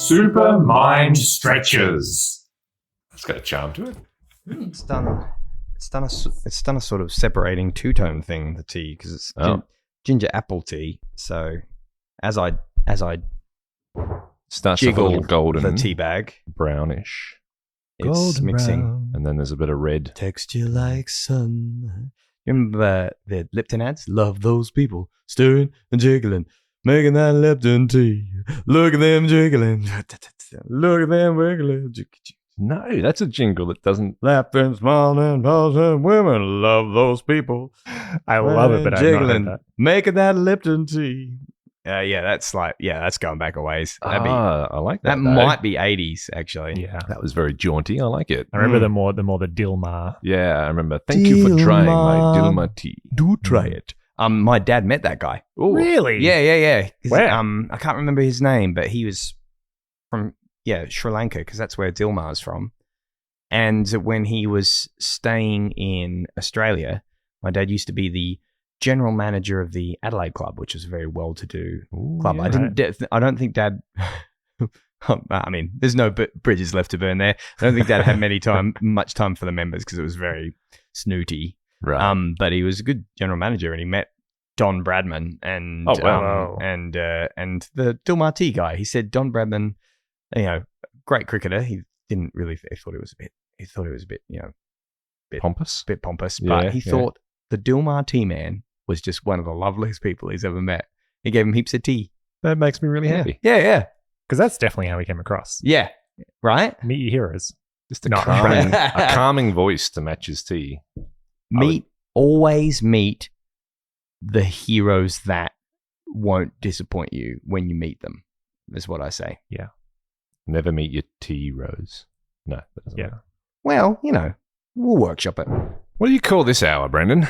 Super mind stretchers. That's got a charm to it. It's done a sort of separating two-tone thing, the tea, because it's ginger apple tea. So as I starts jiggle off a little golden, the tea bag, brownish, it's golden mixing. brown. And then there's a bit of red. Texture like sun. You remember the Lipton ads? Love those people stirring and jiggling, making that Lipton tea. Look at them jiggling. Look at them wiggling. No, that's a jingle that doesn't. Laughing, smiling, buzzing, women love those people. I love it, but I've not heard that. Making that Lipton tea. That's going back a ways. I like that. That might be 80s, actually. Yeah. That was very jaunty. I like it. I remember the more the Dilmah. Yeah, I remember. Thank you for trying my Dilmah tea. Do try it. My dad met that guy. Ooh. Really? Yeah. Where? I can't remember his name, but he was from Sri Lanka, because that's where Dilmah is from. And when he was staying in Australia, my dad used to be the general manager of the Adelaide Club, which is a very well-to-do club. Yeah. I don't think Dad. I mean, there's no bridges left to burn there. I don't think Dad had much time for the members because it was very snooty. Right. But he was a good general manager, and he met Don Bradman and and the Dilmah tea guy. He said Don Bradman, great cricketer. He didn't really. He thought it was a bit, Pompous. bit pompous, Yeah, but he thought the Dilmah tea man was just one of the loveliest people he's ever met. He gave him heaps of tea. That makes me really happy. Yeah. Because that's definitely how we came across. Yeah. Right? Meet your heroes. Just a Not calming voice to match his tea. Always meet the heroes that won't disappoint you when you meet them, is what I say. Yeah. Never meet your tea rose. No, that doesn't matter. Well, we'll workshop it. What do you call this hour, Brendan?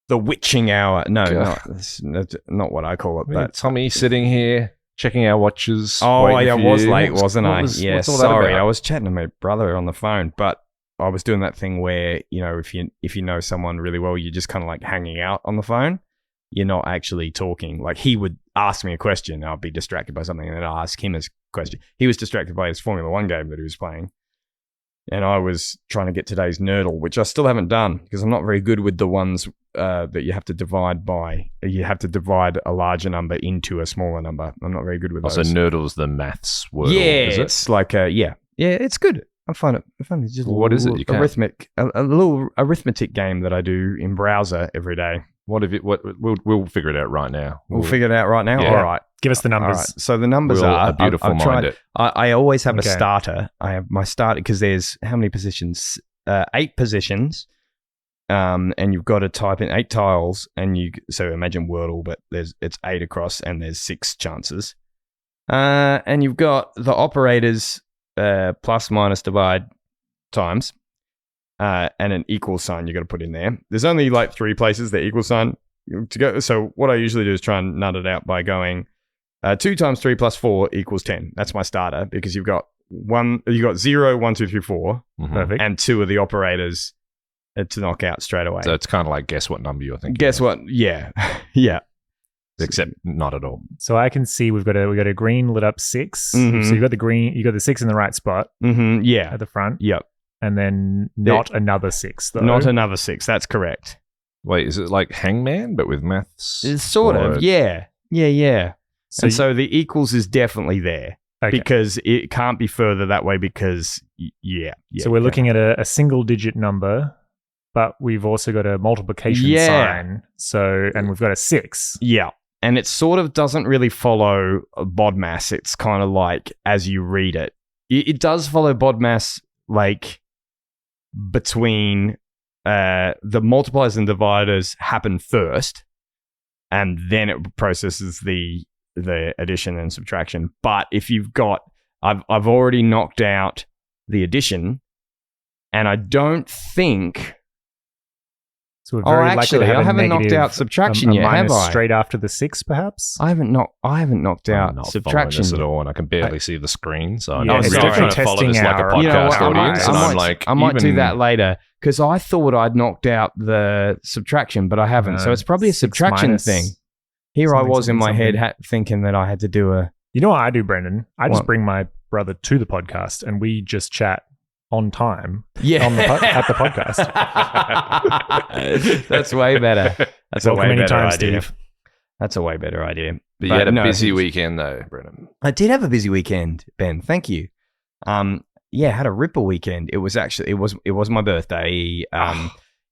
The witching hour. No, God. that's not what I call it. We But got Tommy sitting here checking our watches. I waiting for was you. late, wasn't I? What's all that Sorry. about? I was chatting to my brother on the phone, but I was doing that thing where, if you know someone really well, you're just kind of like hanging out on the phone. You're not actually talking. Like, he would ask me a question, I'll be distracted by something, and then I'll ask him a question. He was distracted by his Formula 1 game that he was playing. And I was trying to get today's Nerdle, which I still haven't done because I'm not very good with the ones that you have to divide by. You have to divide a larger number into a smaller number. I'm not very good with those. So Nerdle's the maths word. Yeah, is it? it's like it's good. I find it. It's just What is it? You can't- a little arithmetic game that I do in browser every day. We'll figure it out right now. We'll figure it out right now. Yeah. All right. Give us the All numbers. right. So the numbers We'll are a beautiful I've mind tried, it. I always have Okay. a starter. I have my starter because there's how many positions? 8 positions. And you've got to type in 8 tiles, so imagine Wordle, but it's 8 across, and there's 6 chances. And you've got the operators plus, minus, divide, times, and an equal sign you got to put in there. There's only like 3 places the equal sign to go. So what I usually do is try and nut it out by going 2 times 3 plus 4 equals 10. That's my starter because you've got 0, 1, 2, 3, 4, Mhm. Perfect. and 2 of the operators to knock out straight away. So it's kind of like guess what number you're thinking. Guess of. what? Yeah. Yeah. Except not at all. So I can see we've got a green lit up 6. Mhm. So you got the 6 in the right spot Mm-hmm. Yeah. at the front, Yep. and then not another 6 though. Not another 6. That's correct. Wait, is it like Hangman but with maths? It's sort Or- of. Yeah. So And so the equals is definitely there okay. because it can't be further that way because, So we're looking at a single digit number, but we've also got a multiplication sign. So, and we've got a 6. Yeah. And it sort of doesn't really follow BODMAS. It's kind of like as you read it. It does follow BODMAS like between the multipliers and dividers happen first, and then it processes the addition and subtraction. But if you've got, I've already knocked out the addition, and I don't think. So we're very likely actually, to have I a haven't knocked negative, out subtraction a yet, have minus I? straight after the 6, perhaps. I haven't knocked I'm out not subtraction following this at yet. all, and I can barely see the screen. So Yeah, I'm it's really definitely trying to follow this testing like a our- podcast You know what, audience, and I'm like, I might do even- that later because I thought I'd knocked out the subtraction, but I haven't. So it's probably a 6 subtraction minus thing. Here I something, was in my something, head thinking that I had to do a You know what I do, Brendan? I just What? bring my brother to the podcast and we just chat on time Yeah. at the podcast. That's way better. That's a Welcome way better anytime, idea. Steve. That's a way better idea. But you had a no, busy it's- weekend though, Brennan. I did have a busy weekend, Ben. Thank you. Yeah, I had a ripper weekend. It was my birthday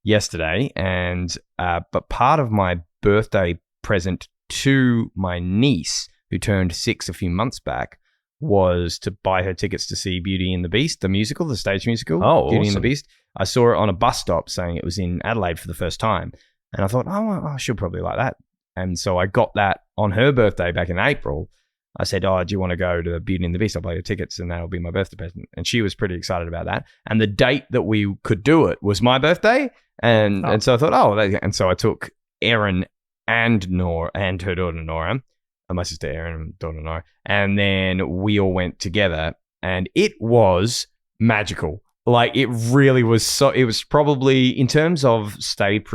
yesterday, and but part of my birthday present to my niece, who turned 6 a few months back, was to buy her tickets to see Beauty and the Beast, the musical, the stage musical. Oh, Beauty and awesome. the Beast. I saw it on a bus stop saying it was in Adelaide for the first time, and I thought, oh, she'll probably like that. And so I got that on her birthday back in April. I said, do you want to go to Beauty and the Beast? I'll buy your tickets and that'll be my birthday present. And she was pretty excited about that. And the date that we could do it was my birthday. And so I thought, and so I took Erin and Nora and her daughter Nora, and my sister Erin and daughter Nora. And then we all went together and it was magical. Like it really was. It was probably, in terms of stage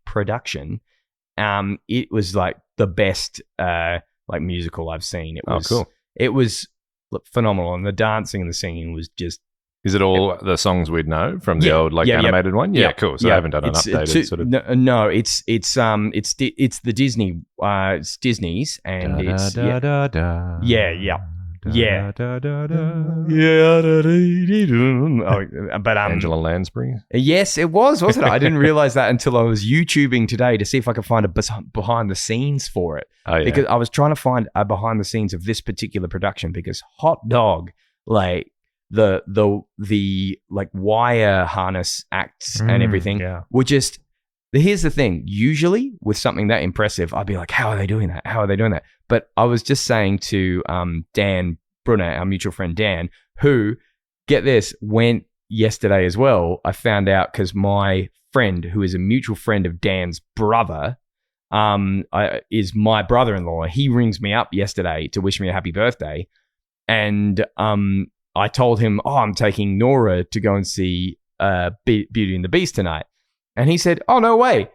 production, it was like the best like musical I've seen. It was cool. It was phenomenal, and the dancing and the singing was just. Is it all the songs we'd know from the old animated one? Yeah, cool. So I haven't done an updated sort of. No, it's the Disney. It's Disney's, and it's but Angela Lansbury. Yes, it was, wasn't it? I didn't realize that until I was YouTubing today to see if I could find a behind the scenes for it. Oh, yeah. Because I was trying to find a behind the scenes of this particular production, because hot dog, like the like wire harness acts and everything were just. Here's the thing. Usually with something that impressive, I'd be like, how are they doing that? How are they doing that? But I was just saying to Dan Brunner, our mutual friend Dan, who, get this, went yesterday as well. I found out because my friend, who is a mutual friend of Dan's brother, is my brother-in-law. He rings me up yesterday to wish me a happy birthday. And I told him, I'm taking Nora to go and see Beauty and the Beast tonight. And he said, oh, no way.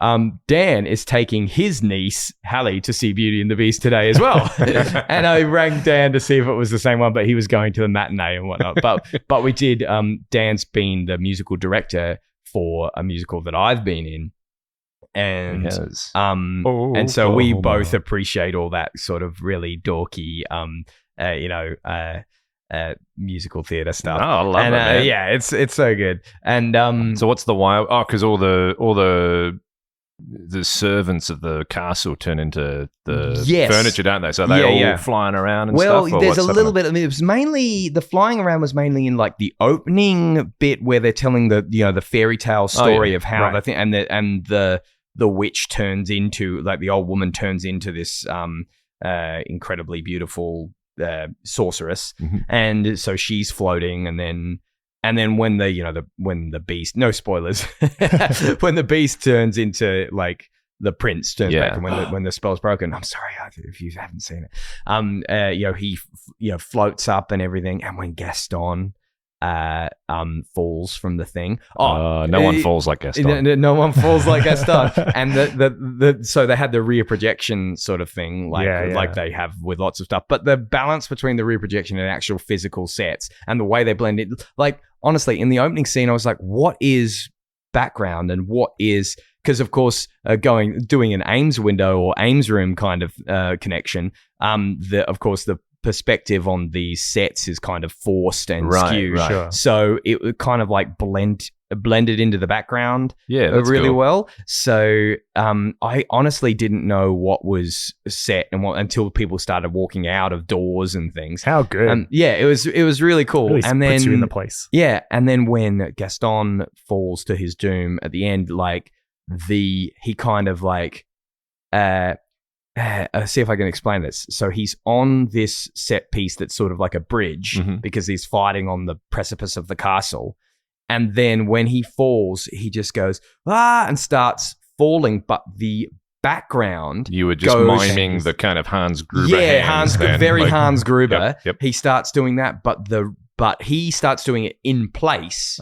Dan is taking his niece, Hallie, to see Beauty and the Beast today as well. And I rang Dan to see if it was the same one, but he was going to the matinee and whatnot. But we did, Dan's been the musical director for a musical that I've been in. And and so we both appreciate all that sort of really dorky, musical theater stuff. Oh, I love it, man. Yeah, it's so good. And so what's the wire? Oh, because all the servants of the castle turn into the furniture, don't they? So they're all flying around and stuff. Well, there's a little bit. I mean, it was mainly the flying around was mainly in like the opening bit where they're telling the fairy tale story of how the thing and the witch turns into, like, the old woman turns into this incredibly beautiful sorceress, and so she's floating, and then when when the beast, no spoilers, when the beast turns into, like, the prince turns back, and when the spell's broken, I'm sorry if you haven't seen it, he floats up and everything, and when Gaston falls from the thing, no one falls like Gaston. No one falls like Gaston. And so they had the rear projection sort of thing, like they have with lots of stuff. But the balance between the rear projection and actual physical sets and the way they blend it, like, honestly, in the opening scene, I was like, what is background and what is, because of course doing an Ames window or Ames room kind of connection, of course the perspective on these sets is kind of forced and skewed. Right. Sure. So it kind of like blended into the background really cool. well. So I honestly didn't know what was set and what until people started walking out of doors and things. How good. It was really cool. Really and puts then you in the place. Yeah, and then when Gaston falls to his doom at the end, like he kind of like see if I can explain this. So he's on this set piece that's sort of like a bridge because he's fighting on the precipice of the castle. And then when he falls, he just goes, and starts falling. But the background You were just miming the kind of Hans Gruber hands. Hans Gruber. Yep. He starts doing that, but he starts doing it in place.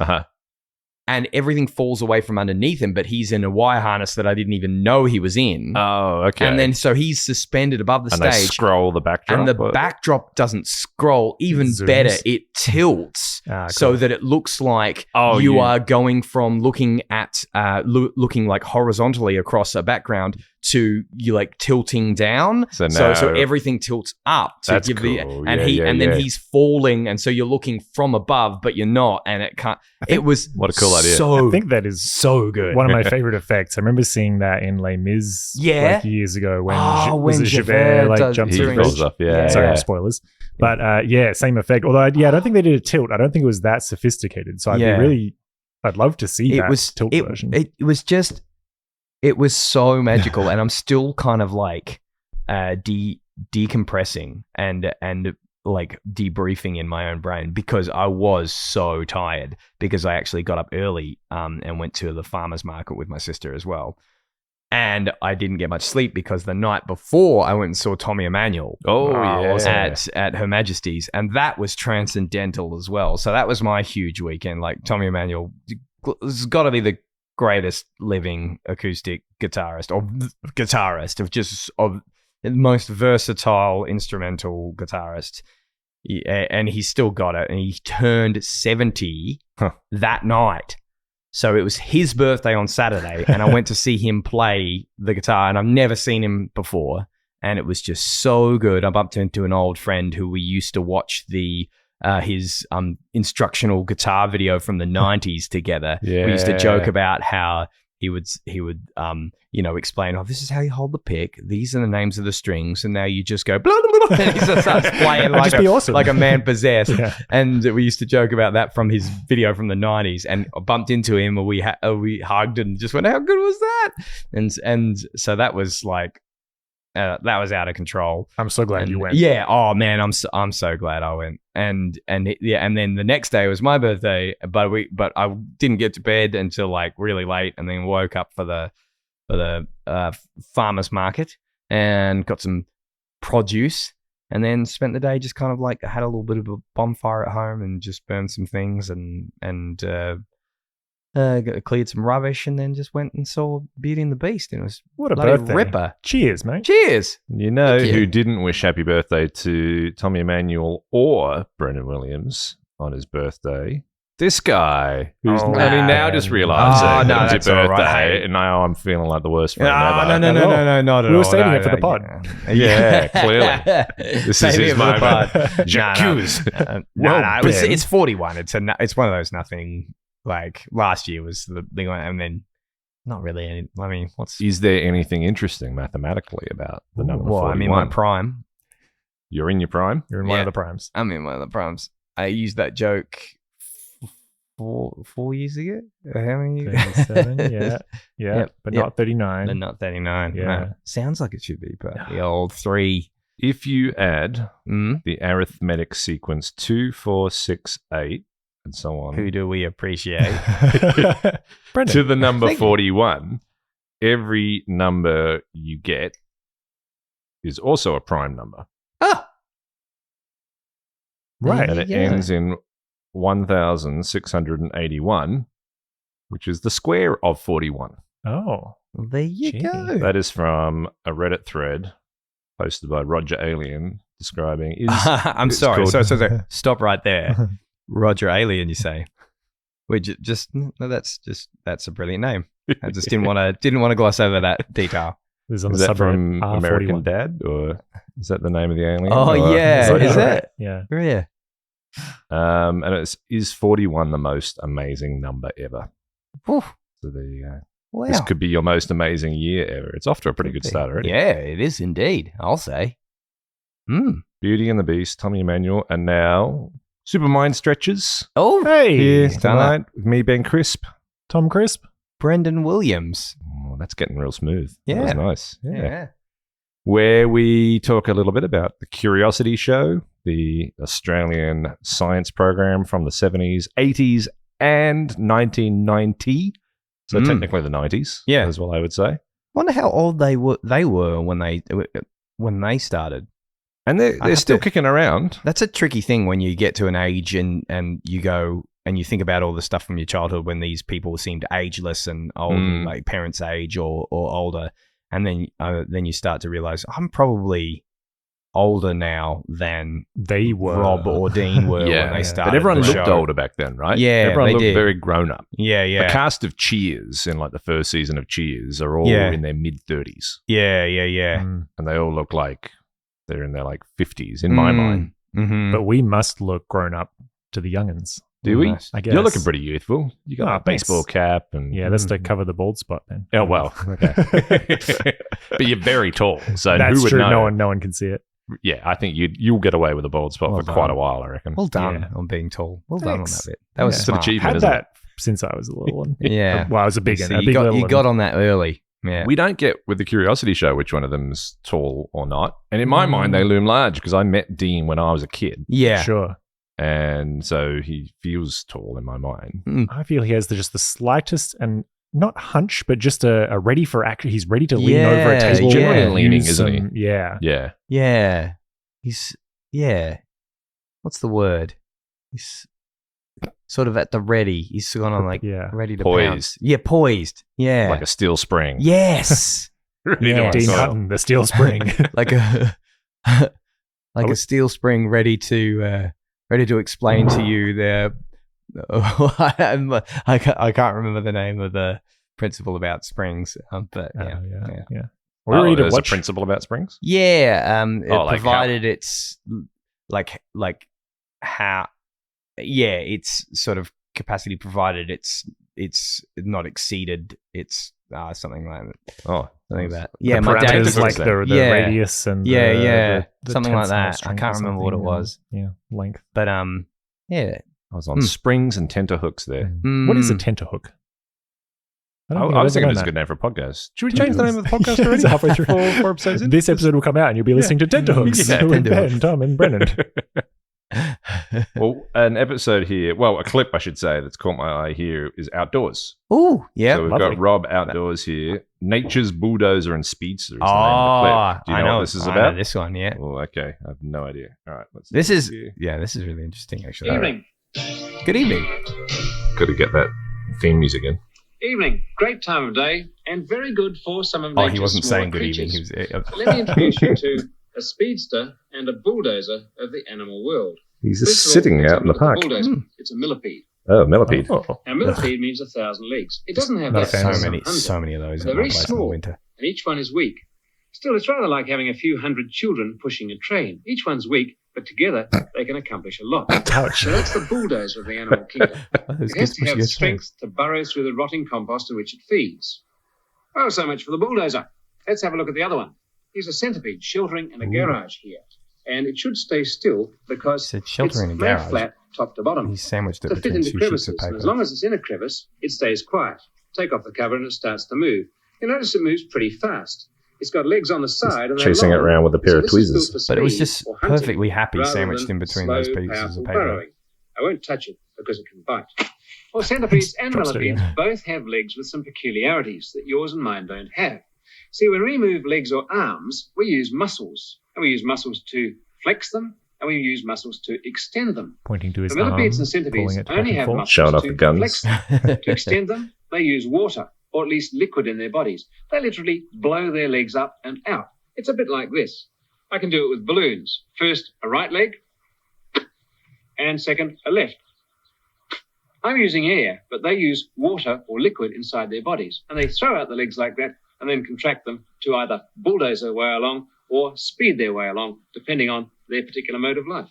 and everything falls away from underneath him, but he's in a wire harness that I didn't even know he was in. Oh, okay. And then so he's suspended above the and they stage. scroll the backdrop. And the backdrop doesn't scroll. Even Zooms. better, it tilts so that it looks like you are going from looking at looking like horizontally across a background to you like tilting down. So everything tilts up to That's give the cool. and then he's falling, and so you're looking from above, but you're not, and it can't. It was what a cool idea. So I think that is so good. One of my favorite effects. I remember seeing that in Les Mis like years ago when Javert like jumps during falls off. Sorry, spoilers. But same effect. Although I don't think they did a tilt. I don't think it was that sophisticated. So I'd love to see that tilt version. It was so magical, and I'm still kind of like decompressing and like debriefing in my own brain because I was so tired because I actually got up early and went to the farmer's market with my sister as well. And I didn't get much sleep because the night before I went and saw Tommy Emmanuel at Her Majesty's, and that was transcendental as well. So that was my huge weekend. Like Tommy Emmanuel has got to be the greatest living acoustic guitarist of the most versatile instrumental guitarist. And he's still got it. And he turned 70 that night. So it was his birthday on Saturday, and I went to see him play the guitar, and I've never seen him before. And it was just so good. I bumped into an old friend who we used to watch his instructional guitar video from the 90s together. We used to joke about how he would explain, this is how you hold the pick. These are the names of the strings, and now you just go blah, blah, blah, and he just starts playing like a man possessed. And we used to joke about that from his video from the 90s. And I bumped into him, and we hugged and just went, "How good was that?" And so that was like. That was out of control. I'm so glad you went. Yeah. Oh man, I'm so glad I went. And then the next day was my birthday, but I didn't get to bed until like really late, and then woke up for the farmer's market and got some produce, and then spent the day just kind of like had a little bit of a bonfire at home and just burned some things and cleared some rubbish, and then just went and saw Beauty and the Beast, and it was what a birthday ripper. Cheers, mate. Cheers. You know who didn't wish happy birthday to Tommy Emmanuel or Brendan Williams on his birthday? This guy, who's now just realised it's his birthday, right. And now I'm feeling like the worst friend ever. No, not at all. We were saving it for the pod. Yeah, clearly. This is his moment. J'accuse. It's 41. It's one of those nothing. Like last year was the thing, and then not really any. I mean, is there anything interesting mathematically about the number 41? I'm in my prime. You're in your prime? You're in one of the primes. I'm in one of the primes. I used that joke 4 years ago. How many? 37, but not 39. But not 39. Yeah. No. Sounds like it should be, but the old 3. If you add the arithmetic sequence 2, 4, 6, 8, and so on. Who do we appreciate? To the number 41, every number you get is also a prime number. Ah! Right. And it ends in 1,681, which is the square of 41. Oh. Well, there you go. That is from a Reddit thread posted by Roger Alien describing... I'm sorry. So stop right there. Roger Alien, you say? That's a brilliant name. I just didn't want to gloss over that detail. Is that from American Dad, or is that the name of the alien? Oh yeah, is it? Yeah. And is 41 the most amazing number ever? Oof. So there you go. Wow. This could be your most amazing year ever. It's off to a pretty good start already. Yeah, it is indeed. I'll say. Beauty and the Beast, Tommy Emmanuel, and now Super Mind Stretches. Oh, hey, here tonight with me, Ben Crisp, Tom Crisp, Brendan Williams. Oh, that's getting real smooth. Yeah, that was nice. Yeah. Where we talk a little bit about the Curiosity Show, the Australian science program from the 70s, 80s, and 1990. So technically the 90s, as well, I would say. Wonder how old they were when they started. And they're still kicking around. That's a tricky thing when you get to an age and you go, and you think about all the stuff from your childhood when these people seemed ageless and old, like parents' age or older, and then you start to realize I'm probably older now than They were. Rob or Deane were when they started. But everyone the looked show. older back then, right? Yeah, everyone they looked did. very grown up. Yeah, The cast of Cheers in like the first season of Cheers are all in their mid-30s, yeah. Mm. and they all look like they're in their like 50s in my mind. Mm-hmm. But we must look grown up to the youngins. Do we? Nice. I guess. You're looking pretty youthful. You got Oh, a baseball cap and Yeah, that's to cover the bald spot then. Oh well, okay. But you're very tall, so That's who would true. know? No one can see it. Yeah, I think you'll get away with a bald spot Well for quite done. a while. I reckon. Well done Yeah. on being tall. Well done on Thanks. that bit. That was Yeah. It's an smart. achievement, Had isn't that since I was a little one. Yeah. Well, I was a big one. So A you big got little you one. got on that early. Yeah. We don't get with the Curiosity Show which one of them's tall or not. And in my mind, they loom large because I met Deane when I was a kid, Yeah. Sure. and so he feels tall in my mind. I feel he has just the slightest and not hunch, but just a ready for action. He's ready to lean over a Yeah, table. he's generally and leaning, use isn't he? some- Yeah. Yeah, Yeah. He's what's the word? He's sort of at the ready. He's gone on like Yeah. ready to Poised. pounce. Yeah, poised. Yeah. like a steel spring. yes. Ready Yeah. to Dean uncoil. Hutton, the steel spring. like a a steel spring ready to explain to you the I can't remember the name of the principle about springs, but yeah. Yeah. We're ready to there's watch. a principle about springs. Yeah, it Oh, like provided it's like how it's sort of capacity provided it's not exceeded. It's something like that. Oh, Something like that. The Yeah, my dad parameters was like the yeah. radius and Yeah, the something like tensile that. I strength can't or remember what it something, was. Yeah, length. But yeah. I was on springs and tenterhooks there. What is a Mm. tenterhook? I I've was thinking ever it was a done good name for a podcast. Should we that. change the name of the podcast Yeah, already? it's halfway through. Four episodes in? This episode will come out and you'll be listening to Tenterhooks Yeah, with Tenterhooks. Ben, Tom, and Brennan. Well, an episode here, well, a clip, I should say, that's caught my eye here is outdoors. Oh, yeah. So we've lovely. got Rob outdoors here. Nature's Bulldozer and Speedster is the name Oh, of the clip. Do you I know know what this is I know about? this one. Yeah. Oh, okay. I have no idea. All right. Let's This is here. this is really interesting. Actually. Evening. Good evening. Got to get that theme music in. Evening. Great time of day and very good for some of Oh, nature's he wasn't smaller saying good evening. creatures. He was. Let me introduce you to a speedster and a bulldozer of the animal world. He's First just of all, sitting let's out have in a the look at park. bulldozer. It's a millipede. Oh, millipede. Oh. Now, millipede means 1,000 legs. It doesn't have Not a that. fan. as so some many hundred. of those They're in my very place in the small. winter. And each one is weak. Still, it's rather like having a few hundred children pushing a train. Each one's weak, but together they can accomplish a lot. Ouch. So that's the bulldozer of the animal kingdom. Those It has kids to have pushing a strength to burrow through the rotting compost in which it feeds. Oh, so much for the bulldozer. Let's have a look at the other one. Here's a centipede sheltering in a garage here. And it should stay still because Said sheltering it's in a laid garage. flat top to bottom. He's sandwiched it To fit between into two sheets crevices. of And as paper. long as it's in a crevice, it stays quiet. Take off the cover and it starts to move. You notice it moves pretty fast. It's got legs on the side and they're Chasing it long. around with a pair So of this is tweezers. built for But it was speed just or hunting perfectly happy rather sandwiched than in between slow, those pieces powerful of paper. burrowing. I won't touch it because it can bite. Well, centipedes and Drops it millipedes in. both have legs with some peculiarities that yours and mine don't have. See, when we move legs or arms, we use muscles. And we use muscles to flex them, and we use muscles to extend them. Pointing to his The millipedes arm, and centipedes pulling it back only and have forth. muscles Showing off to the guns. flex them. To extend them, they use water, or at least liquid in their bodies. They literally blow their legs up and out. It's a bit like this. I can do it with balloons. First, a right leg, and second, a left. I'm using air, but they use water or liquid inside their bodies, and they throw out the legs like that and then contract them to either bulldoze their way along or speed their way along, depending on their particular mode of life.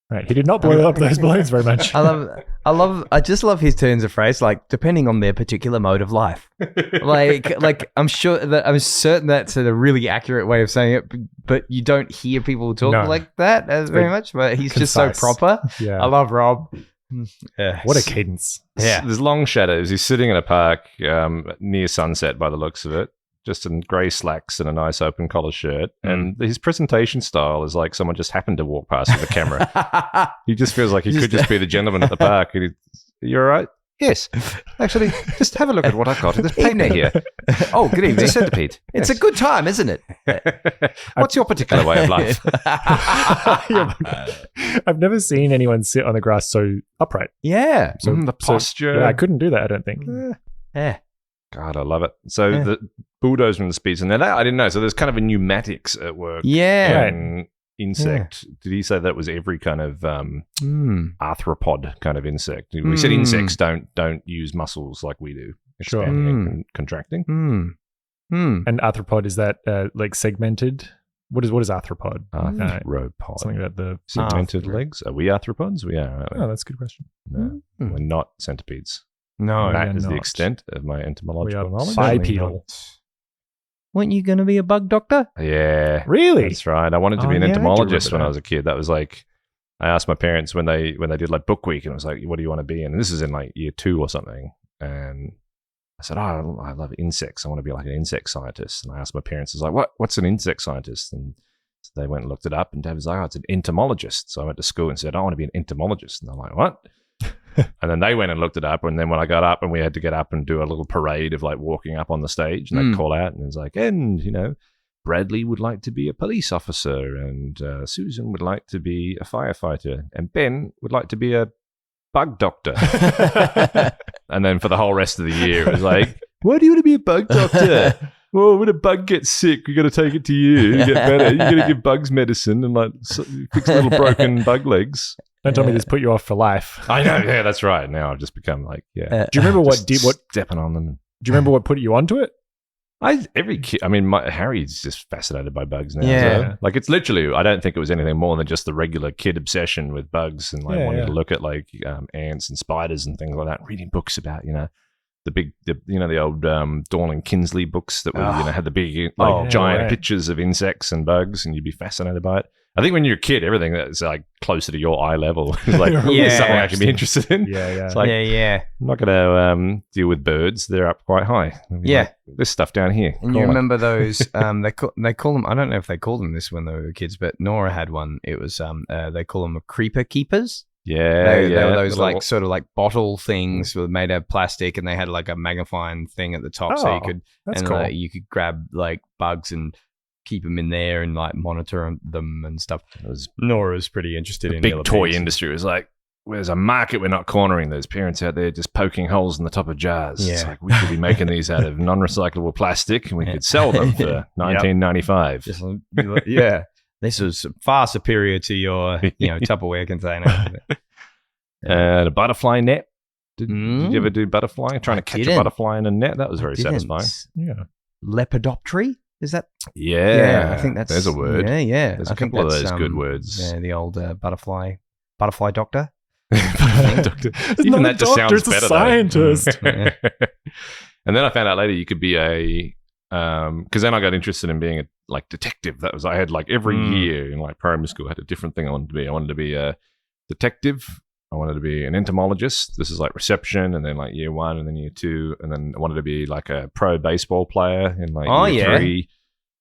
Right. He did not blow up those balloons very much. I just love his turns of phrase, like depending on their particular mode of life. like I'm certain that's a really accurate way of saying it, but you don't hear people talk No. like that as very much. But he's just so Concise. proper. Yeah. I love Rob. Yeah. What a cadence. Yeah. There's long shadows. He's sitting in a park near sunset by the looks of it, just in grey slacks and a nice open collar shirt. And his presentation style is like someone just happened to walk past with a camera. He just feels like he could just be the gentleman at the park. And you all right? Yes. Actually, just have a look at what I've got in this paper here. Oh, good It's a evening. centipede. It's a good time, isn't it? What's your particular way of life? I've never seen anyone sit on the grass so upright. Yeah. So the posture. Yeah, I couldn't do that, I don't think. Yeah. God, I love it. So Yeah. the Bulldozer and the speeds, and then I didn't know. So there's kind of a pneumatics at work. Yeah. And insect. Did he say that was every kind of arthropod kind of insect? We said insects don't use muscles like we do, Sure. expanding and contracting. And arthropod, is that like segmented? What is arthropod? Arthropod. Something about the... Segmented legs. Are we arthropods? We are, aren't we? Oh, that's a good question. No, we're not centipedes. No. That you're is the not. extent of my entomological We are knowledge. bipedal. Weren't you going to be a bug doctor? Yeah, Really? that's right. I wanted to be an yeah, I do entomologist when remember I was a kid. That was like, I asked my parents when they did like book week, and it was like, what do you want to be in? And this is in like year 2 or something. And I said, oh, I love insects. I want to be like an insect scientist. And I asked my parents, I was like, what's an insect scientist? And so they went and looked it up, and Dad was like, oh, it's an entomologist. So I went to school and said, I want to be an entomologist. And I'm like, what? And then they went and looked it up, and then when I got up and we had to get up and do a little parade of like walking up on the stage, and they'd call out, and it was like, and Bradley would like to be a police officer, and Susan would like to be a firefighter, and Ben would like to be a bug doctor. And then for the whole rest of the year, it was like, why do you want to be a bug doctor? Well, when a bug gets sick, we got to take it to you to get better. You got to give bugs medicine and like fix little broken bug legs. Don't tell me this put you off for life. I know, yeah, that's right. Now I've just become like, Do you remember what stepping on them. Do you remember what put you onto it? Every kid, I mean, Harry's just fascinated by bugs now. Yeah. So, like, it's literally, I don't think it was anything more than just the regular kid obsession with bugs and like wanting to look at like ants and spiders and things like that. Reading books about, the old Dawn and Kinsley books that had the big giant pictures of insects and bugs, and you'd be fascinated by it. I think when you're a kid, everything that's like closer to your eye level is like something I can be interested in. Yeah. It's like, yeah. I'm not going to deal with birds. They're up quite high. Yeah. Like, this stuff down here. And you remember those? They call them. I don't know if they called them this when they were kids, but Nora had one. It was they call them creeper keepers. Yeah, They were those little- like sort of like bottle things were made out of plastic, and they had like a magnifying thing at the top, so you could that's cool. you could grab like bugs and keep them in there and like monitor them and stuff. Nora's pretty interested the in big toy millipedes. industry was like, there's a market we're not cornering. There's parents out there just poking holes in the top of jars. It's Yeah. like, we could be making these out of non-recyclable plastic, and we could sell them for $19.95. Just, yeah, this is far superior to your Tupperware container. The butterfly net. Did you ever do butterfly? Trying to catch didn't. a butterfly in a net? That was very satisfying. Yeah. Lepidoptery? Is that? Yeah, I think that's there's a word. Yeah. There's I a think couple of that's, those good words. Yeah, the old butterfly doctor. Doctor. Even that just sounds it's better. a scientist. And then I found out later you could be a because then I got interested in being a like detective. That was I had like every year in like primary school I had a different thing I wanted to be. I wanted to be a detective. I wanted to be an entomologist. This is like reception, and then like year 1, and then year 2, and then I wanted to be like a pro baseball player in like year 3.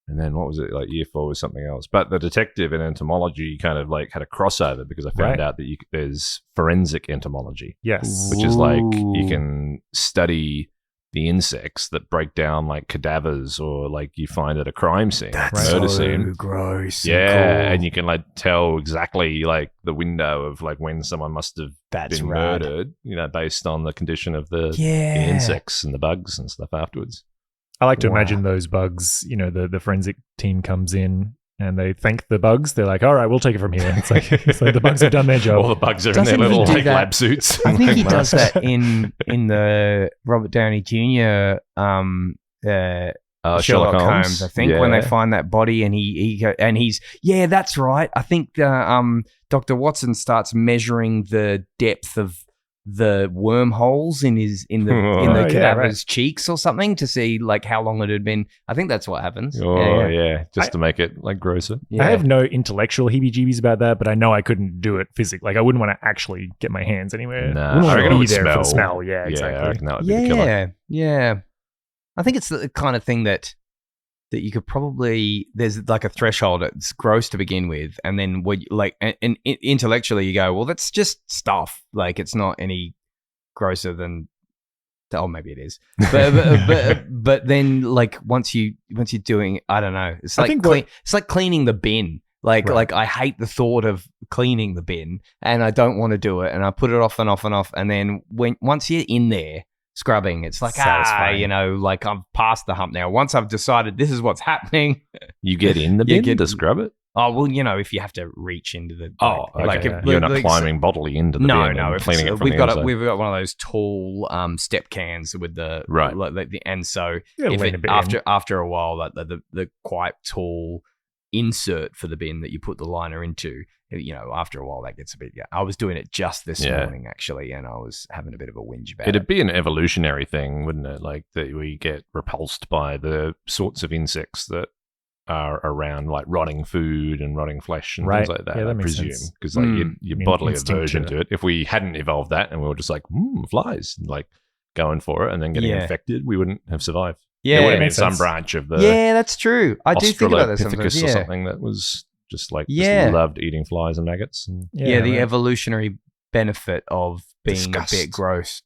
And then what was it, like year 4 was something else. But the detective and entomology kind of like had a crossover because I found out that there's forensic entomology. Yes. Which is like you can study the insects that break down like cadavers or like you find at a crime scene. That's murder so scene. gross. Yeah, and you can like tell exactly like the window of like when someone must have been rad. murdered, based on the condition of the Yeah. insects and the bugs and stuff afterwards. I like to imagine those bugs, the forensic team comes in and they thank the bugs. They're like, all right, we'll take it from here. It's like the bugs have done their job. All the bugs are in Doesn't their he little do like that? lab suits. I think he Like does masks. that in the Robert Downey Jr. Sherlock Holmes. I think when they find that body and he's that's right. I think Dr. Watson starts measuring the depth of the wormholes in the cadaver's cheeks or something to see like how long it had been. I think that's what happens. Just to make it like grosser. Yeah. I have no intellectual heebie-jeebies about that, but I know I couldn't do it physically. Like I wouldn't want to actually get my hands anywhere. Nah, I wouldn't I reckon it want would to be there for the smell. smell. Yeah, I exactly. reckon that would be the killer. Yeah. I think it's the kind of thing that you could probably, there's like a threshold. It's gross to begin with, and then when and intellectually you go, well, that's just stuff. Like it's not any grosser than Oh, maybe it is. But then like once you're doing, I don't know. It's like it's like cleaning the bin. Like I hate the thought of cleaning the bin, and I don't want to do it, and I put it off and off and off, and then once you're in there scrubbing, it's like like I've passed the hump now. Once I've decided this is what's happening, you get in the bin to scrub it. Oh well, if you have to reach into the you're not climbing bodily into the bin and cleaning it from the inside. We've got one of those tall step cans with the and so after a while, the quite tall insert for the bin that you put the liner into, after a while that gets a bit. I was doing it just this morning actually, and I was having a bit of a whinge about it. It'd be an evolutionary thing, wouldn't it? Like that we get repulsed by the sorts of insects that are around, like rotting food and rotting flesh and things like that. Yeah, that I makes presume sense. because your bodily aversion to it. If we hadn't evolved that and we were just like flies, and like going for it and then getting infected, we wouldn't have survived. Yeah, there would have been some branch of the that's true. I do think about that sometimes. or something that was just like just loved eating flies and maggots. And, the evolutionary benefit of being a bit grossed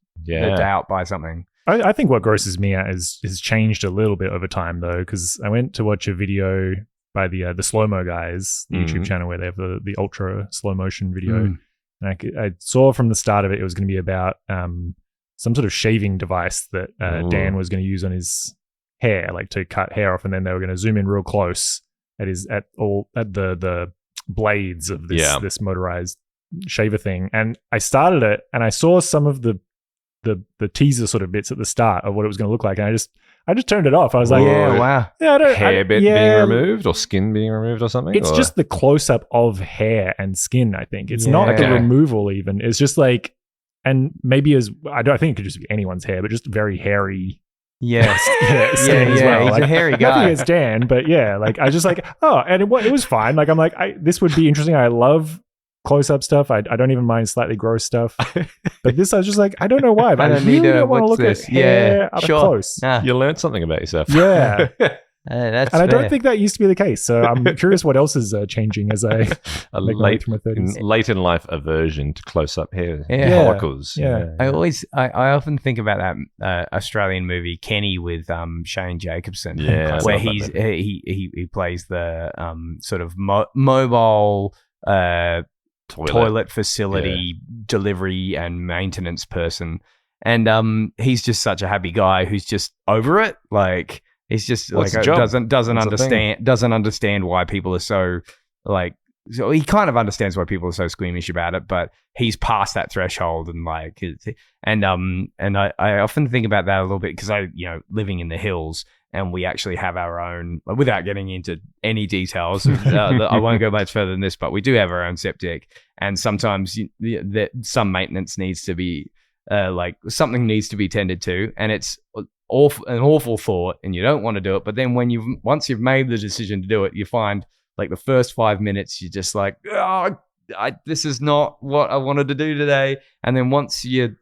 out by something. I think what grosses me out has changed a little bit over time though, because I went to watch a video by the slow-mo guys, the YouTube channel where they have the ultra slow motion video, and I saw from the start of it was going to be about some sort of shaving device that Dan was going to use on his hair, like to cut hair off, and then they were going to zoom in real close at the blades of this motorized shaver thing. And I started it, and I saw some of the teaser sort of bits at the start of what it was going to look like, and I just turned it off. I was like, hair bit being removed or skin being removed or something. It's just the close up of hair and skin. I think it's not the removal even. It's just like, and maybe I think it could just be anyone's hair, but just very hairy. Yes. Skin as well. He's like, a hairy guy. Nothing against Dan, but like I was just like, and it was fine. Like I'm like, this would be interesting. I love close-up stuff. I don't even mind slightly gross stuff. But this, I was just like, I don't know why, but I really don't want to look at hair up close. You learned something about yourself. Yeah. That's and I don't think that used to be the case. So I'm curious what else is changing as I make my way through my 30s. Late in life aversion to close-up hair follicles. Yeah. I often think about that Australian movie Kenny with Shane Jacobson, where he plays the sort of mobile toilet facility delivery and maintenance person, and he's just such a happy guy who's just over it. Like he's just doesn't understand why people are so like. So he kind of understands why people are so squeamish about it, but he's past that threshold, and like, and I often think about that a little bit because living in the hills. And we actually have our own, without getting into any details, I won't go much further than this, but we do have our own septic. And sometimes some maintenance needs to be, something needs to be tended to. And it's an awful thought, and you don't want to do it. But then once you've made the decision to do it, you find like the first 5 minutes, you're just like, this is not what I wanted to do today. And then once you're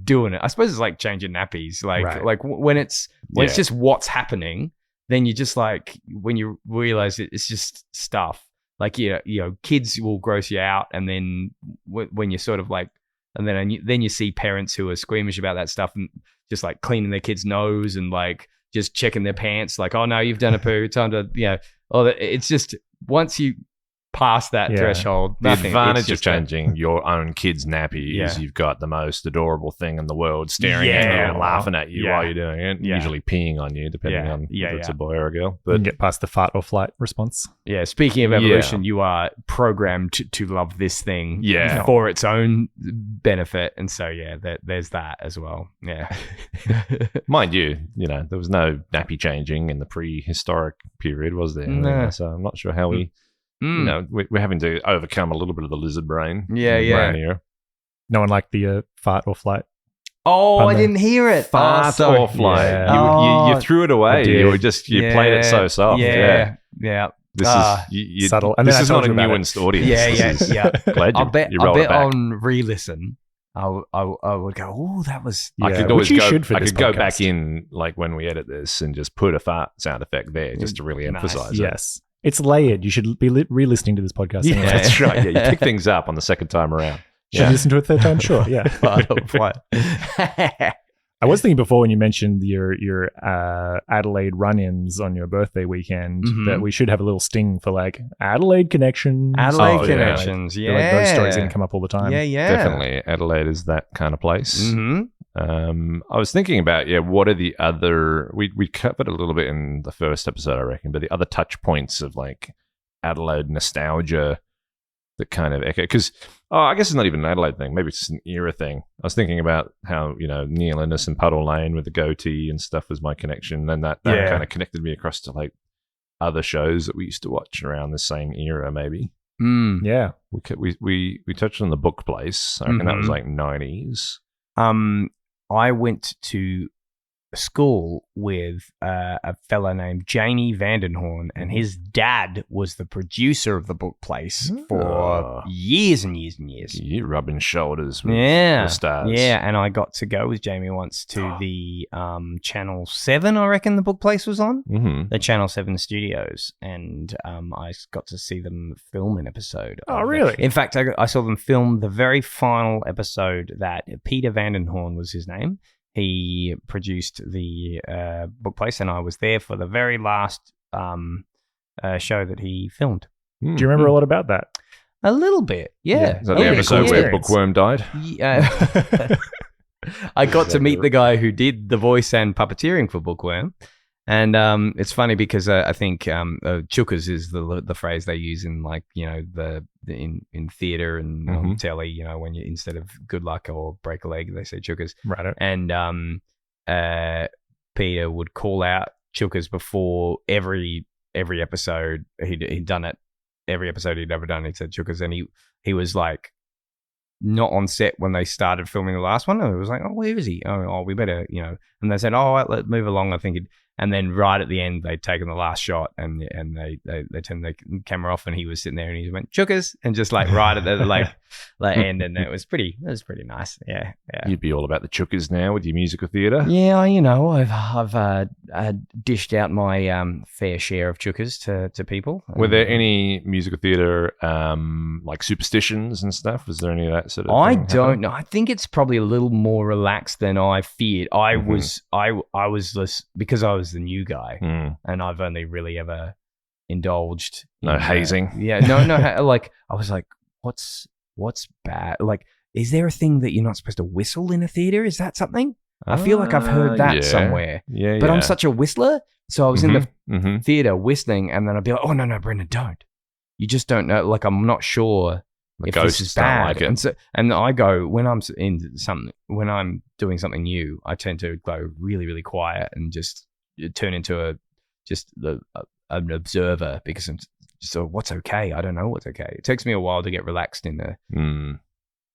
doing it, I suppose it's like changing nappies. Like when it's just what's happening, then you just like, when you realize it's just stuff. Like, kids will gross you out. And then when you're sort of like, and then you see parents who are squeamish about that stuff and just like cleaning their kid's nose and like just checking their pants. Like, oh no, you've done a poo. Time to, it's just once you past that threshold. The advantage of changing your own kid's nappy is you've got the most adorable thing in the world staring at you and laughing at you while you're doing it, usually peeing on you, depending on if it's a boy or a girl. But you can get past the fight or flight response. Yeah, speaking of evolution, you are programmed to love this thing for its own benefit. And so, there's that as well. Yeah. Mind you, there was no nappy changing in the prehistoric period, was there? No. So I'm not sure how we... we're having to overcome a little bit of the lizard brain. Yeah. Here. No one liked the fart or flight. Oh, I didn't hear it. Fart or flight. Yeah. You threw it away. You played it so soft. Yeah. This is subtle. And this is not a nuanced audience. Yeah. Glad I bet it back. on re-listen, I would go, oh, that was... I could always go back in, like when we edit this, and just put a fart sound effect there just to really emphasize it. Yes. It's layered. You should be re-listening to this podcast. Yeah, that's right. Yeah, you pick things up on the second time around. Should you listen to it third time? Sure, yeah. I was thinking before when you mentioned your Adelaide run-ins on your birthday weekend that we should have a little sting for like Adelaide connections. Adelaide connections, yeah. Like those stories can come up all the time. Yeah. Definitely. Adelaide is that kind of place. Mm-hmm. I was thinking about, what are the other... We covered a little bit in the first episode, I reckon, but the other touch points of like Adelaide nostalgia that kind of echo... Because, I guess it's not even an Adelaide thing. Maybe it's just an era thing. I was thinking about how, Neil Innes and Puddle Lane with the goatee and stuff was my connection. And that kind of connected me across to like other shows that we used to watch around the same era, maybe. Yeah. We touched on the Book Place. I reckon that was like 90s. I went to school with a fellow named Jamie Vandenhorn, and his dad was the producer of the Book Place for years and years and years. You rubbing shoulders with the stars. Yeah, and I got to go with Jamie once to the Channel 7, I reckon the Book Place was on, the Channel 7 studios, and I got to see them film an episode. Oh, really? In fact, I saw them film the very final episode that Peter Vandenhorn was his name. He produced the Book Place, and I was there for the very last show that he filmed. Do you remember a lot about that? A little bit, yeah. Is that the episode where Bookworm died? Yeah. I got to meet the guy who did the voice and puppeteering for Bookworm. And it's funny because I think "chukas" is the phrase they use in like in theater and on telly. When you instead of good luck or break a leg, they say "chukas." Right. And Peter would call out "chukas" before every episode. He'd done it every episode he'd ever done. He said "chukas," and he was like not on set when they started filming the last one. And it was like, oh, where is he? Oh, we better And they said, oh, let's move along. I think And then right at the end, they'd taken the last shot and they turned the camera off and he was sitting there and he went, "Chukas," and just like right at the end. And it was pretty nice. Yeah. You'd be all about the chukas now with your musical theatre. Yeah, I've dished out my fair share of chukas to people. Were there any musical theatre like superstitions and stuff? Was there any of that sort of I thing don't know. I think it's probably a little more relaxed than I feared. I was because I was the new guy and I've only really ever indulged in hazing. No. Like I was like, what's bad? Like, is there a thing that you're not supposed to whistle in a theater? Is that something? I feel like I've heard that somewhere. Yeah, but I'm such a whistler, so I was in the theater whistling, and then I'd be like, "Oh no, Brendan, don't! You just don't know." Like I'm not sure if this is bad. Like and I go when I'm doing something new, I tend to go really, really quiet and just turn into an observer because I'm so what's okay? I don't know what's okay. It takes me a while to get relaxed in the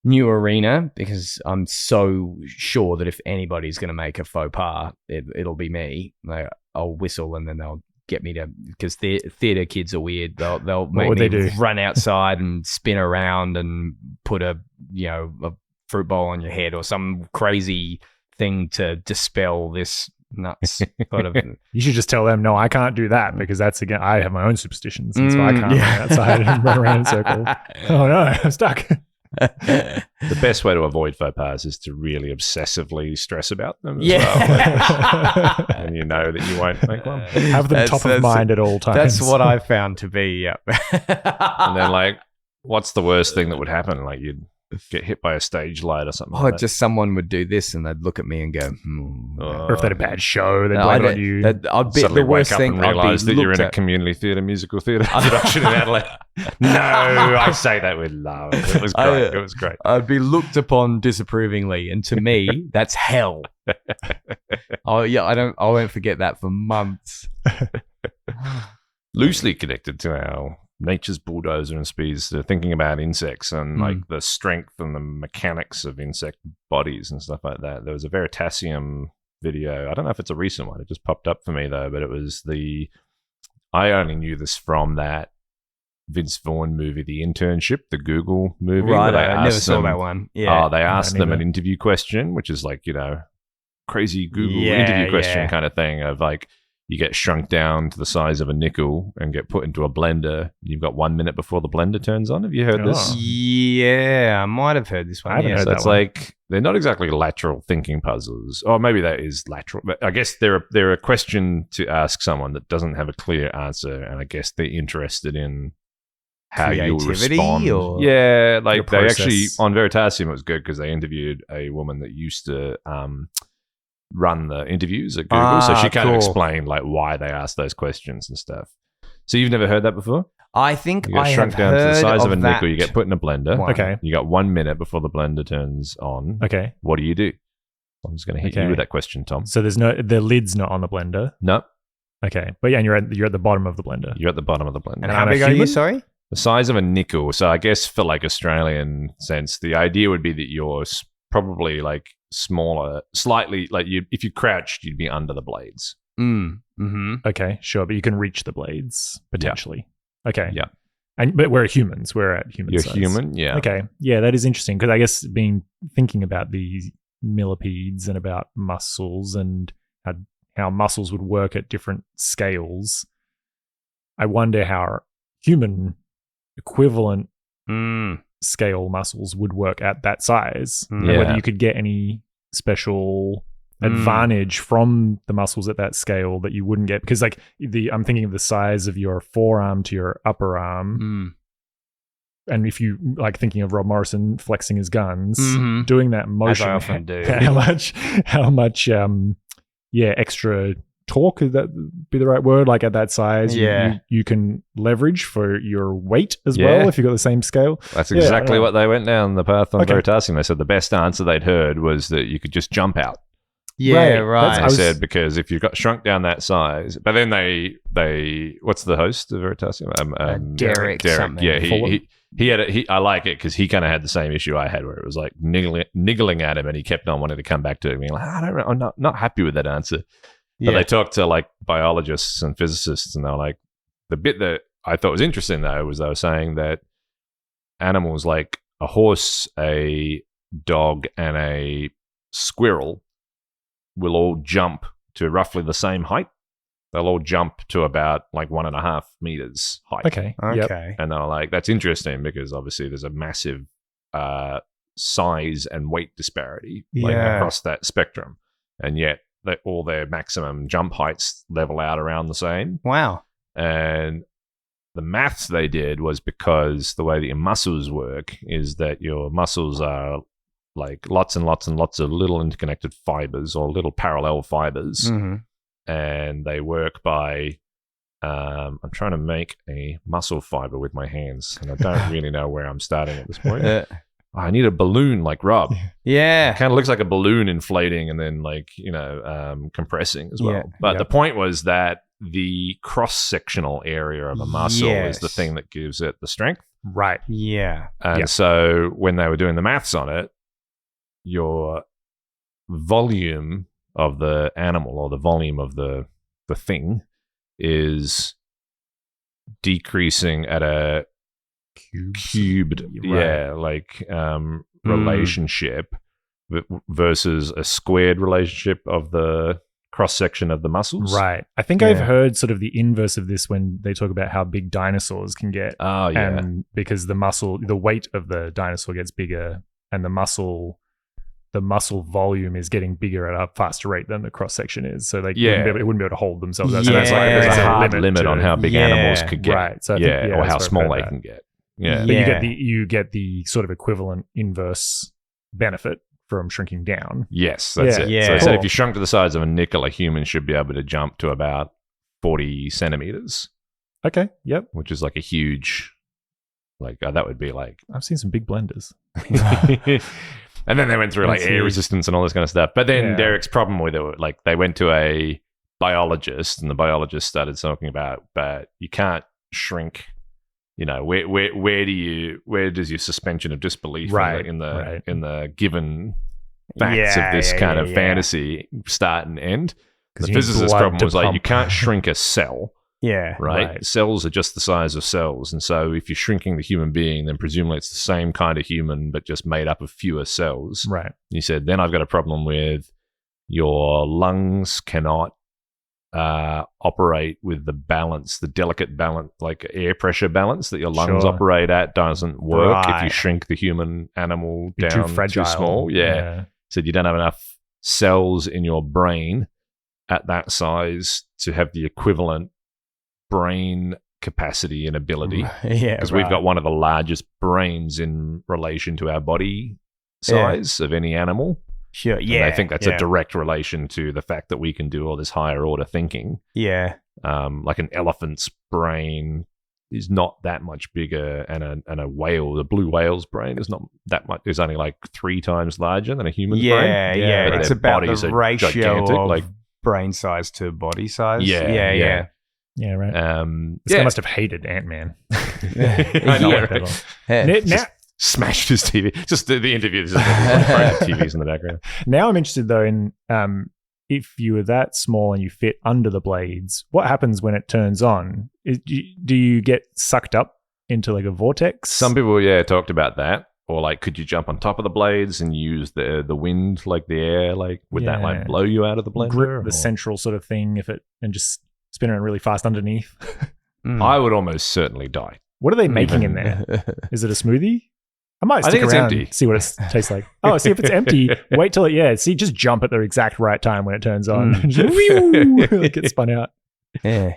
new arena because I'm so sure that if anybody's going to make a faux pas, it'll be me. Like, I'll whistle and then they'll get me to, because theater kids are weird. They'll make me run outside and spin around and put a fruit bowl on your head or some crazy thing to dispel this nuts sort of. You should just tell them, no, I can't do that because that's again, I have my own superstitions, and so I can't run outside and run around in circles. Oh no, I'm stuck. The best way to avoid faux pas is to really obsessively stress about them as well. And you know that you won't make one. Have them top of mind at all times. That's what I found to be. And then like, what's the worst thing that would happen? Like you'd get hit by a stage light or something. Oh, just someone would do this and they'd look at me and go, or if they had a bad show, they'd blame it on you. I'd be suddenly the worst wake up thing. and realise that you're in a community theatre, musical theatre production in Adelaide. No, I say that with love. It was great. It was great. I'd be looked upon disapprovingly, and to me, that's hell. Oh yeah, I won't forget that for months. Loosely connected to our Nature's Bulldozer and Speeds, thinking about insects and like the strength and the mechanics of insect bodies and stuff like that. There was a Veritasium video. I don't know if it's a recent one. It just popped up for me though, but it was I only knew this from that Vince Vaughn movie, The Internship, the Google movie. Right, I never saw that one. Yeah. They asked them an interview question, which is like, crazy Google interview question kind of thing of like, you get shrunk down to the size of a nickel and get put into a blender. You've got 1 minute before the blender turns on. Have you heard this? Yeah, I might have heard this one. I haven't heard so that it's one. like they're not exactly lateral thinking puzzles. Or maybe that is lateral. But I guess they're a question to ask someone that doesn't have a clear answer, and I guess they're interested in how you'll Creativity respond. or Yeah, like your they actually process. on Veritasium it was good because they interviewed a woman that used to run the interviews at Google, so she kind of cool. explained like why they asked those questions and stuff. So you've never heard that before? I think You get I shrunk have down to the heard size of a that nickel. You get put in a blender. one. Okay. You got 1 minute before the blender turns on. Okay. What do you do? I'm just going to hit you Okay. with that question, Tom. So the lid's not on the blender. No, Okay. But yeah, and you're at the bottom of the blender. you're at the bottom of the blender. And I'm how a big are you? human? Sorry. The size of a nickel. So I guess for like Australian sense, the idea would be that you're probably like smaller, slightly like if you crouched, you'd be under the blades. Mm-hmm. Okay, sure, but you can reach the blades potentially. Okay. Yeah. But we're humans. We're at human You're size. human, yeah. Okay. Yeah, that is interesting because I guess thinking about these millipedes and about muscles and how muscles would work at different scales, I wonder how human equivalent scale muscles would work at that size. And Yeah. whether you could get any special advantage from the muscles at that scale that you wouldn't get, because like I'm thinking of the size of your forearm to your upper arm, and if you like thinking of Rob Morrison flexing his guns, doing that motion, As I often do. how much extra torque, could that be the right word? Like at that size, you can leverage for your weight as well if you've got the same scale. That's exactly Yeah. what they went down the path on Okay. Veritasium. They said the best answer they'd heard was that you could just jump out. Yeah, Right. right. They I was- said because if you got shrunk down that size, but then they what's the host of Veritasium? Derek something. Yeah, Fuller? he had I like it because he kind of had the same issue I had where it was like niggling at him, and he kept on wanting to come back to it, being like, I'm not happy with that answer. But they talked to like biologists and physicists, and they're like, the bit that I thought was interesting though was they were saying that animals like a horse, a dog, and a squirrel will all jump to roughly the same height. They'll all jump to about like 1.5 meters height. Okay. Yep. Okay. And they're like, that's interesting because obviously there's a massive size and weight disparity like, Yeah. across that spectrum. And yet all their maximum jump heights level out around the same. Wow. And the maths they did was because the way that your muscles work is that your muscles are like lots and lots and lots of little interconnected fibers or little parallel fibers. And they work by I'm trying to make a muscle fiber with my hands, and I don't really know where I'm starting at this point. I need a balloon like Rob. Yeah. Kind of looks like a balloon inflating and then like, compressing as well. Yeah. But the point was that the cross-sectional area of a muscle is the Yes. thing that gives it the strength. Right. Yeah. And so when they were doing the maths on it, your volume of the animal or the volume of the thing is decreasing at a cubed relationship versus a squared relationship of the cross section of the muscles. Right. I think I've heard sort of the inverse of this when they talk about how big dinosaurs can get. Oh yeah. And because the weight of the dinosaur gets bigger, and the muscle volume is getting bigger at a faster rate than the cross section is. So they wouldn't be able to hold themselves. So that's like Yeah. there's a hard limit limit to- on how big Yeah. animals could get. Right. So I think, or that's how where I've small heard they that. can get. Yeah. But Yeah. you get the sort of equivalent inverse benefit from shrinking down. Yes, that's Yeah. it. Yeah. So they said Cool. if you shrunk to the size of a nickel, a human should be able to jump to about 40 centimeters, Okay. Yep. which is like a huge, that would be like. I've seen some big blenders. And then they went through like That's air huge. resistance and all this kind of stuff. But then Yeah. Derek's problem with it, like they went to a biologist, and the biologist started talking about, but you can't shrink. Where does your suspension of disbelief Right, in right. the given facts of this kind of fantasy start and end? The you need physicist's blood problem to was like you pump. can't shrink a cell. Yeah. Right? Right. Cells are just the size of cells. And so if you're shrinking the human being, then presumably it's the same kind of human, but just made up of fewer cells. Right. You said, then I've got a problem with your lungs cannot operate with the balance, the delicate balance, like air pressure balance that your lungs Sure. operate at doesn't work if you Right. shrink the human animal Be down too fragile. small. Yeah. So you don't have enough cells in your brain at that size to have the equivalent brain capacity and ability. Yeah, Because we've got one of the largest brains in relation to our body size of any animal. sure. And Yeah, I think that's yeah. a direct relation to the fact that we can do all this higher order thinking. Yeah, Like an elephant's brain is not that much bigger, and a whale, the blue whale's brain is not that much. Is only like 3 times larger than a human's brain. yeah. But It's their about bodies the are ratio gigantic, of like- brain size to body size. Yeah. Yeah, right. Yeah. This guy must have hated Ant-Man. I know, Yeah. right? Now, Smashed his TV. Just the interview. There's TVs in the background. now I'm interested though in if you were that small and you fit under the blades, what happens when it turns on? Do you get sucked up into like a vortex? Some people, talked about that. Or like, could you jump on top of the blades and use the wind, like the air? Like, would that like Yeah. blow you out of the blender? grip the Or- central sort of thing and just spin around really fast underneath. Mm. I would almost certainly die. What are they making in there? Is it a smoothie? I might I stick think it's around, empty. see what it tastes like. Oh, see if it's empty. Wait till just jump at the exact right time when it turns on. Just get spun out. Yeah,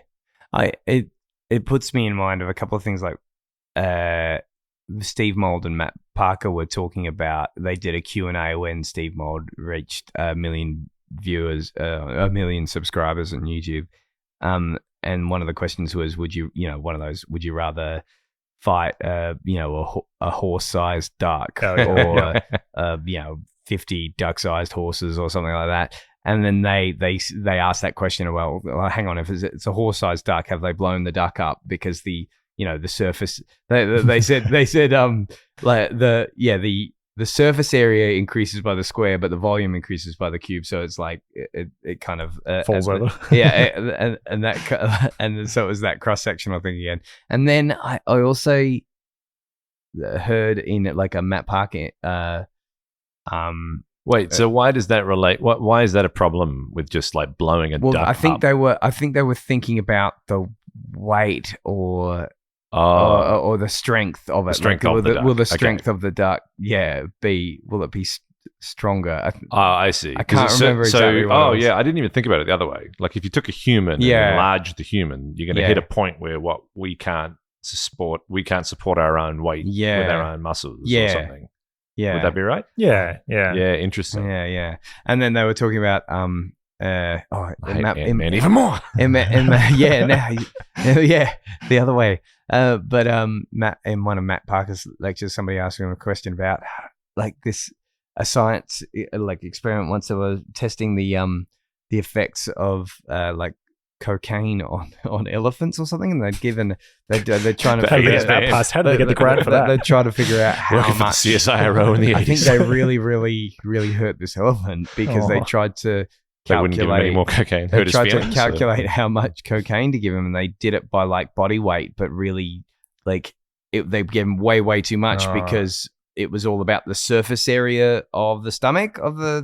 it puts me in mind of a couple of things like Steve Mould and Matt Parker were talking about. They did a Q&A when Steve Mould reached 1 million viewers, 1 million subscribers on YouTube. And one of the questions was, would you rather fight, a horse-sized duck Oh, yeah. or 50 duck-sized horses or something like that? And then they asked that question. Well, hang on, if it's a horse-sized duck, have they blown the duck up because the surface? They said like the surface area increases by the square, but the volume increases by the cube. So it's like it kind of Falls over. and so it was that cross-sectional thing again. And then I also heard in like a Matt Parker Wait, so why does that relate? Why is that a problem with just like blowing a duck I think up? they were thinking about the weight or the strength of it. The strength Like, of the duck. Will the Okay. strength of the duck, will it be stronger? I see. I can't 'Cause remember exactly what it was. I didn't even think about it the other way. Like if you took a human and Yeah. enlarged the human, you're going to Yeah. hit a point where we can't support our own weight with Yeah. our own muscles Yeah. or something. Yeah. Would that be right? Yeah. Yeah, interesting. Yeah. And then they were talking about I hate Matt- Ant-Man even more. the other way. But Matt, in one of Matt Parker's lectures, somebody asked him a question about like a science like experiment once they were testing the effects of like cocaine on elephants or something, and they're trying to How do you figure get that past? How do they get the grant for They're that? trying to figure out how Working for the much CSIRO in the 80s. I think they really, really, really hurt this elephant because they Oh. tried to They wouldn't give him any calculate. more cocaine. They Hurt his tried to feelings, so- calculate how much cocaine to give him, and they did it by like body weight, but really, like they gave him way too much Oh. because it was all about the surface area of the stomach of so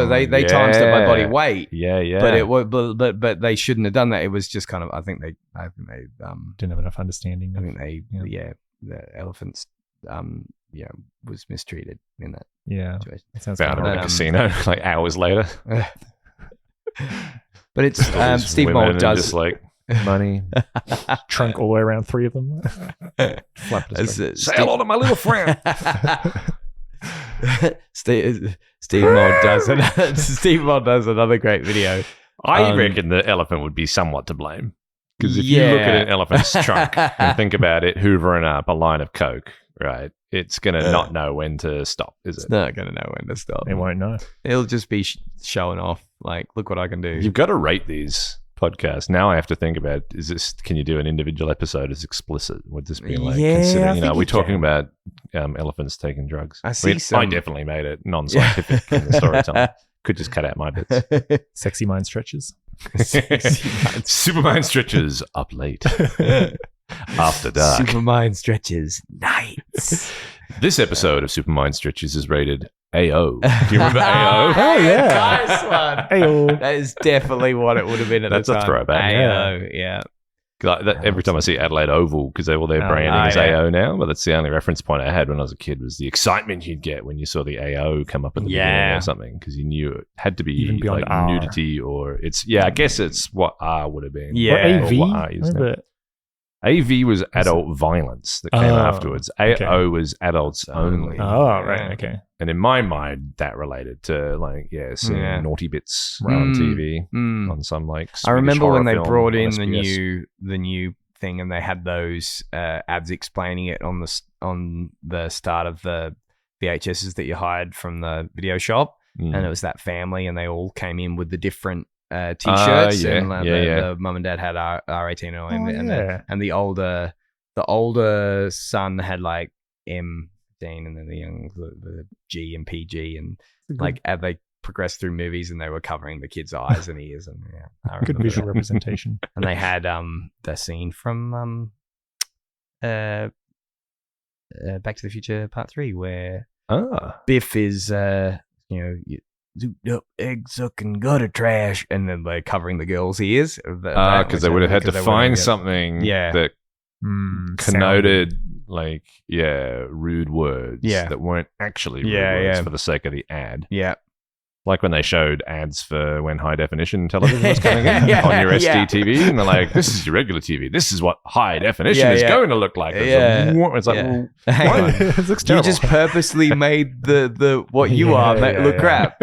they Mm, times it by body yeah. weight. Yeah. But it was, but they shouldn't have done that. It was just kind of. I think they Didn't have enough understanding. the elephants was mistreated in that Yeah. situation. That sounds Found him kind in of a casino like hours later. But it's All these Steve women Mould and does just like money. trunk all the way around 3 of them. Flapped his As, Say hello to my little friend. Steve Mould does Steve Mould does another great video. I reckon the elephant would be somewhat to blame. Because if you look at an elephant's trunk and think about it hoovering up a line of coke, right, it's going to not know when to stop, is It's it? not going to know when to stop. They won't know. It'll just be showing off. Like, look what I can do. You've got to rate these podcasts. Now I have to think about, can you do an individual episode as explicit? Would this be like, Yeah, I considering, think are we you talking can. about elephants taking drugs? I see I some- definitely made it non-scientific in the storytelling. Could just cut out my bits. Sexy mind stretches. Supermind stretches up late. After dark. Supermind stretches nights. This episode of Supermind Stretches is rated AO. Do you remember AO? Oh, yeah. Nice one. Ayo. That is definitely what it would have been at That's the a time. throwback. AO, yeah. Every time I see Adelaide Oval, because all their branding is AO now, but that's the only reference point I had when I was a kid was the excitement you'd get when you saw the AO come up at the beginning or something, because you knew it had to be Even beyond like R. nudity or I guess it's what R would have been. Yeah. Or AV? what R is now. AV was adult violence that came afterwards. okay. AO was adults only. Oh, right. Okay. And in my mind, that related to seeing naughty bits on TV on some I Swedish remember when they horror film brought on in SBS. the new thing, and they had those ads explaining it on the start of the VHSs that you hired from the video shop, and it was that family, and they all came in with the different t-shirts, and the mum and dad had R18 and the older son had like M Deane, and then the G and PG, and like as they progressed through movies, and they were covering the kids' eyes and ears, and I Good remember visual that. representation. And they had the scene from Back to the Future Part 3 where Biff is zooped up egg sucking gutter trash, and then they're covering the girls' ears. Because they would have had to find something that connoted rude words that weren't actually rude words for the sake of the ad. Yeah. Like when they showed ads for when high definition television was coming in on your SD TV, and they're like, "This is your regular TV. This is what high definition is going to look like." It's like, well, hang on. it looks You terrible. just purposely made the what you are look crap.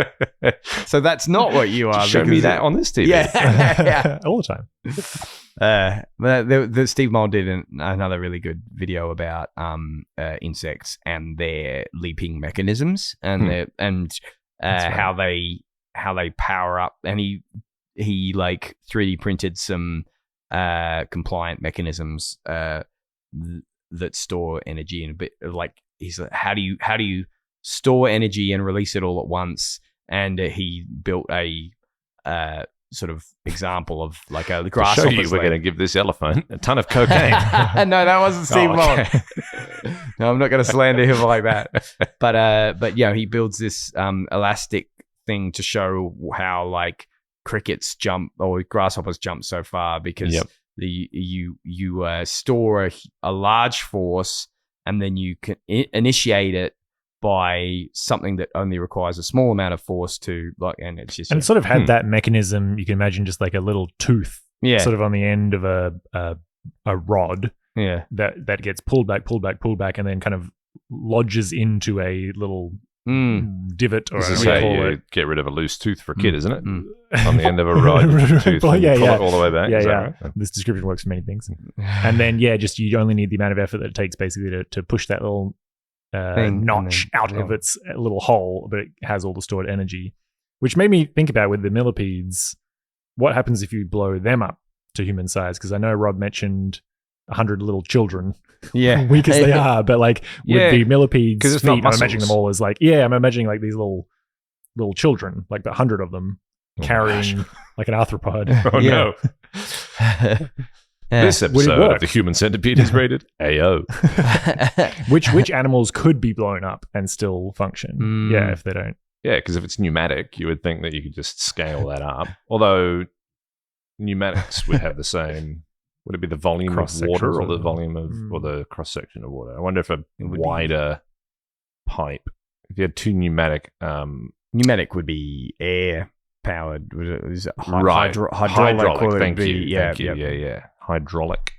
So that's not what you are. Show me that on this TV. Yeah. All the time. The Steve Moll did another really good video about insects and their leaping mechanisms and how they power up, and he like 3D printed some compliant mechanisms that store energy in a bit. Like he's like, how do you store energy and release it all at once? And he built a sort of example of like a grasshopper. To show you, we're going to give this elephant a ton of cocaine. No, that wasn't Steve Moll. No, I'm not going to slander him like that. But yeah, he builds this elastic thing to show how like crickets jump or grasshoppers jump so far, because you store a large force, and then you can initiate it by something that only requires a small amount of force to like, and it's just it sort of had that mechanism. You can imagine just like a little tooth, sort of on the end of a rod, that gets pulled back, and then kind of lodges into a little divot, or This is how you get rid of a loose tooth for a kid, isn't it? On the end of a rod, tooth, pull it all the way back. Right? This description works for many things. And then just you only need the amount of effort that it takes basically to push that little notch out of its little hole, but it has all the stored energy, which made me think about with the millipedes, what happens if you blow them up to human size? Because I know Rob mentioned 100 little children, weak as they are, but like with the millipedes feet, I'm imagining them all as like, I'm imagining like these little children, like 100 of them carrying like an arthropod. Oh no. This episode of The Human Centipede is rated AO. Which animals could be blown up and still function? If they don't. Yeah, because if it's pneumatic, you would think that you could just scale that up. Although pneumatics would have the same. Would it be the volume of water or the volume of or the cross section of water? I wonder if a wider pipe. If you had two pneumatic, pneumatic would be air powered. Hydraulic. Thank you. Yeah. Hydraulic.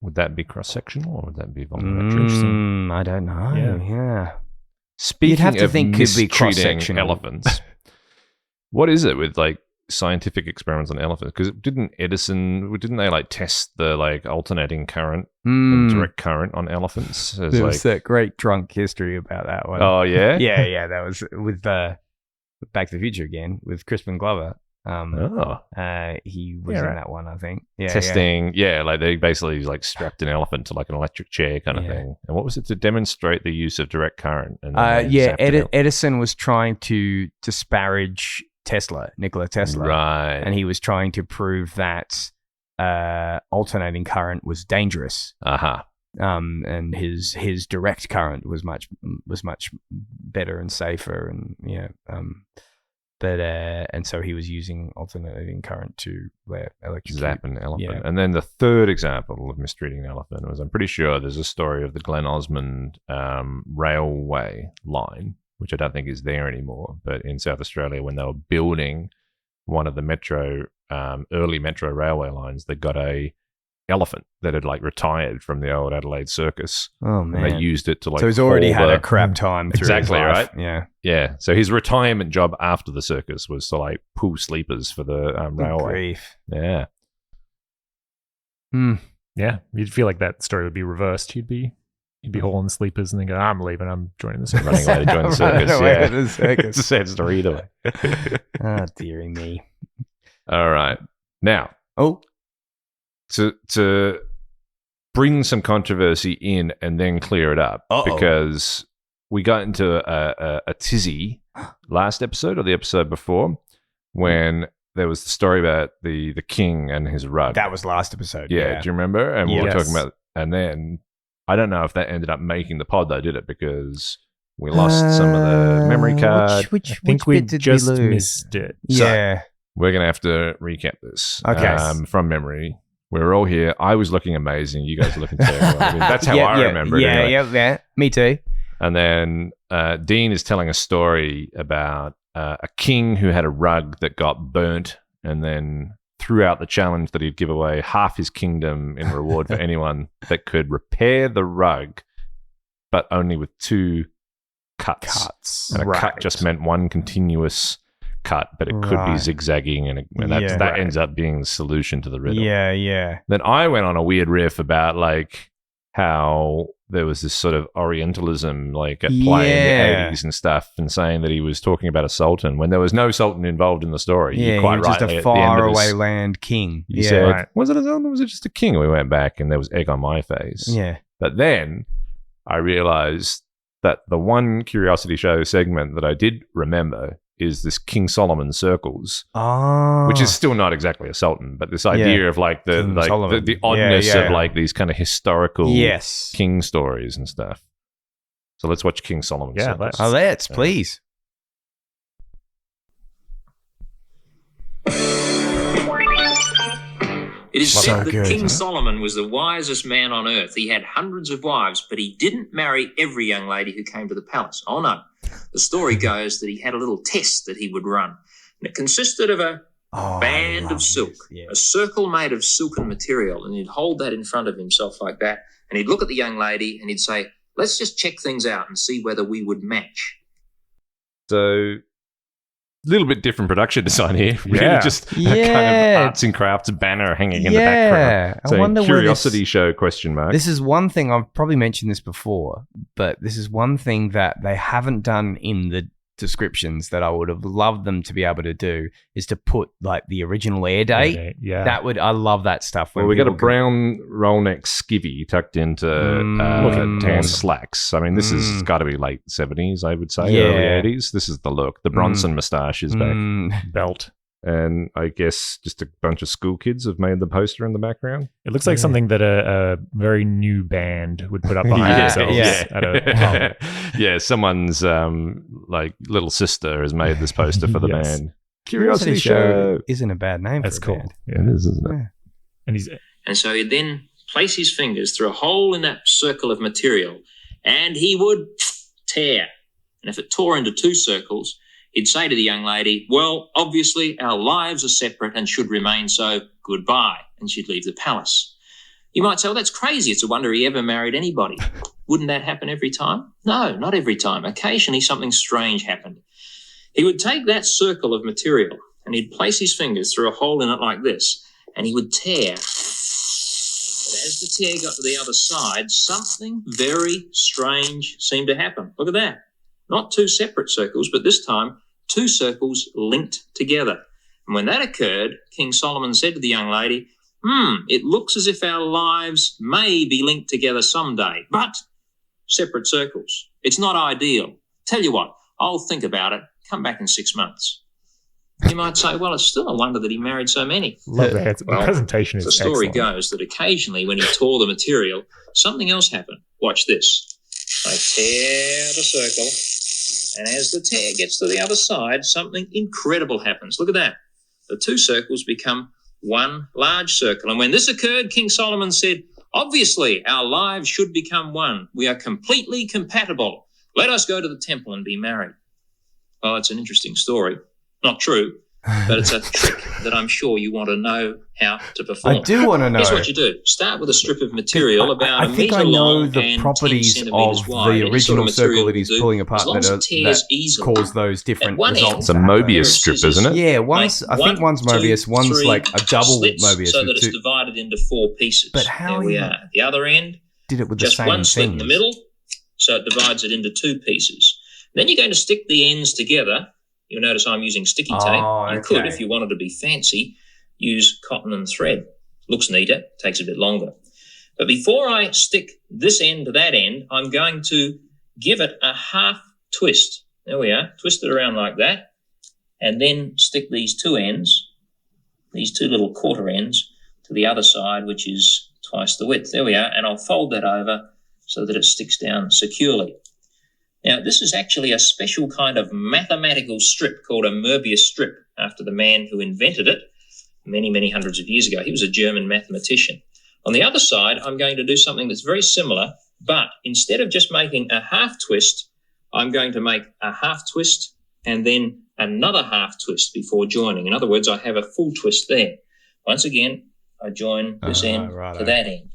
Would that be cross sectional or would that be volumetric? I don't know. Yeah. Speaking You'd have to of think could be mistreating cross-sectional. elephants, what is it with like scientific experiments on elephants? Because didn't they like test the like alternating current and direct current on elephants? There was that great drunk history about that one. Oh yeah, yeah. That was with Back to the Future again with Crispin Glover. He was in that one, I think. Testing, like they basically like strapped an elephant to like an electric chair kind of thing. And what was it to demonstrate the use of direct current? And Edison was trying to disparage Nikola Tesla, right? And he was trying to prove that alternating current was dangerous. and his direct current was much better and safer, and and so he was using alternating current to electrocute. Zap an elephant. Yeah. And then the third example of mistreating an elephant was, I'm pretty sure there's a story of the Glen Osmond railway line, which I don't think is there anymore, but in South Australia, when they were building one of the early metro railway lines, they got a elephant that had retired from the old Adelaide Circus. Oh man! And they used it to So he's already haul had a crap time through Exactly, his life. right? Yeah. So his retirement job after the circus was to pull sleepers for the railway. Grief. Yeah. Yeah, you'd feel like that story would be reversed. He'd be hauling sleepers and then go, I'm leaving, I'm joining the circus. Running away to join the circus. Running away Yeah. to the circus. It's a sad story either way. Oh, dearie me. All right. Now, Oh, to bring some controversy in and then clear it up, because we got into a tizzy last episode or the episode before when there was the story about the king and his rug. that was last episode. Yeah, do you remember? And we were Yes. talking about, and then I don't know if that ended up making the pod though, did it? Because we lost some of the memory card. Which I think bit we did just we lose? missed it. Yeah. We're going to have to recap this Okay. from memory. We were all here. I was looking amazing. You guys were looking terrible. I mean, that's how I remember it. Yeah, anyway. yeah. Me too. And then Deane is telling a story about a king who had a rug that got burnt and then threw out the challenge that he'd give away half his kingdom in reward for anyone that could repair the rug, but only with 2 cuts. And a cut just meant one continuous cut, but it could be zigzagging, and that ends up being the solution to the riddle. Yeah, yeah. Then I went on a weird riff about how there was this sort of Orientalism at play in the 80s and stuff, and saying that he was talking about a sultan when there was no sultan involved in the story. Yeah, quite he was just rightly a at the end of faraway his- land king. You Yeah, said, right. was it a sultan or was it just a king? And we went back and there was egg on my face. yeah. But then I realized that the one Curiosity Show segment that I did remember is this King Solomon circles, Oh, which is still not exactly a sultan, but this idea of King Solomon. the oddness Yeah, yeah. of these kind of historical yes. king stories and stuff. So let's watch King Solomon Yeah, circles. let's. Oh, let's please. It is So said that good. King Solomon was the wisest man on earth. He had hundreds of wives, but he didn't marry every young lady who came to the palace. Oh, no. The story goes that he had a little test that he would run, and it consisted of a Oh, band I of love silk, this. Yeah. a circle made of silken material, and he'd hold that in front of himself like that, and he'd look at the young lady and he'd say, let's just check things out and see whether we would match. So a little bit different production design here. Really Yeah. just a kind Yeah. of arts and crafts banner hanging in the Yeah. background. I So wonder where Curiosity this- Show question mark. This is one thing, I've probably mentioned this before, but this is one thing that they haven't done in the descriptions that I would have loved them to be able to do, is to put the original air date. Yeah. I love that stuff. Well, when we got a people can- brown roll neck skivvy tucked into Looking tan awesome. slacks. I mean, this has got to be late 70s, I would say, Yeah. early 80s. This is the look. The Bronson moustache is back. Belt. And I guess just a bunch of school kids have made the poster in the background. It looks like something that a very new band would put up behind Yeah, themselves. yeah. At a, Yeah, someone's little sister has made this poster for the Yes. band. Curiosity Show. isn't a bad name. That's for a cool. band. Yeah. It is, isn't it? And he's And so he'd then place his fingers through a hole in that circle of material, and he would tear. And if it tore into 2 circles, he'd say to the young lady, well, obviously our lives are separate and should remain so. Goodbye. And she'd leave the palace. You might say, well, that's crazy. It's a wonder he ever married anybody. Wouldn't that happen every time? No, not every time. Occasionally something strange happened. He would take that circle of material and he'd place his fingers through a hole in it like this, and he would tear. But as the tear got to the other side, something very strange seemed to happen. Look at that. Not 2 separate circles, but this time 2 circles linked together. And when that occurred, King Solomon said to the young lady, it looks as if our lives may be linked together someday, but separate circles. It's not ideal. Tell you what, I'll think about it. Come back in 6 months. You might say, well, it's still a wonder that he married so many. Love the heads. Well, the presentation is the story excellent. goes that occasionally when he tore the material, something else happened. Watch this. They tear the circle, and as the tear gets to the other side, something incredible happens. Look at that. The two circles become one large circle. And when this occurred, King Solomon said, obviously, our lives should become one. We are completely compatible. Let us go to the temple and be married. Well, it's an interesting story. Not true, but it's a trick that I'm sure you want to know how to perform. I do want to know. Here's what you do. Start with a strip of material about I a think metre I know long the and properties 10 of centimetres wide. the Any sort of original circle material that he's will do, pulling apart as long as it tears that easily. cause those different At one end, results. It's a to happen. Möbius strip, isn't it? Yeah, one's I think one's Möbius, one's 3 like a double slits Möbius. so with that it's two- divided into 4 pieces. But how there we you- are. At the other end, did it with the just same one slit thing. in the middle, so it divides it into 2 pieces. Then you're going to stick the ends together. You'll notice I'm using sticky tape. Oh, You could, okay. if you wanted to be fancy, use cotton and thread. Looks neater, takes a bit longer. But before I stick this end to that end, I'm going to give it a half twist. There we are. Twist it around like that. And then stick these 2 ends, these 2 little quarter ends, to the other side, which is twice the width. There we are. And I'll fold that over so that it sticks down securely. Now, this is actually a special kind of mathematical strip called a Möbius strip, after the man who invented it many, many hundreds of years ago. He was a German mathematician. On the other side, I'm going to do something that's very similar, but instead of just making a half twist, I'm going to make a half twist and then another half twist before joining. In other words, I have a full twist there. Once again, I join this end to that end.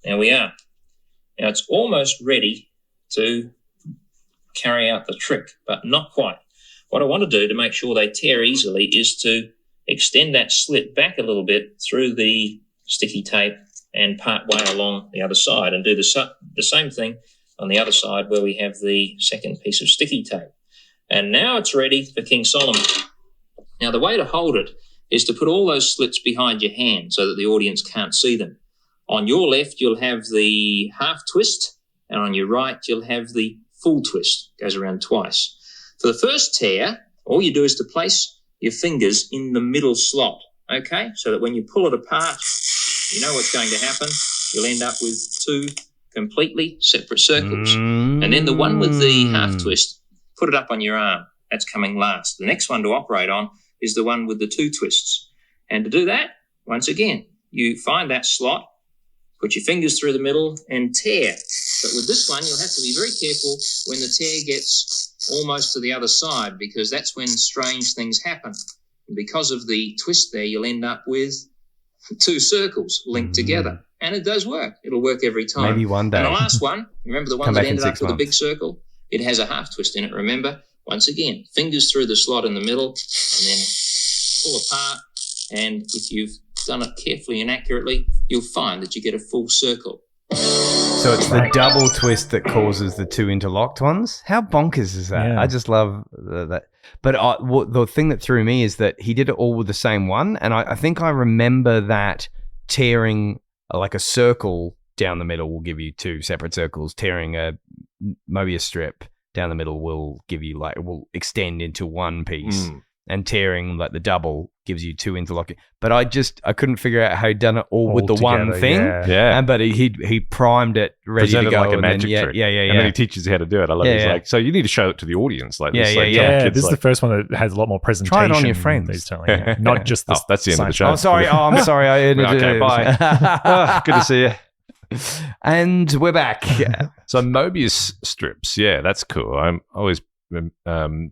There we are. Now, it's almost ready to carry out the trick, but not quite. What I want to do to make sure they tear easily is to extend that slit back a little bit through the sticky tape and part way along the other side, and do the same thing on the other side where we have the second piece of sticky tape. And now it's ready for King Solomon. Now, the way to hold it is to put all those slits behind your hand so that the audience can't see them. On your left, you'll have the half twist, and on your right, you'll have the full twist. Goes around twice. For the first tear, all you do is to place your fingers in the middle slot, okay? So that when you pull it apart, you know what's going to happen. You'll end up with 2 completely separate circles. And then the one with the half twist, put it up on your arm. That's coming last. The next one to operate on is the one with the 2 twists. And to do that, once again, you find that slot, put your fingers through the middle and tear. But with this one, you'll have to be very careful when the tear gets almost to the other side, because that's when strange things happen. And because of the twist there, you'll end up with 2 circles linked together. And it does work. It'll work every time. Maybe one day. And the last one, remember the one Come that back in ended up 6 with a months. big circle? It has a half twist in it, remember? Once again, fingers through the slot in the middle, and then pull apart. And if you've done it carefully and accurately, you'll find that you get a full circle. So it's the double twist that causes the 2 interlocked ones. How bonkers is that? Yeah. I just love that. But the thing that threw me is that he did it all with the same one, and I think I remember that tearing like a circle down the middle will give you 2 separate circles. Tearing a Möbius strip down the middle will give you will extend into one piece. And tearing like the double gives you 2 interlocking. But I couldn't figure out how he'd done it all with the one together, thing. Yeah. But he primed it ready Presented to go. like a and magic then, trick. Yeah. And then he teaches you how to do it. I love it. He's like, so you need to show it to the audience. Like this. Yeah, this is the first one that has a lot more presentation. Try it on your friends. He's telling you. Not just the that's the end of the science show. I'm sorry. I'm sorry. Okay, bye. Good to see you. And we're back. So Möbius strips, yeah, that's cool. I'm always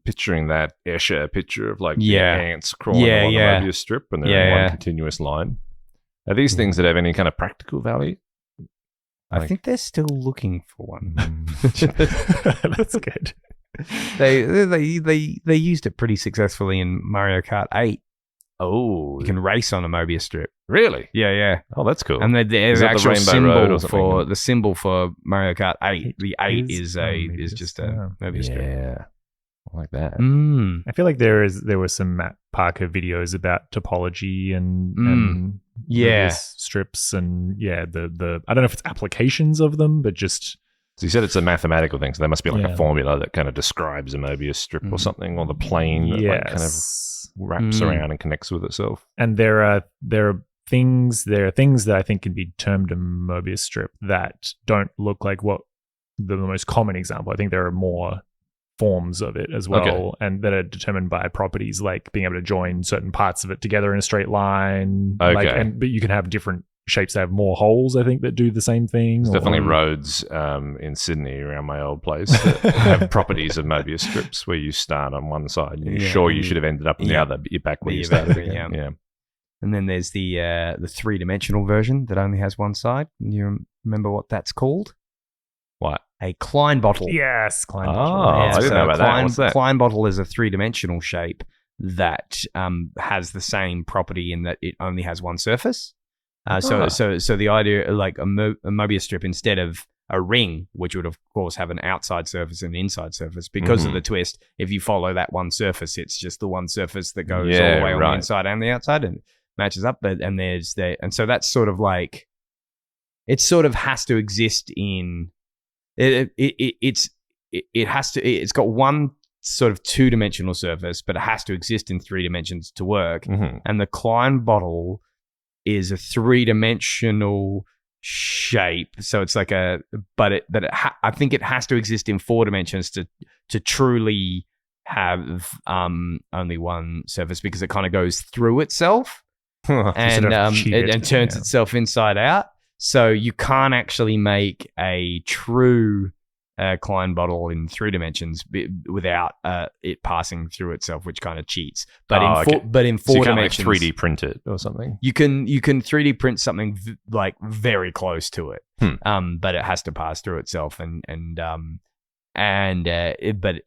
picturing that Escher picture of like the ants crawling along the Möbius strip and they're in one continuous line. Are these things that have any kind of practical value? I think they're still looking for one. That's good. They used it pretty successfully in Mario Kart 8. Oh, You can race on a Möbius strip. really? Yeah. Oh, that's cool. And there's Is the that the actual Rainbow Road or symbol something? for the symbol for Mario Kart 8. The 8 is Möbius, just a Möbius strip. Yeah, I like that. Mm. I feel like there were some Matt Parker videos about topology and Yeah. Möbius strips and the I don't know if it's applications of them, but just So you said it's a mathematical thing, so there must be like Yeah. a formula that kind of describes a Möbius strip or something, or the plane that like kind of wraps around and connects with itself. And there are things that I think can be termed a Möbius strip that don't look like what the most common example. I think there are more forms of it as well, and that are determined by properties like being able to join certain parts of it together in a straight line. But you can have different shapes that have more holes, I think, that do the same thing. There's definitely roads in Sydney around my old place that have properties of Möbius strips where you start on one side and you should have ended up on the other, but you're back where you started again. Yeah. And then there's the 3-dimensional version that only has one side. You remember what that's called? What? A Klein bottle. Yes, Klein Oh, bottle. I didn't know about that. What's that? Klein bottle is a 3-dimensional shape that has the same property in that it only has one surface. So the idea, like a Möbius strip, instead of a ring, which would of course have an outside surface and an inside surface, because of the twist, if you follow that one surface, it's just the one surface that goes all the way on the inside and the outside and matches up. And so that's sort of like, it sort of has to exist in. It's got one sort of 2-dimensional surface, but it has to exist in 3 dimensions to work. And the Klein bottle is a 3-dimensional shape, so it's like I think it has to exist in 4 dimensions to truly have only one surface, because it kind of goes through itself and turns itself inside out. So you can't actually make a true Klein bottle in 3 dimensions without it passing through itself, which kind of cheats. But in 4 so you can't dimensions, like 3D print it or something. You can 3D print something like very close to it, but it has to pass through itself, but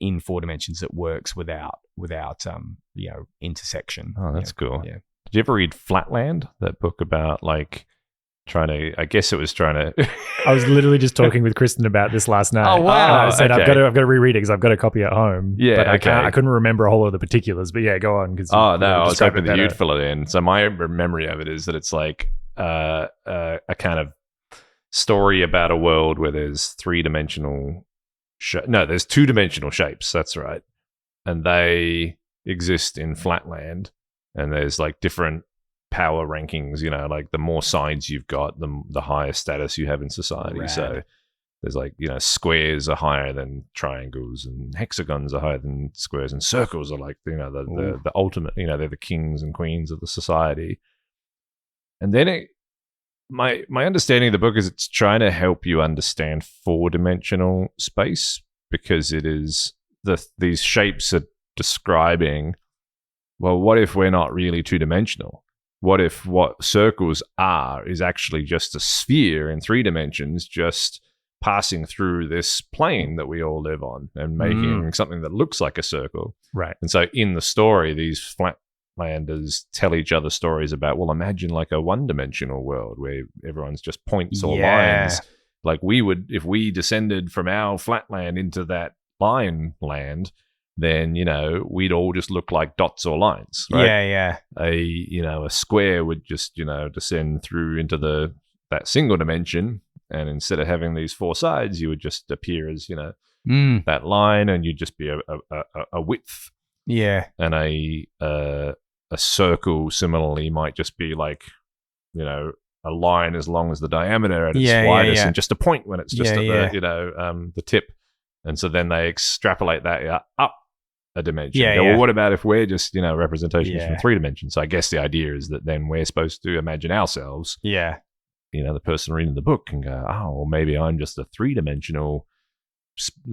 in 4 dimensions it works without intersection. Oh, that's cool. Yeah. Did you ever read Flatland? That book about like trying to, I guess it was trying to. I was literally just talking with Kristen about this last night. Oh, wow. And I said, Okay. I've got to reread it because I've got a copy at home. Yeah, but okay. I couldn't remember a whole lot of the particulars. But yeah, go on. Oh no, I was hoping that you'd fill it in. So my memory of it is that it's like a kind of story about a world where there's 3-dimensional. There's 2-dimensional shapes. That's right, and they exist in Flatland, and there's like different power rankings, like the more sides you've got, the higher status you have in society. Rad. So there's like, squares are higher than triangles, and hexagons are higher than squares, and circles are like, the ultimate, they're the kings and queens of the society. And then my understanding of the book is it's trying to help you understand 4-dimensional space, because it is these shapes are describing, well, what if we're not really 2-dimensional? What if what circles are is actually just a sphere in 3 dimensions, just passing through this plane that we all live on and making something that looks like a circle? Right. And so in the story, these Flatlanders tell each other stories about, well, imagine like a 1-dimensional world where everyone's just points or lines. Like we would, if we descended from our flatland into that line land, then, we'd all just look like dots or lines, right? Yeah. A square would just, descend through into that single dimension. And instead of having these 4 sides, you would just appear as, that line, and you'd just be a width. Yeah. And a circle similarly might just be like, a line as long as the diameter at its widest, and just a point when it's just at the tip. And so then they extrapolate that up a dimension. Well, what about if we're just, representations from 3 dimensions? So I guess the idea is that then we're supposed to imagine ourselves. Yeah. The person reading the book can go, oh, well, maybe I'm just a 3-dimensional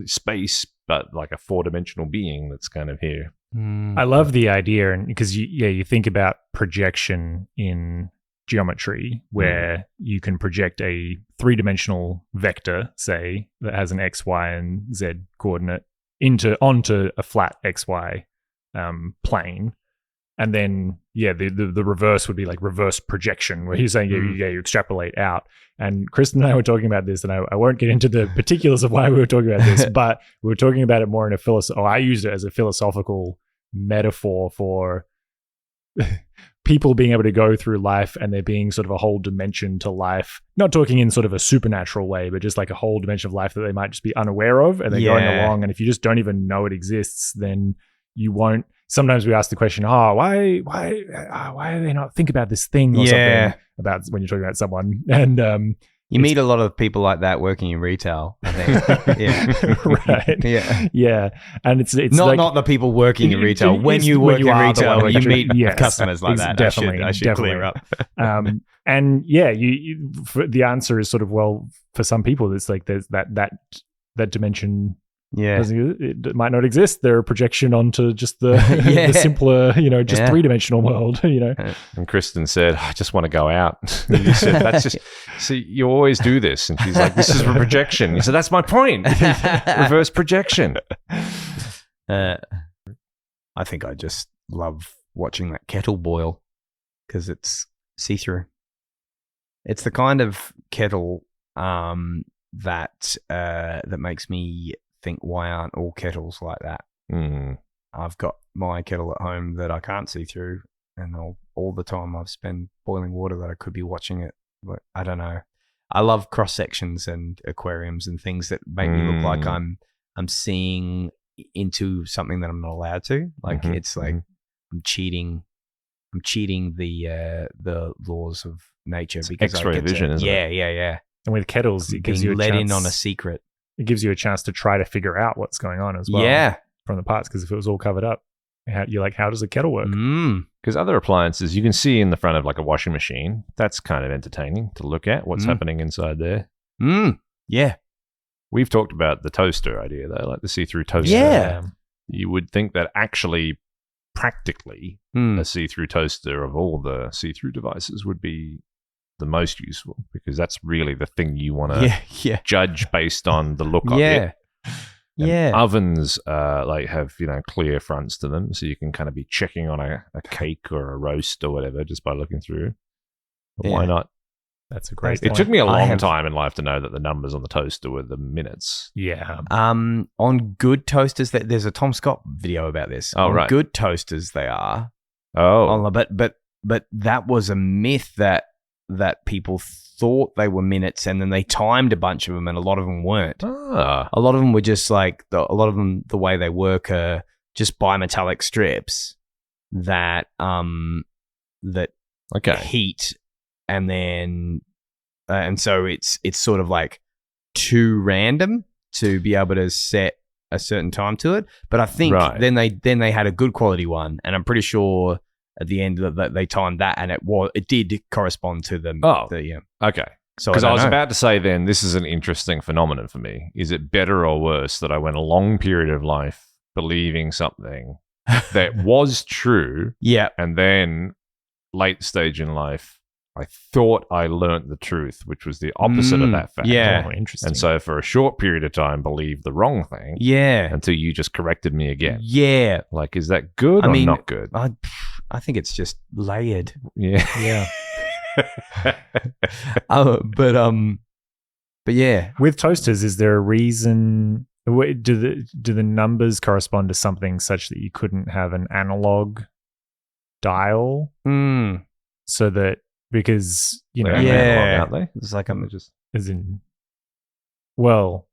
space, but like a 4-dimensional being that's kind of here. I love the idea, and because you think about projection in geometry, where you can project a 3-dimensional vector, say, that has an x, y, and z coordinate onto a flat xy plane, and then the reverse would be like reverse projection, where you're saying you extrapolate out. And Kristen and I were talking about this, and I won't get into the particulars of why we were talking about this, but we were talking about it more in I used it as a philosophical metaphor for people being able to go through life and there being sort of a whole dimension to life, not talking in sort of a supernatural way, but just like a whole dimension of life that they might just be unaware of, and they're going along. And if you just don't even know it exists, then you won't. Sometimes we ask the question, why do they not think about this thing or something about when you're talking about someone? And you meet a lot of people like that working in retail, I think. Yeah. Right. Yeah. And it's not the people working in retail. When you work in retail, you meet yes, customers like that. Definitely. I should clear up. And the answer is sort of, well, for some people, it's like there's that dimension. Yeah, it might not exist. They're a projection onto just the simpler, just 3-dimensional world. And Kristen said, "I just want to go out." And you said, "That's just so you always do this." And she's like, "This is a projection." You said, "That's my point. Reverse projection." I think I just love watching that kettle boil because it's see-through. It's the kind of kettle that makes me think, why aren't all kettles like that? I've got my kettle at home that I can't see through, and all the time I've spent boiling water that I could be watching it, but I don't know. I love cross sections and aquariums and things that make me look like I'm seeing into something that I'm not allowed to. Like it's like I'm cheating the laws of nature because X-ray vision, isn't it? Yeah. And with kettles, it gives you a let chance, in on a secret. It gives you a chance to try to figure out what's going on as well. Yeah. From the parts, because if it was all covered up, you're like, how does a kettle work? Because other appliances, you can see in the front of like a washing machine. That's kind of entertaining to look at what's happening inside there. Yeah. We've talked about the toaster idea, though, like the see-through toaster. Yeah. You would think that actually, practically, a see-through toaster of all the see-through devices would be the most useful, because that's really the thing you want to judge based on the look of it. And ovens have clear fronts to them, so you can kind of be checking on a cake or a roast or whatever just by looking through. But why not? That's a great It point. took me a long time in life to know that the numbers on the toaster were the minutes. Yeah. On good toasters, there's a Tom Scott video about this. Oh, on right. Good toasters, they are. Oh. But that was a myth that people thought they were minutes, and then they timed a bunch of them, and a lot of them weren't. A lot of them were just like the way they work are just bimetallic strips that heat, and then and so it's sort of like too random to be able to set a certain time to it. But I think then they had a good quality one, and I'm pretty sure at the end that they timed that, and it did correspond to them. Okay. So because I was about to say, then this is an interesting phenomenon for me. Is it better or worse that I went a long period of life believing something that was true, and then late stage in life, I thought I learnt the truth, which was the opposite of that fact. Yeah. Oh, interesting. And so for a short period of time, believed the wrong thing. Yeah. Until you just corrected me again. Yeah. Like, is that good or not good? I think it's just layered. Yeah. Yeah. But yeah. With toasters, is there a reason? Do the numbers correspond to something such that you couldn't have an analog dial? So that, because analog, aren't they? It's like I'm just as in. Well,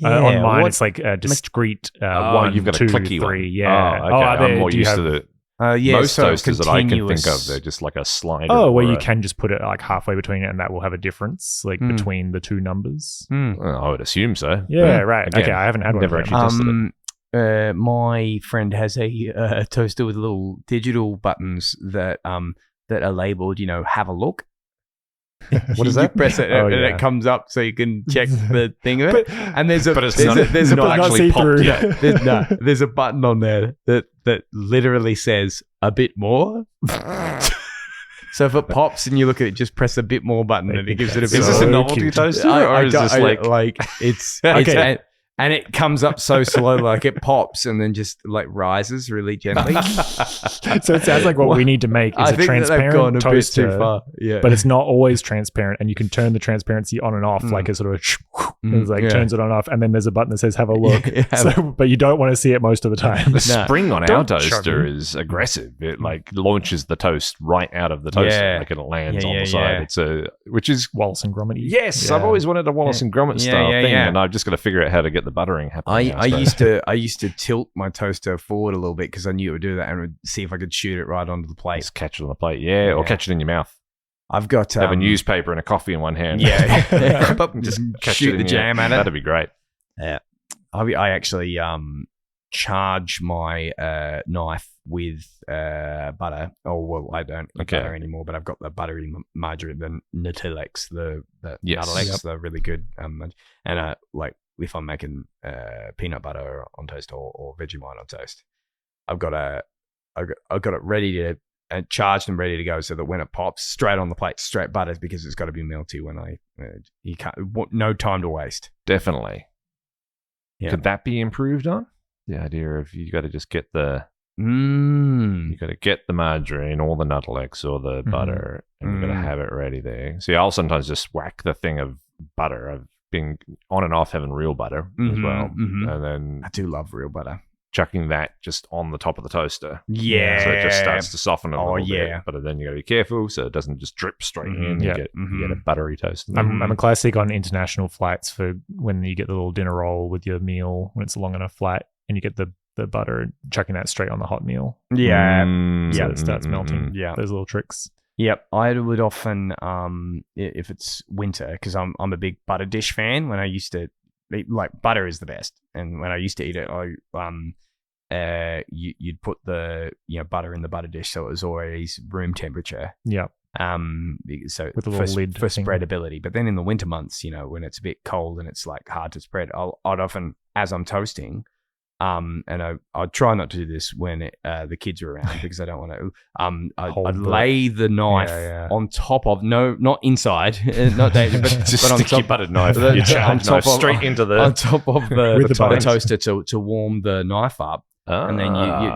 on mine it's like a discrete one, you've got 2, a clicky 3. One. Yeah. Oh, okay. I'm more used to the. Most toasters that I can think of, they're just like a slider. Oh, where you can just put it like halfway between it, and that will have a difference, like between the two numbers. Well, I would assume so. Yeah, right. Again, okay, I haven't had one. Never actually tested it. My friend has a toaster with little digital buttons that are labeled, have a look. What is that? You press it and it comes up so you can check the thing of it. And there's a not actually popped yet. There's a button on there that literally says a bit more. So if it pops and you look at it, just press a bit more button and it gives it a bit. Is this a novelty toaster, or is this like it's okay? And it comes up so slow, like it pops and then just like rises really gently. So it sounds like what we need to make is I a think that they've transparent gone a bit toaster, too far. Yeah, but it's not always transparent, and you can turn the transparency on and off like a sort of it's like turns it on and off, and then there's a button that says "Have a look." But you don't want to see it most of the time. The spring on our Don't toaster chug is aggressive. It like launches the toast right out of the toaster, Yeah. like it lands Yeah, on yeah, the side. yeah. It's which is Wallace and Gromit. yes, I've always wanted a Wallace and Gromit style thing, and I've just got to figure out how to get the buttering happening. I used to tilt my toaster forward a little bit because I knew it would do that, and would see if I could shoot it right onto the plate. Just catch it on the plate, or catch it in your mouth. I've got Have a newspaper and a coffee in one hand. Yeah, just shoot the jam at it. That'd be great. Yeah, I actually charge my knife with butter. Oh well, I don't eat butter anymore, but I've got the buttery margarine, the Nutellex, the Nutellex, they're really good. And like if I'm making peanut butter on toast or Vegemite on toast, I've got it ready to charged and ready to go, so that when it pops, straight on the plate, straight buttered, because it's got to be melty when you can't. No time to waste. Definitely. Yeah. Could that be improved on? The idea of you got to just get the Mm. you got to get the margarine or the Nutellex or the butter, and you got to have it ready there. See, I'll sometimes just whack the thing of butter. I've been on and off having real butter as well, and then I do love real butter. chucking that just on the top of the toaster. Yeah. So it just starts to soften a little yeah. bit. But then you got to be careful so it doesn't just drip straight in. Yeah. You get a buttery toast. I'm a classic on international flights for when you get the little dinner roll with your meal when it's a long enough flight, and you get the butter, chucking that straight on the hot meal. Yeah. So it starts melting. Yeah. Those little tricks. Yep, I would often, if it's winter, because I'm a big butter dish fan. When I used to eat, like, butter is the best, and when I used to eat it, you'd put the butter in the butter dish, so it was always room temperature. Yeah. So with a little lid for thing. spreadability. But then in the winter months, when it's a bit cold and it's like hard to spread, I'd often, as I'm toasting. And I'd try not to do this when the kids are around, because I don't want to. I'd lay the knife on top of not inside, not danger, but just on stick top, your buttered knife, your on charge top knife of, straight into the on top of the butter. toaster to warm the knife up, and then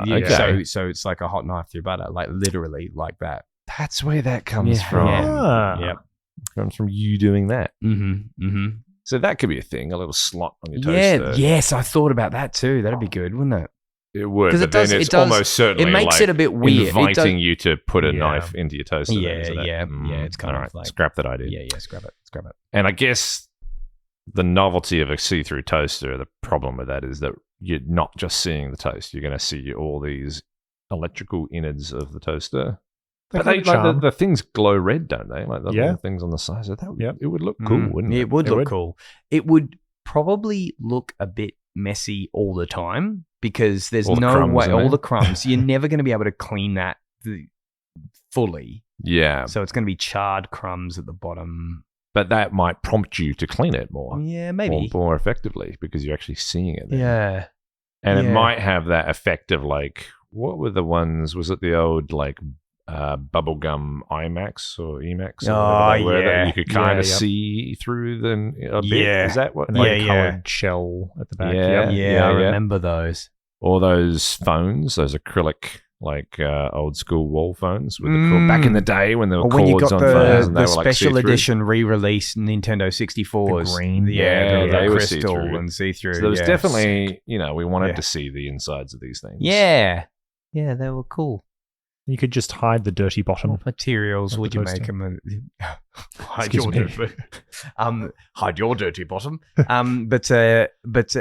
you so it's like a hot knife through butter, like literally like that. That's where that comes from. Yeah. Comes from you doing that. Mm-hmm. So that could be a thing, a little slot on your toaster. Yes, I thought about that too. That'd be good, wouldn't it? It would, 'Cause but it does- then it's it does- almost certainly it makes like it a bit weird. It inviting does- you to put a knife into your toaster. Yeah, then, isn't it? yeah, it's kind all of right, like- scrap that idea. Yeah, scrap it. And I guess the novelty of a see-through toaster, the problem with that is that you're not just seeing the toast. You're going to see all these electrical innards of the toaster. But They they, have a like charm. the things glow red, don't they? Like the Yeah. little things on the side. So it would look cool, wouldn't it? It would look cool. It would probably look a bit messy all the time, because there's All the no crumbs way. in All there. the crumbs. You're never going to be able to clean that fully. Yeah. So it's going to be charred crumbs at the bottom. But that might prompt you to clean it more. Yeah, maybe. More effectively, because you're actually seeing it there. Yeah. And it Yeah. might have that effect of like, what were the ones? Was it the old like bubblegum IMAX or Emax? Or whatever they were, that you could kind of see through them a bit. Yeah. Is that what? And Like, like a colored shell at the back. Yeah. Yeah, I remember those. or those phones, those acrylic like old school wall phones with the back in the day when there were Or when you cords got on phones and they the were like special see-through. edition re-release Nintendo 64s. The green. Yeah, they were crystal see-through. and see-through. So there was yeah. definitely, we wanted Yeah. to see the insides of these things. Yeah. Yeah, they were cool. You could just hide the dirty bottom. What materials Of the would you toaster. make them? Hide Excuse your me. dirty, hide your dirty bottom. But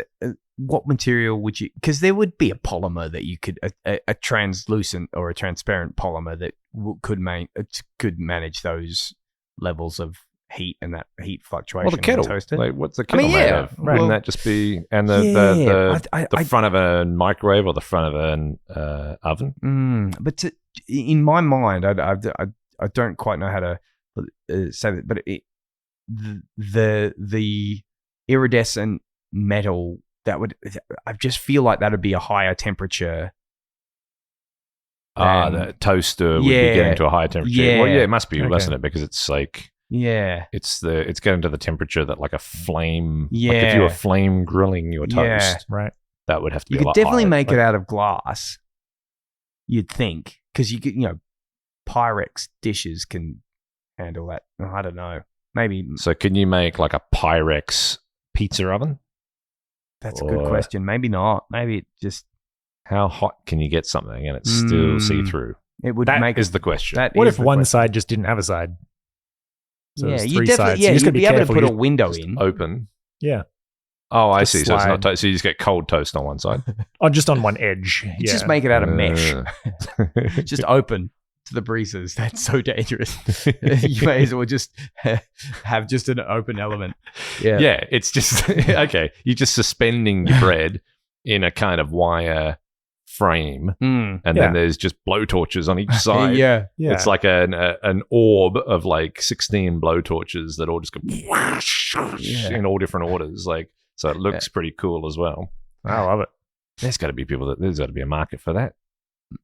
what material would you? Because there would be a polymer that you could a translucent or a transparent polymer that could manage those levels of heat and that heat fluctuation. Well, the kettle. in the toaster. Like, what's the kettle mean, made yeah. of? Well- Wouldn't that just be the front of a microwave or the front of an oven? But in my mind, I don't quite know how to say that. But the iridescent metal I just feel like that would be a higher temperature. The toaster would be getting to a higher temperature. Yeah. Well, yeah, it must be, Okay. mustn't it? Because it's like Yeah. It's getting to the temperature that like a flame. Yeah. Like if you were flame grilling your toast, Yeah. Right. that would have to be You a could lot definitely higher. make Like, it out of glass, you'd think, because you could, Pyrex dishes can handle that. I don't know. Maybe So can you make like a Pyrex pizza oven? that's a good Or- question. Maybe not. Maybe it just How hot can you get something and it's still Mm. see through? it would That make is the question. that. What is if the one question. side just didn't have a side? So Yeah, there's you three definitely. sides. Yeah, You just you'd gotta be able to careful. put a You- window Just in. open. Yeah. Oh, I Just see. So it's not slide. so you just get cold toast on one side. Oh, just on one edge. You Yeah. just make it out of mesh. Uh, Just open to the breezes. That's so dangerous. You may as well just have just an open element. yeah, it's just okay. You're just suspending your bread in a kind of wire frame, Mm. and Yeah. then there's just blowtorches on each side. Yeah. Yeah. It's like an orb of like 16 blowtorches that all just go in all different orders. Like, so it looks pretty cool as well. I love it. There's got to be there's got to be a market for that.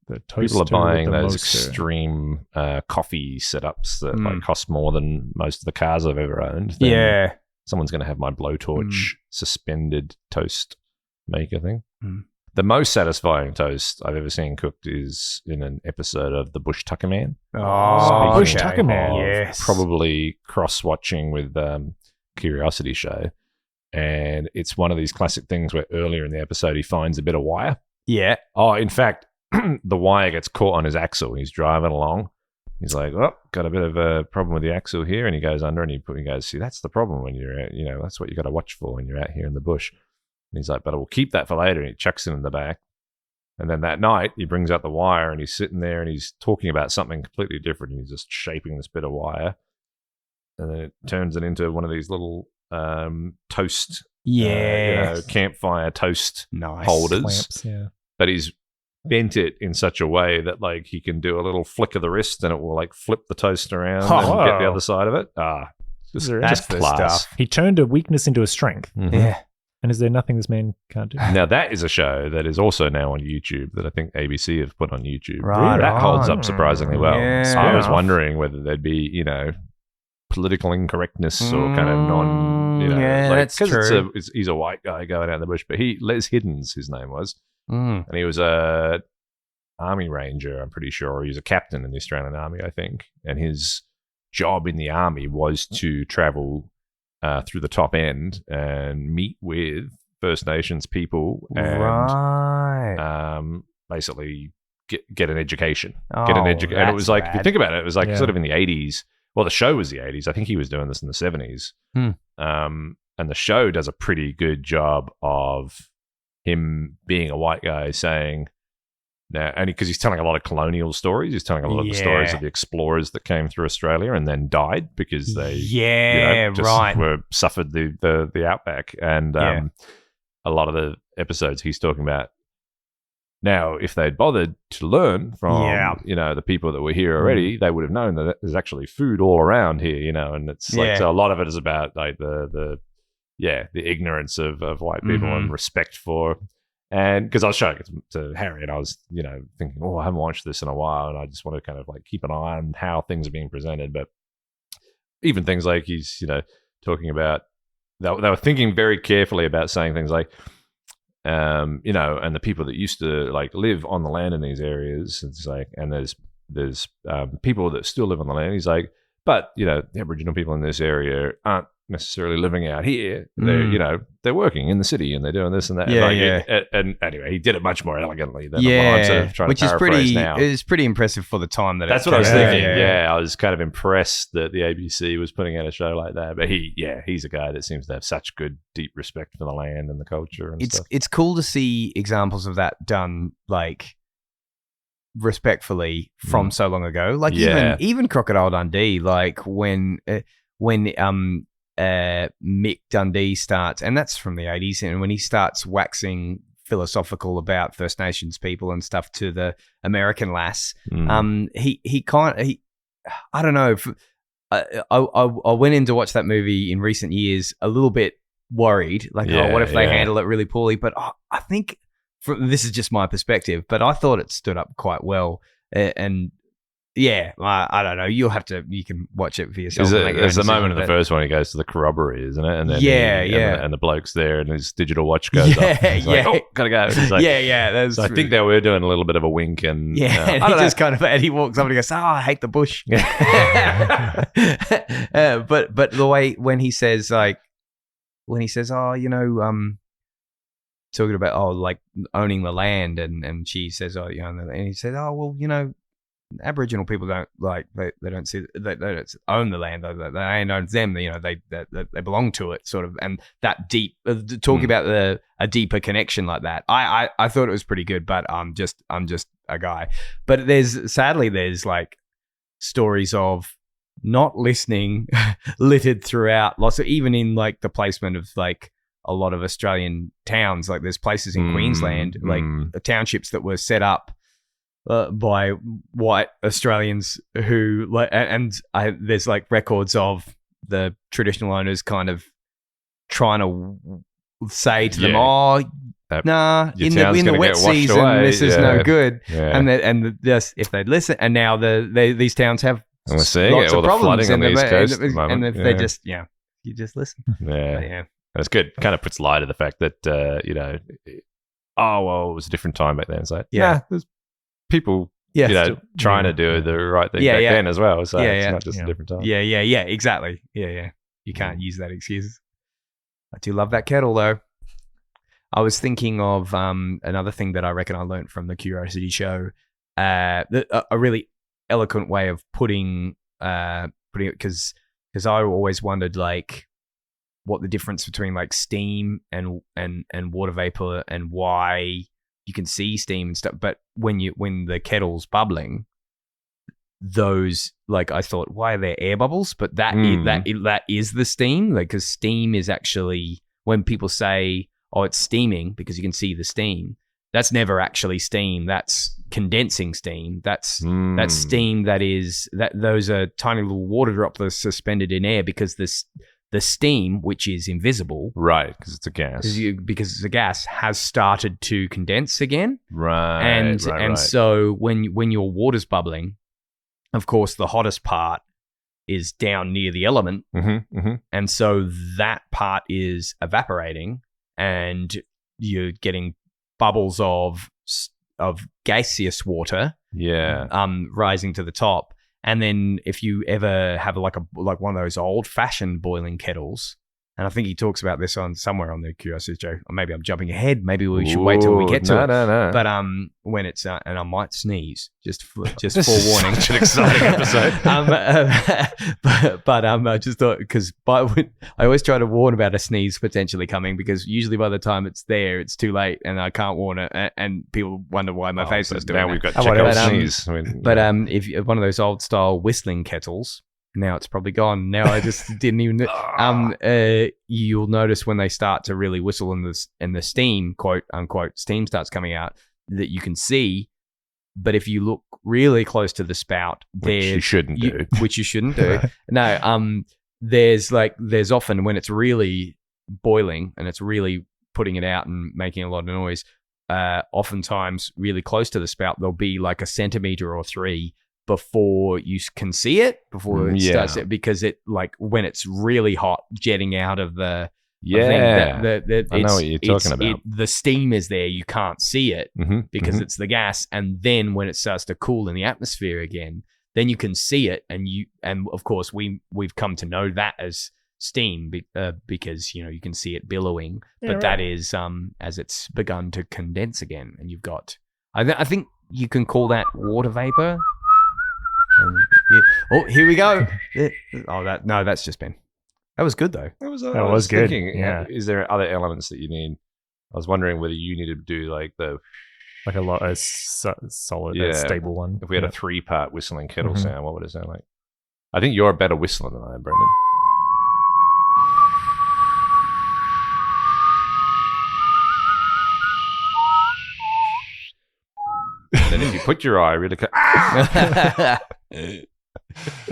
The People are toaster buying with the those moster. extreme coffee setups that Mm. like cost more than most of the cars I've ever owned. Then Yeah. someone's going to have my blowtorch suspended toast maker thing. Mm. The most satisfying toast I've ever seen cooked is in an episode of The Bush Tucker Man. Oh, Bush Speaking Tucker Man. of Yes. Probably cross-watching with Curiosity Show. And it's one of these classic things where earlier in the episode he finds a bit of wire. Yeah. Oh, in fact, the wire gets caught on his axle. He's driving along. He's like, oh, got a bit of a problem with the axle here. And he goes under and he goes, see, that's the problem when you're, that's what you got to watch for when you're out here in the bush. And he's like, but I will keep that for later. And he chucks it in the back. And then that night, he brings out the wire and he's sitting there and he's talking about something completely different. And he's just shaping this bit of wire. And then it turns it into one of these little toast, Yeah. campfire toast Nice. holders. Clamps, yeah. But he's bent it in such a way that like he can do a little flick of the wrist and it will like flip the toast around and get the Oh. other side of it. Is there That's just the class. stuff. He turned a weakness into a strength. Mhm. Yeah. And is there nothing this man can't do? Now that is a show that is also now on YouTube that I think ABC have put on YouTube. Right That holds on. up surprisingly well. Yeah. I was Enough. wondering whether there'd be, political incorrectness or kind of non, yeah, that's 'cause true. he's a white guy going out in the bush, but Les Hiddens, his name was, Mm. and he was a army ranger, I'm pretty sure. He was a captain in the Australian Army, I think, and his job in the army was to travel through the top end and meet with First Nations people and Right. basically get an education. Oh, Get an education. And it was that's like, if you rad. think about it, it was like Yeah. sort of in the 80s. Well, the show was the 80s. I think he was doing this in the 70s. Hmm. And the show does a pretty good job of him being a white guy saying, now, and because he's telling a lot of colonial stories, he's telling a lot of the stories Yeah. of the explorers that came through Australia and then died because they Yeah, just right. suffered the outback. And Yeah. a lot of the episodes he's talking about. Now, if they'd bothered to learn from, the people that were here already, they would have known that there's actually food all around here, and it's like, Yeah. so a lot of it is about like the ignorance of white people and respect for, and because I was showing it to Harry and I was, thinking, I haven't watched this in a while and I just want to kind of like keep an eye on how things are being presented. But even things like he's, talking about, they were thinking very carefully about saying things like, and the people that used to like live on the land in these areas, it's like, and there's people that still live on the land. He's like, but the Aboriginal people in this area aren't necessarily living out here. They're they're working in the city and they're doing this and that. And anyway, he did it much more elegantly than what I'm sort of trying which to is paraphrase now. It's pretty impressive for the time that. That's it what I was came out. thinking. Yeah, I was kind of impressed that the ABC was putting out a show like that. But he's a guy that seems to have such good, deep respect for the land and the culture and stuff. It's cool to see examples of that done like respectfully from so long ago. Like even Crocodile Dundee, like when Mick Dundee starts, and that's from the 80s, and when he starts waxing philosophical about First Nations people and stuff to the American lass, I don't know. I went in to watch that movie in recent years a little bit worried, like, what if they handle it really poorly? But I think this is just my perspective, but I thought it stood up quite well, and Yeah, I don't know. You can watch it for yourself. There's the moment in the first one he goes to the corroboree, isn't it? And then and the bloke's there, and his digital watch goes off. He's like, oh, gotta go. He's like, That's so I think they were doing a little bit of a wink, and and he just and he walks up and he goes, "Oh, I hate the bush." But the way when he says, "Oh, talking about like owning the land," and she says, "Oh, and he says, "Oh, well, Aboriginal people don't they don't see they don't own the land, though. The land owns them. They belong to it, sort of." And that deep talking about a deeper connection like that, I thought it was pretty good. But I'm just a guy. But there's like stories of not listening littered throughout. Lots of, even in like the placement of like a lot of Australian towns. Like there's places in Queensland, like townships that were set up by white Australians who there's like records of the traditional owners kind of trying to say to them, nah, in the wet season, this is no good. Yeah. And if they'd listen, and now these towns have lots of problems on the East Coast at the moment. And if they just, you just listen. Yeah. It's good. Kind of puts light to the fact that, it was a different time back then. It's like, there's people, trying to do the right thing back then as well. So it's not just a different time. Yeah, exactly. Yeah. You can't use that excuse. I do love that kettle, though. I was thinking of another thing that I reckon I learned from the Curiosity Show, a really eloquent way of putting it, because I always wondered like what the difference between like steam and water vapor and why you can see steam and stuff. But when the kettle's bubbling, those, like, I thought, why are there air bubbles? But that is the steam, like, because steam is actually, when people say, oh, it's steaming because you can see the steam, that's never actually steam. That's condensing steam. That's steam. Those are tiny little water droplets suspended in air because the steam, which is invisible, right? Because it's a gas. Because it's a gas, has started to condense again, right? And so when your water's bubbling, of course, the hottest part is down near the element, and so that part is evaporating, and you're getting bubbles of gaseous water, rising to the top. And then if you ever have like one of those old-fashioned boiling kettles, and I think he talks about this somewhere on the Curiosity Show, or maybe I'm jumping ahead. Maybe we should wait till we get to it. No. But when it's and I might sneeze, just forewarning. Such an exciting episode. But I just thought, because I always try to warn about a sneeze potentially coming, because usually by the time it's there, it's too late, and I can't warn it, and people wonder why my face is doing. Now we've got Chekhov's sneeze. But if one of those old style whistling kettles. Now it's probably gone. Now I just didn't even. You'll notice when they start to really whistle and the steam, quote unquote, steam starts coming out, that you can see. But if you look really close to the spout, which you shouldn't do. No. There's often when it's really boiling and it's really putting it out and making a lot of noise. Oftentimes, really close to the spout, there'll be like a centimeter or 3. Before you can see it, before it starts, because it, like, when it's really hot, jetting out of the thing, I know what you're talking about. The steam is there, you can't see it because it's the gas, and then when it starts to cool in the atmosphere again, then you can see it, and of course we've come to know that as steam because you can see it billowing, but that is as it's begun to condense again, and you've got I think you can call that water vapor. Oh, here we go. That's just Ben. That was good though. That was good. Thinking, yeah. Is there other elements that you need? I was wondering whether you need to do like a solid, stable one. If we had a 3-part whistling kettle sound, what would it sound like? I think you're a better whistler than I am, Brendan. And then if you put your eye really I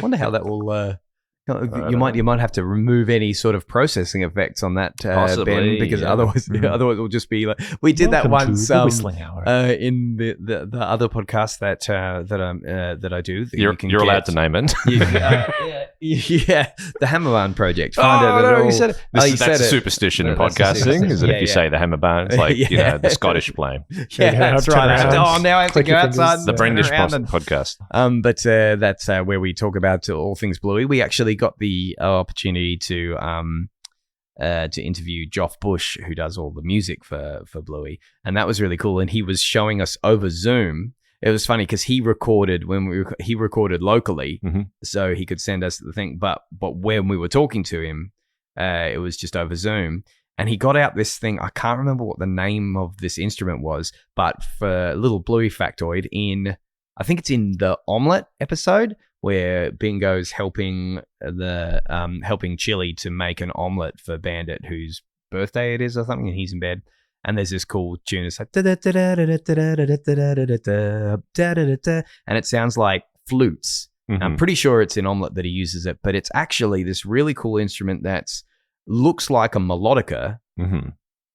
wonder how that will You might have to remove any sort of processing effects on that, Ben, because otherwise it'll just be like we did that once in the other podcast that I do. You're allowed to name it. The Hammerman Project. You said it. That's said a it. superstition in podcasting, is that if you say the Hammerman, it's like the Scottish flame. That's right. Now I have to go outside. The British podcast. But that's where we talk about all things Bluey. We actually got the opportunity to interview Joff Bush, who does all the music for Bluey, and that was really cool. And he was showing us over Zoom. It was funny because he recorded locally, so he could send us the thing. But when we were talking to him, it was just over Zoom. And he got out this thing. I can't remember what the name of this instrument was, but for a little Bluey factoid, I think it's in the Omelette episode where Bingo's helping Chili to make an omelette for Bandit, whose birthday it is or something, and he's in bed. And there's this cool tune. It's like and it sounds like flutes. I'm pretty sure it's in Omelette that he uses it, but it's actually this really cool instrument that's looks like a melodica. Is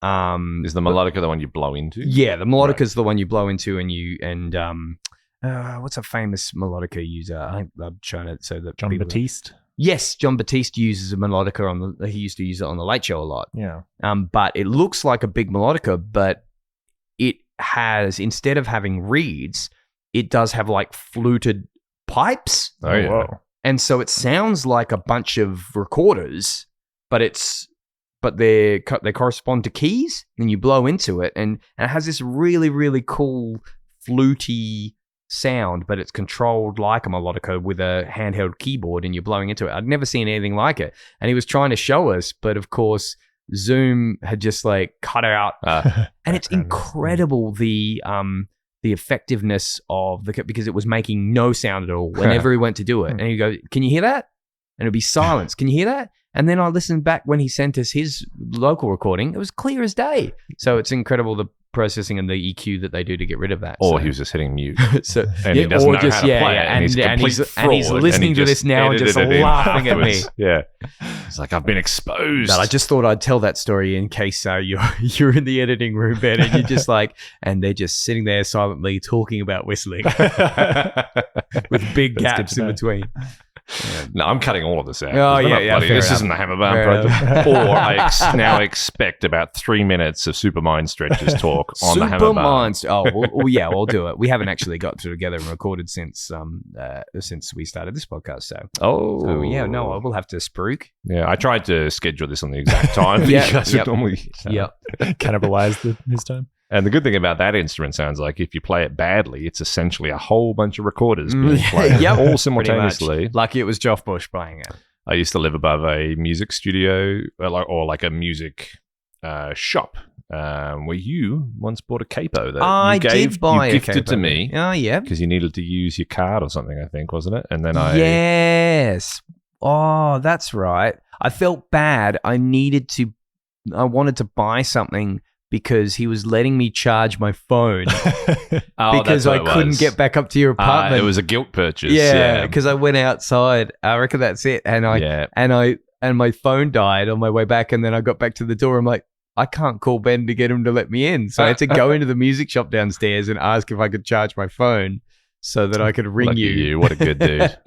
the melodica the one you blow into? Yeah, the melodica is the one you blow into, and what's a famous melodica user? I'm trying to so that John Batiste. Yes, John Batiste uses a melodica he used to use it on the Late Show a lot. Yeah. But it looks like a big melodica, but it has, instead of having reeds, it does have like fluted pipes. Oh yeah. Whoa. And so it sounds like a bunch of recorders, but they correspond to keys, and you blow into it, and it has this really, really cool fluty sound, but it's controlled like a melodica with a handheld keyboard, and you're blowing into it. I'd never seen anything like it, and he was trying to show us, but of course Zoom had just like cut out, and it's incredible the effectiveness of because it was making no sound at all whenever he went to do it, and he'd go, "Can you hear that?" And it'd be silence. "Can you hear that?" And then I listened back when he sent us his local recording. It was clear as day. So it's incredible the processing and the EQ that they do to get rid of that. Or he was just hitting mute. So, and he doesn't know how to play it. And he's fraud, listening to this now and just laughing at me. Yeah. It's like, I've been exposed. But I just thought I'd tell that story in case you're in the editing room, Ben, and you're just like, and they're just sitting there silently talking about whistling with big gaps in between. Yeah. No, I'm cutting all of this out. Oh, yeah. This isn't the Hammerbound Project. Or I now expect about 3 minutes of Supermind Stretches talk on the Hammerbound. Yeah, we'll do it. We haven't actually got together and recorded since we started this podcast. So I will have to spruik. Yeah, I tried to schedule this on the exact time. You guys would normally cannibalize his time. And the good thing about that instrument sounds like if you play it badly, it's essentially a whole bunch of recorders being played all simultaneously. Like it was Joff Bush playing it. I used to live above a music studio or like a music shop where you once bought a capo that you gifted to me. Oh, yeah. Because you needed to use your card or something, I think, wasn't it? And then Yes. Oh, that's right. I felt bad. I wanted to buy something because he was letting me charge my phone because I couldn't get back up to your apartment. It was a guilt purchase. Yeah, because I went outside. I reckon that's it. And my phone died on my way back, and then I got back to the door. I'm like, I can't call Ben to get him to let me in. So I had to go into the music shop downstairs and ask if I could charge my phone so that I could ring Lucky you. What a good dude.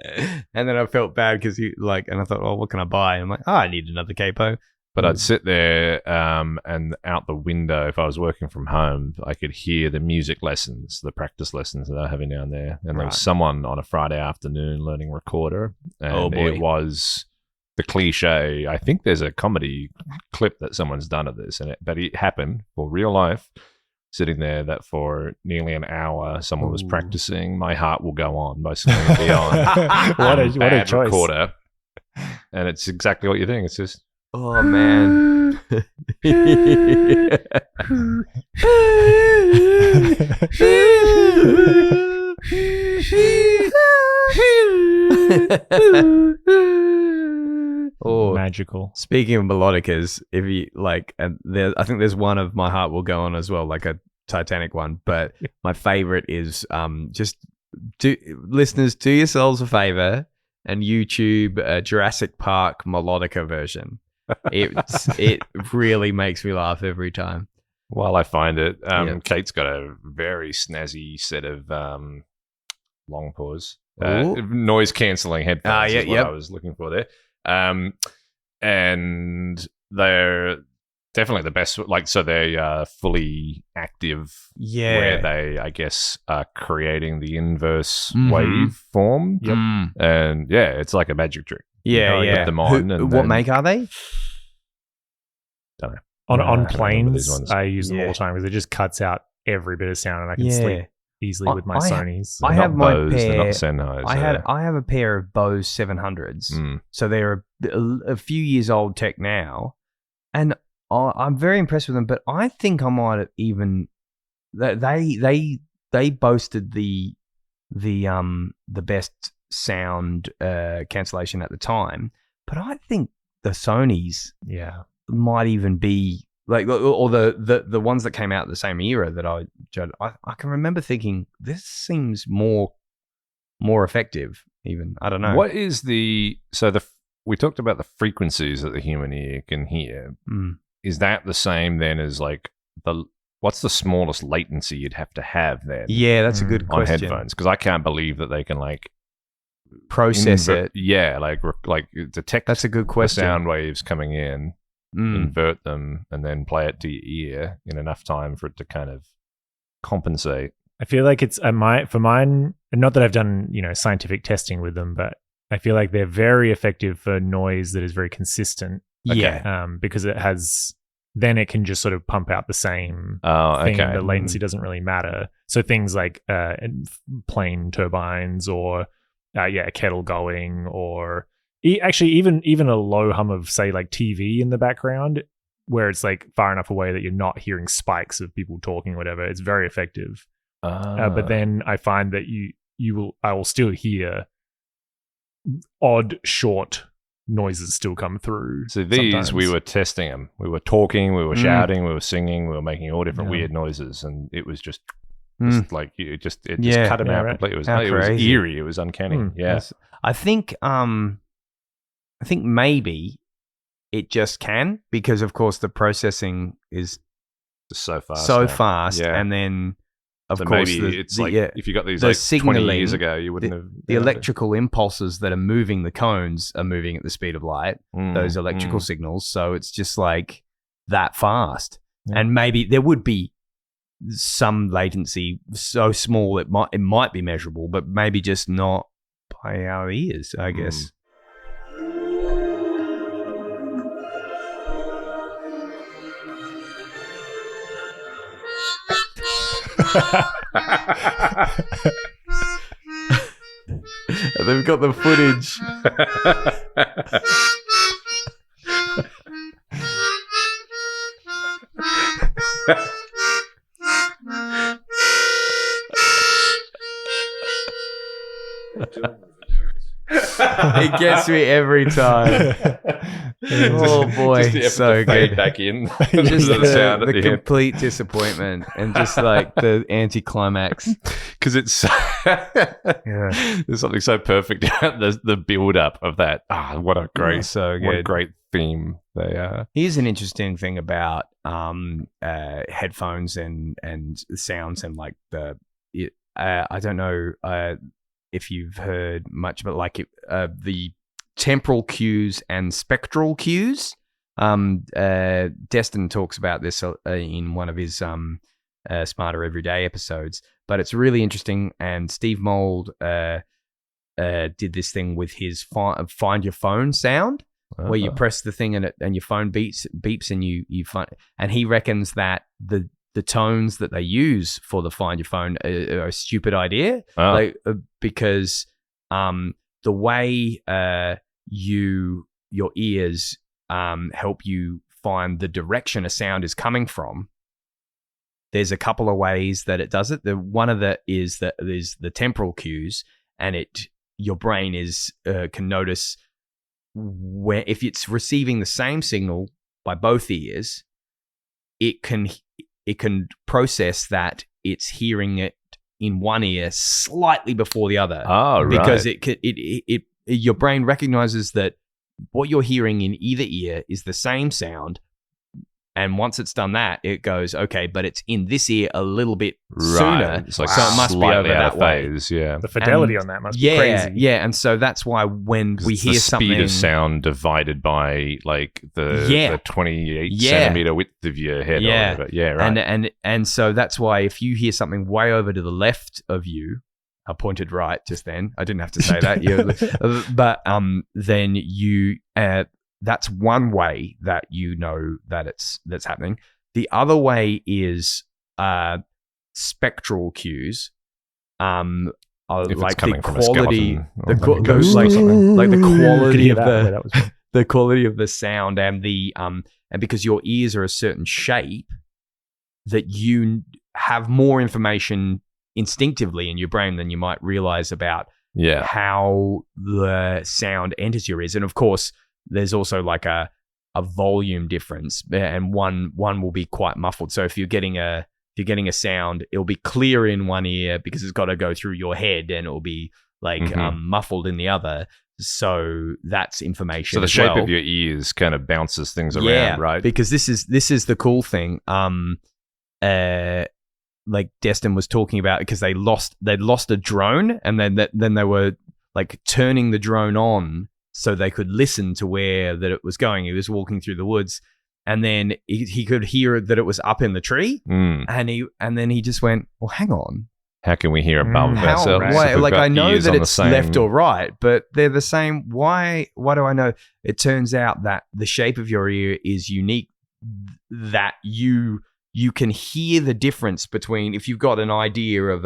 And then I felt bad because and I thought, what can I buy? And I'm like, I need another capo. But I'd sit there and out the window, if I was working from home, I could hear the music lessons, the practice lessons that they're having down there. And there was someone on a Friday afternoon learning recorder. And it was the cliche. I think there's a comedy clip that someone's done of this, but it happened for real life. Sitting there that for nearly an hour, someone was practicing My Heart Will Go On by Celine Dion. What a choice. Recorder. And it's exactly what you think. It's just... Oh, man. Magical. Speaking of melodicas, if you like, I think there's one of My Heart Will Go On as well, like a Titanic one. But my favorite is listeners, do yourselves a favor and YouTube Jurassic Park melodica version. It really makes me laugh every time. While I find it, Yeah. Kate's got a very snazzy set of long pause Ooh. noise cancelling headphones. Yeah, is what yep. I was looking for there, and they're definitely the best. Like, so they are fully active, Yeah. where they, I guess, are creating the inverse Mhm. waveform. Yep. And yeah, it's like a magic trick. Yeah, You yeah. put them on, and what then- make are they? Don't know. On I remember planes, these ones. I use them all Yeah. the time because it just cuts out every bit of sound, and I can Yeah. sleep easily with my I- Sonys. I They're have not my Bose, they're pair- not Sennheisers. I have a pair of Bose 700s. So they're a few years old tech now, and I'm very impressed with them. But I think I might have even they boasted the best sound cancellation at the time. But I think the Sonys Yeah. might even be like, or the ones that came out the same era that I can remember thinking this seems more effective. Even I don't know. What is we talked about the frequencies that the human ear can hear. Is that the same then as like what's the smallest latency you'd have to have then? Yeah, that's a good on question. headphones, because I can't believe that they can like Process it. Yeah, like detect. That's a good the question. sound waves coming in, invert them, and then play it to your ear in enough time for it to kind of compensate. I feel like it's for mine, not that I've done, scientific testing with them, but I feel like they're very effective for noise that is very consistent. Yeah. Because then it can just sort of pump out the same Oh, thing. okay. The latency doesn't really matter. So things like plane turbines or a kettle going, or actually even a low hum of, say, like TV in the background, where it's like far enough away that you're not hearing spikes of people talking or whatever. It's very effective. But then I find that I will still hear odd short noises still come through. So these, sometimes. we were testing them. We were talking, we were shouting, we were singing, we were making all different weird noises, and it was just like it just cut them out completely. It was crazy. eerie. It was uncanny. Yeah. I think maybe it just can, because of course the processing is Just so fast. so now. fast, Yeah. and then of So course maybe it's like yeah, if you got these the like 20 signaling, years ago, you wouldn't have the electrical impulses that are moving the cones are moving at the speed of light. Those electrical signals, so it's just like that fast. And maybe there would be some latency so small it might be measurable, but maybe just not by our ears, I guess. They've got the footage. It gets me every time. Oh boy, Just the effort so to fade good. back in. Just the sound at the the end. complete disappointment and just like the anticlimax. Because it's there's something so perfect about the build up of that. What a great, so what a good. great theme they are. Here's an interesting thing about headphones and sounds and like I don't know if you've heard much, but like the temporal cues and spectral cues. Destin talks about this in one of his Smarter Everyday episodes, but it's really interesting. And Steve Mould did this thing with his find your phone sound, where you press the thing and your phone beeps and you find. And he reckons that the tones that they use for the find your phone are a stupid idea, because the way your ears help you find the direction a sound is coming from. There's a couple of ways that it does it. One of is that there's the temporal cues, and your brain can notice where, if it's receiving the same signal by both ears, it can process that it's hearing it in one ear slightly before the other. Oh, right. Because it your brain recognizes that what you're hearing in either ear is the same sound. And once it's done that, it goes, okay, but it's in this ear a little bit sooner. It's like so it must be slightly over out that of way. phase. Yeah. The fidelity on that must be crazy. Yeah, and so that's why when we It's hear the something, speed of sound divided by like the 28 centimeter width of your head. Yeah. Or whatever. Yeah, right. And so that's why if you hear something way over to the left of you, I pointed right just then. I didn't have to say that. But then you that's one way that you know that that's happening. The other way is spectral cues. If Like it's coming the from quality, a skeleton, like the quality of That was fun. the quality of the sound and the and because your ears are a certain shape, that you have more information instinctively in your brain than you might realize about how the sound enters your ears. And of course, there's also like a volume difference, and one will be quite muffled. So if you're getting a sound, it'll be clear in one ear because it's got to go through your head, and it'll be like muffled in the other. So that's information. So the as shape well. of your ears kind of bounces things around, right? Because this is the cool thing. Like Destin was talking about, because they'd lost a drone, and then they were like turning the drone on so they could listen to where that it was going. He was walking through the woods, and then he could hear that it was up in the tree, and then he just went, well, hang on. How can we hear above ourselves? Why? if we've Like, got I know ears that on the it's same- left or right, but they're the same. Why do I know? It turns out that the shape of your ear is unique, that you can hear the difference between, if you've got an idea of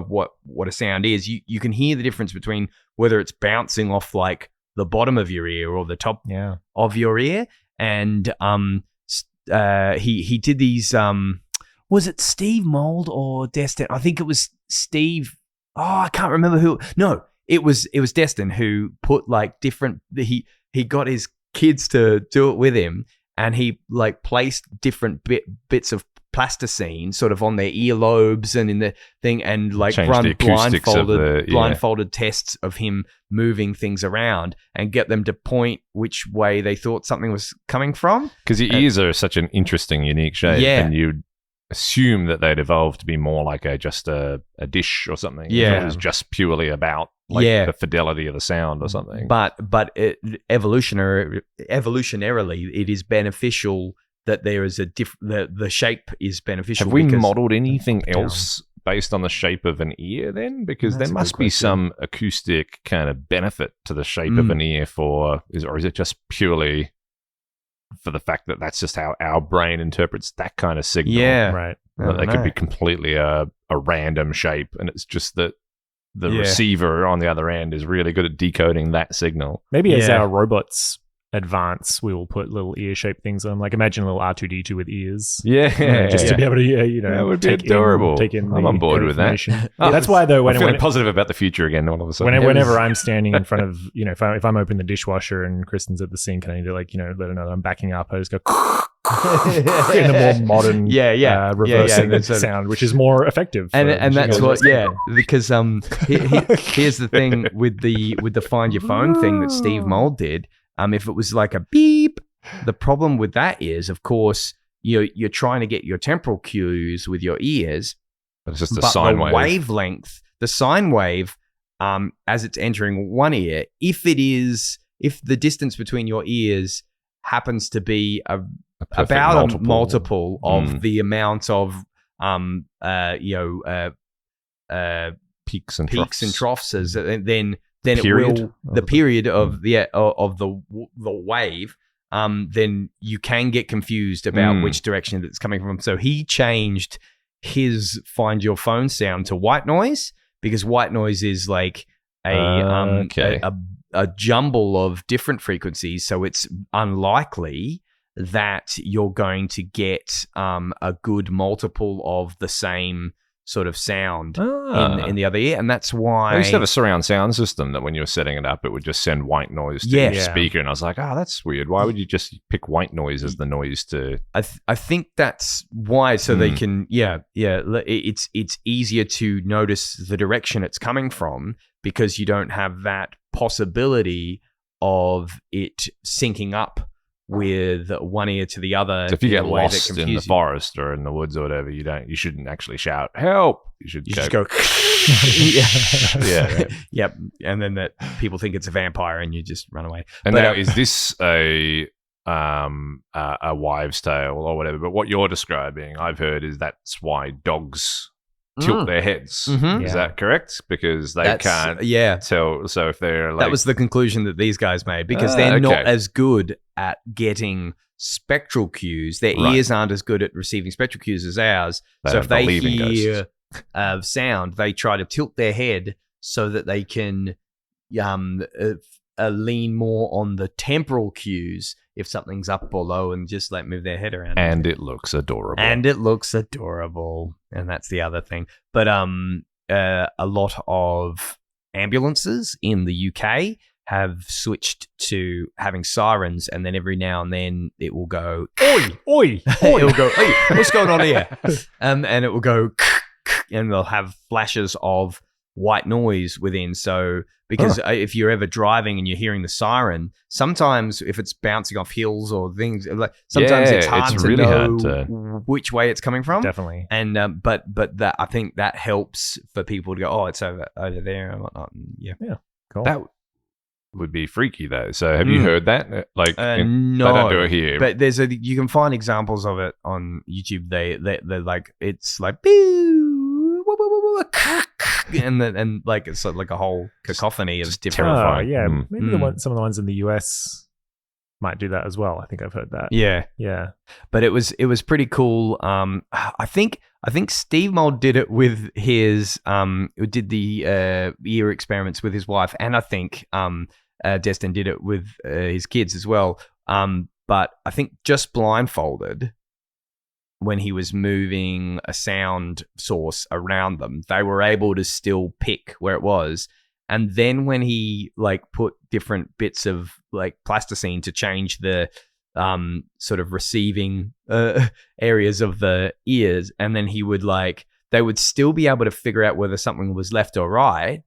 what a sound is, you can hear the difference between whether it's bouncing off like the bottom of your ear or the top of your ear. And he did these. Was it Steve Mould or Destin? I think it was Steve. Oh, I can't remember who. No, it was Destin who put like different. He got his kids to do it with him, and he like placed different bits of plasticine sort of on their earlobes and in the thing, and like Change the run acoustics of blindfolded tests of him moving things around and get them to point which way they thought something was coming from. Because your ears are such an interesting, unique shape, and you'd assume that they'd evolve to be more like just a dish or something. Yeah. If it was just purely about like the fidelity of the sound or something. But evolutionarily, it is beneficial that there is the shape is beneficial. Have we because- modeled anything else based on the shape of an ear then? Because That's there a must good be question. some acoustic kind of benefit to the shape of an ear or is it just purely for the fact that that's just how our brain interprets that kind of signal? Yeah. Right. That they could be completely a random shape, and it's just that the receiver on the other end is really good at decoding that signal. Maybe as our robots advance, we will put little ear-shaped things on. Like imagine a little R2D2 with ears. Just to be able to, that would be adorable. Take in I'm the on board with that. information. That's why though, I'm feeling positive about the future again all of a sudden. Whenever I'm standing in front of, if I'm opening the dishwasher and Kristen's at the sink and I need to let her know that I'm backing up, I just go in a more modern reversing sound, which is more effective. And that's what, because here's the thing with the Find Your Phone thing that Steve Mould did. If it was like a beep, the problem with that is, of course, you're trying to get your temporal cues with your ears. But it's just a sine wave. Wavelength, the sine wave, as it's entering one ear, if the distance between your ears happens to be about a multiple of the amount of peaks and troughs, then period. It will the period of the wave. Then you can get confused about which direction it's coming from. So he changed his Find Your Phone sound to white noise, because white noise is like a jumble of different frequencies. So it's unlikely that you're going to get a good multiple of the same sort of sound in the other ear, and that's why I used to have a surround sound system that when you were setting it up, it would just send white noise to each speaker, and I was like, that's weird. Why would you just pick white noise as the noise to? I think that's why, so they can it's easier to notice the direction it's coming from because you don't have that possibility of it syncing up with one ear to the other. So if you get lost in the forest or in the woods or whatever, you shouldn't actually shout help. You should just go yeah. Yep. And then that people think it's a vampire and you just run away. And now is this a wives' tale or whatever? But what you're describing, I've heard, is that's why dogs tilt their heads. Is that correct? Because they can't tell. So if they're like, that was the conclusion that these guys made because they're not as good at getting spectral cues. Their ears aren't as good at receiving spectral cues as ours. So if they hear sound, they try to tilt their head so that they can lean more on the temporal cues if something's up or low and just move their head around. And it looks adorable. And that's the other thing. But a lot of ambulances in the UK have switched to having sirens, and then every now and then it will go, oi, oi, oi. It will go, hey, what's going on here? And it will go, and they'll have flashes of white noise within. So because if you're ever driving and you're hearing the siren, sometimes if it's bouncing off hills or things, sometimes it's hard to know which way it's coming from. Definitely. And but that, I think that helps for people to go, it's over there and whatnot. Yeah, cool. That would be freaky though. So have you heard that? No, they don't do it here. But you can find examples of it on YouTube. They're like, it's like boo, woo, woo, woo, woo, and like it's like a whole cacophony of different. Maybe some of the ones in the US might do that as well. I think I've heard that. Yeah. But it was pretty cool. I think Steve Mold did it with his did the ear experiments with his wife, and I think Destin did it with his kids as well. But I think just blindfolded, when he was moving a sound source around them, they were able to still pick where it was. And then when he put different bits of plasticine to change the sort of receiving areas of the ears, and then he would they would still be able to figure out whether something was left or right,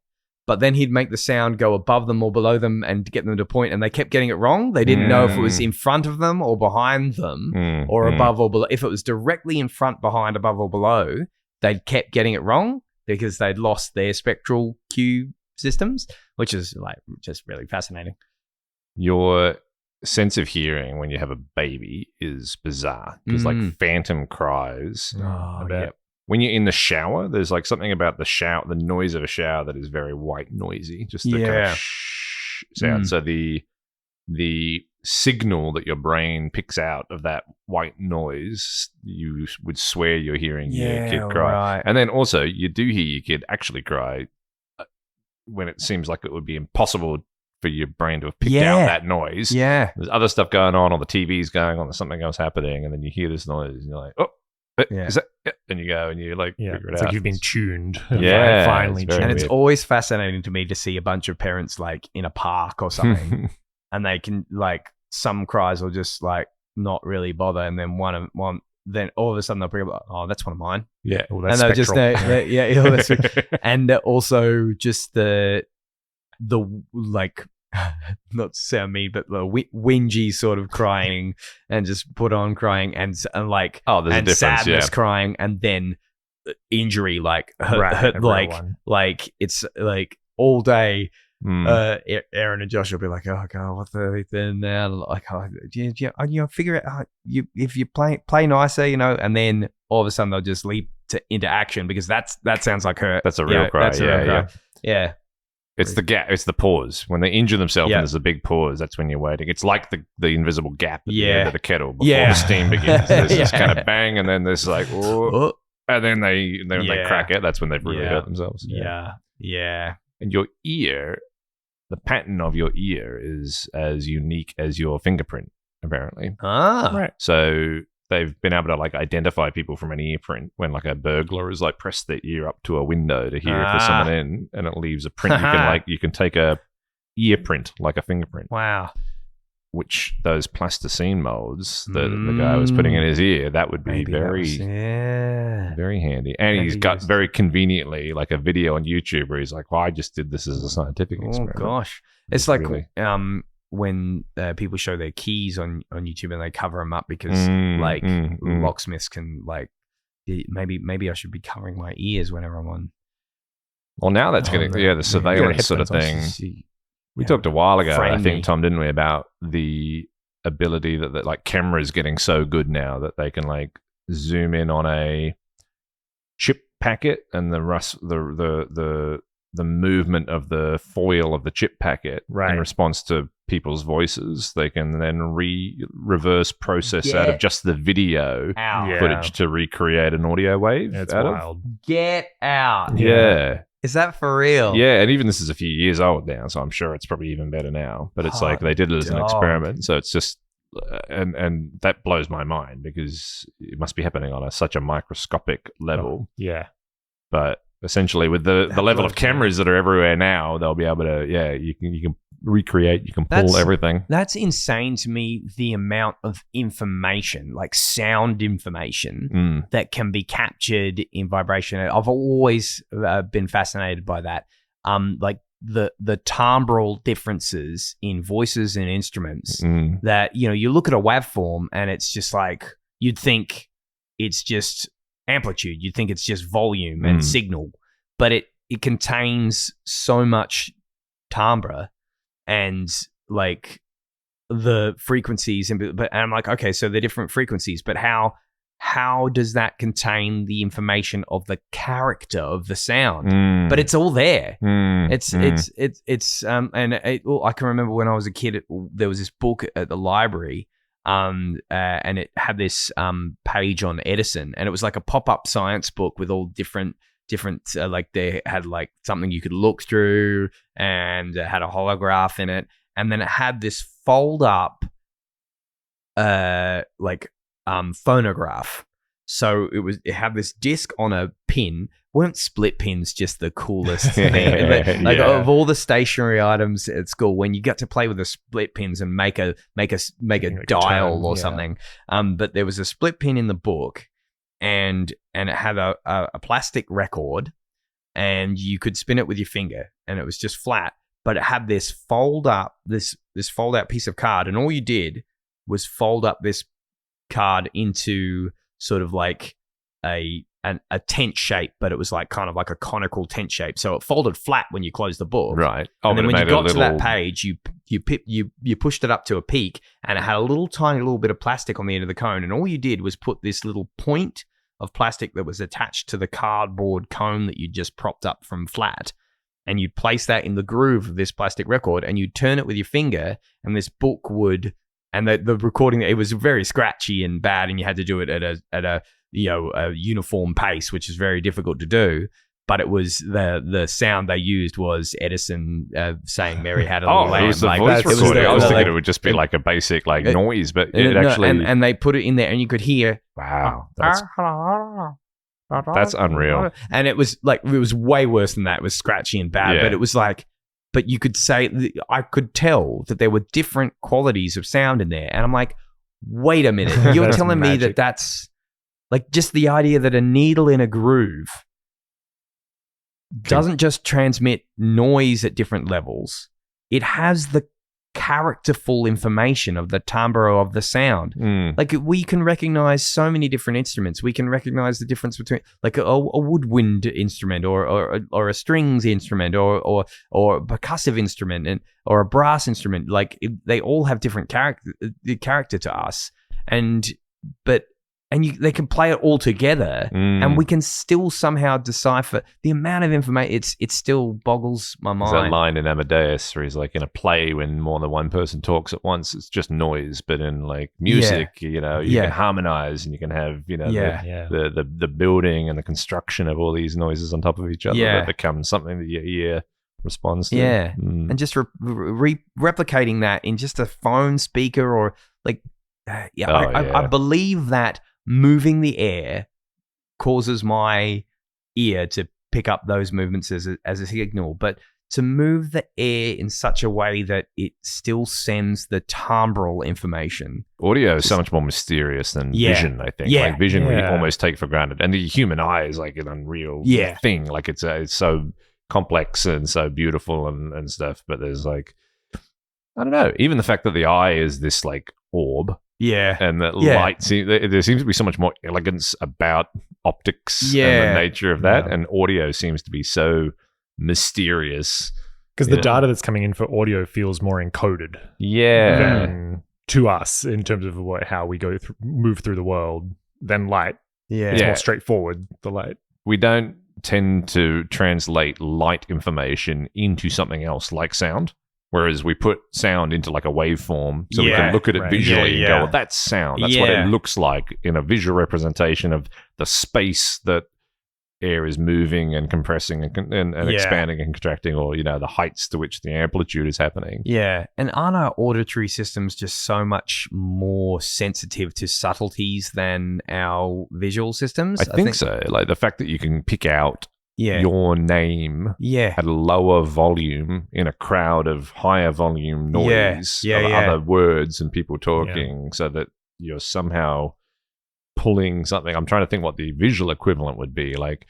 but then he'd make the sound go above them or below them and get them to point, and they kept getting it wrong. They didn't know if it was in front of them or behind them or above or below. If it was directly in front, behind, above or below, they kept getting it wrong because they'd lost their spectral cue systems, which is just really fascinating. Your sense of hearing when you have a baby is bizarre because phantom cries. When you're in the shower, there's something about the shower, the noise of a shower that is very white noisy, just the kind of sound. So the signal that your brain picks out of that white noise, you would swear you're hearing your kid cry. Right. And then also you do hear your kid actually cry when it seems like it would be impossible for your brain to have picked out that noise. Yeah. There's other stuff going on, or the TV's going on, there's something else happening, and then you hear this noise, and you're like, is that? And you go and you figure it it's out. like you've been tuned. Finally tuned. And it's always fascinating to me to see a bunch of parents in a park or something, and they can some cries will just not really bother, and then then all of a sudden they'll bring up, that's one of mine. Yeah, and they'll just and also just the not to sound mean, but the whingy sort of crying, and just put on crying, and there's a difference, sadness crying, and then injury, it's all day. Aaron and Josh will be like, oh god, what the then now? Figure it out. If you play nicer, and then all of a sudden they'll just leap into action because that sounds like her. That's a real cry. That's a real cry. Yeah. It's the gap. It's the pause when they injure themselves and there's a big pause. That's when you're waiting. It's like the invisible gap at the end of the kettle before the steam begins. There's this kind of bang, and then there's and then they crack it. That's when they've really hurt themselves. Yeah. And your ear, the pattern of your ear is as unique as your fingerprint, apparently. Right. So they've been able to like identify people from an ear print when like a burglar is like pressed their ear up to a window to hear if there's someone in, and it leaves a print. You can take a ear print like a fingerprint. Wow. Which those plasticine molds that the guy was putting in his ear, that would be very handy. And he's got very conveniently like a video on YouTube where he's like, well, I just did this as a scientific experiment. Oh, gosh. It's like when people show their keys on YouTube and they cover them up because locksmiths can like, maybe I should be covering my ears whenever I'm on. Well, now that's the surveillance sort of thing. We talked a while ago, I think, Tom, didn't we, about the ability that like cameras getting so good now that they can like zoom in on a chip packet and the movement of the foil of the chip packet in response to people's voices. They can then reverse process out of just the video footage to recreate an audio wave. That's wild. Get out. Yeah. Is that for real? Yeah, and even this is a few years old now, so I'm sure it's probably even better now. But it's like they did it as an experiment, so it's just, and that blows my mind because it must be happening on such a microscopic level. Yeah. But essentially, with the level of cameras that are everywhere now, they'll be able to, you can recreate, you can pull everything. That's insane to me, the amount of information, like sound information, that can be captured in vibration. I've always been fascinated by that. Like the timbral differences in voices and instruments that, you look at a waveform and it's just like, you'd think it's just amplitude, you'd think it's just volume and signal, but it contains so much timbre and like the frequencies, but I'm like, okay, so they're different frequencies, but how does that contain the information of the character of the sound? But it's all there. I can remember when I was a kid, there was this book at the library, and it had this page on Edison, and it was like a pop-up science book with all different like they had like something you could look through, and it had a holograph in it, and then it had this fold up phonograph. So it had this disc on a pin. Weren't split pins just the coolest thing? But of all the stationary items at school, when you got to play with the split pins and make a dial or something, but there was a split pin in the book. And it had a plastic record, and you could spin it with your finger, and it was just flat. But it had this fold out piece of card, and all you did was fold up this card into sort of like a tent shape, but it was like kind of like a conical tent shape. So it folded flat when you closed the book, right? And then when you got to that page, you pushed it up to a peak, and it had a tiny little bit of plastic on the end of the cone, and all you did was put this little point of plastic that was attached to the cardboard cone that you just propped up from flat, and you'd place that in the groove of this plastic record, and you'd turn it with your finger, and this book would, and the recording, it was very scratchy and bad, and you had to do it at a uniform pace, which is very difficult to do. But it was the sound they used was Edison saying Mary had a little lamb. It was the voice recording. I was thinking it would just be like a basic noise, but it actually... And they put it in there, and you could hear... Wow. That's unreal. And it was way worse than that. It was scratchy and bad, but it was like... But you could say... I could tell that there were different qualities of sound in there. And I'm like, wait a minute. You're telling me that's... Like, just the idea that a needle in a groove doesn't just transmit noise at different levels. It has the characterful information of the timbre of the sound. Like, we can recognize so many different instruments. We can recognize the difference between like a woodwind instrument or a strings instrument or a percussive instrument or a brass instrument. Like, they all have different character to us, they can play it all together, and we can still somehow decipher the amount of information. It still boggles my mind. There's that line in Amadeus where he's like, in a play when more than one person talks at once, it's just noise. But in like music, you can harmonize, and you can have the building and the construction of all these noises on top of each other that becomes something that your ear responds to. And just replicating that in just a phone speaker or like I believe that moving the air causes my ear to pick up those movements as a signal, but to move the air in such a way that it still sends the timbral information. Audio is so much more mysterious than vision, I think. Like vision we almost take for granted. And the human eye is like an unreal thing. Like it's so complex and so beautiful and stuff. But there's like, I don't know, even the fact that the eye is this like orb. Yeah. And that light, there seems to be so much more elegance about optics and the nature of that. And audio seems to be so mysterious. Because the data that's coming in for audio feels more encoded. Yeah. To us in terms of how we move through the world than light. Yeah. It's more straightforward, the light. We don't tend to translate light information into something else like sound. Whereas we put sound into like a waveform so we can look at it visually and go, well, that's sound. That's what it looks like in a visual representation of the space that air is moving and compressing and expanding and contracting, or, the heights to which the amplitude is happening. Yeah. And aren't our auditory systems just so much more sensitive to subtleties than our visual systems? I think so. Like the fact that you can pick out your name at a lower volume in a crowd of higher volume noise of other words and people talking, so that you're somehow pulling something. I'm trying to think what the visual equivalent would be. Like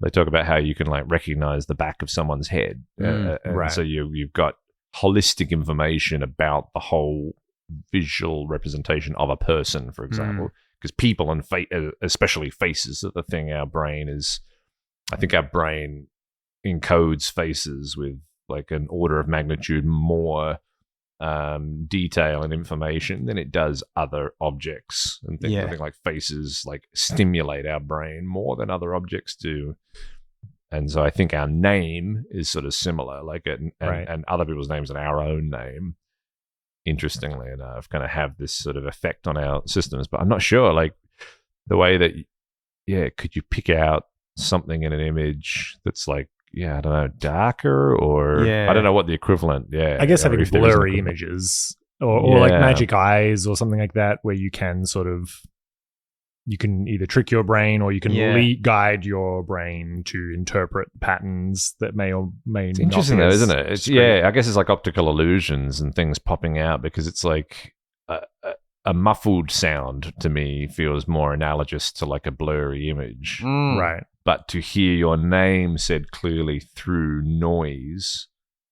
they talk about how you can like recognize the back of someone's head. So you've got holistic information about the whole visual representation of a person, for example, because people and especially faces are the thing our brain is. I think our brain encodes faces with like an order of magnitude more detail and information than it does other objects and things. I think like faces like stimulate our brain more than other objects do. And so I think our name is sort of similar, like and other people's names and our own name, interestingly enough, kind of have this sort of effect on our systems. But I'm not sure, like the way that, could you pick out something in an image that's like, I don't know, darker or I don't know what the equivalent. I guess having blurry images or like magic eyes or something like that, where you can you can either trick your brain or you can guide your brain to interpret patterns that may or may it's not. Interesting though, isn't it? It's, I guess it's like optical illusions and things popping out, because it's like a muffled sound to me feels more analogous to like a blurry image. Right. But to hear your name said clearly through noise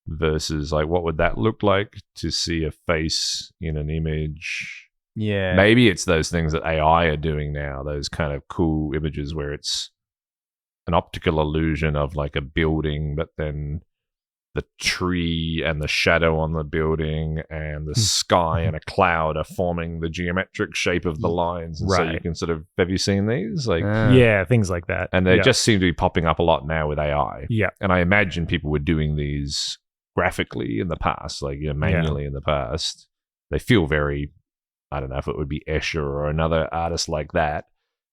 versus like what would that look like to see a face in an image? Yeah. Maybe it's those things that AI are doing now, those kind of cool images where it's an optical illusion of like a building, but then the tree and the shadow on the building and the sky and a cloud are forming the geometric shape of the lines. And so you can sort of, have you seen these? Like, things like that. And they just seem to be popping up a lot now with AI. Yeah. And I imagine people were doing these graphically in the past, like manually in the past. They feel very, I don't know if it would be Escher or another artist like that.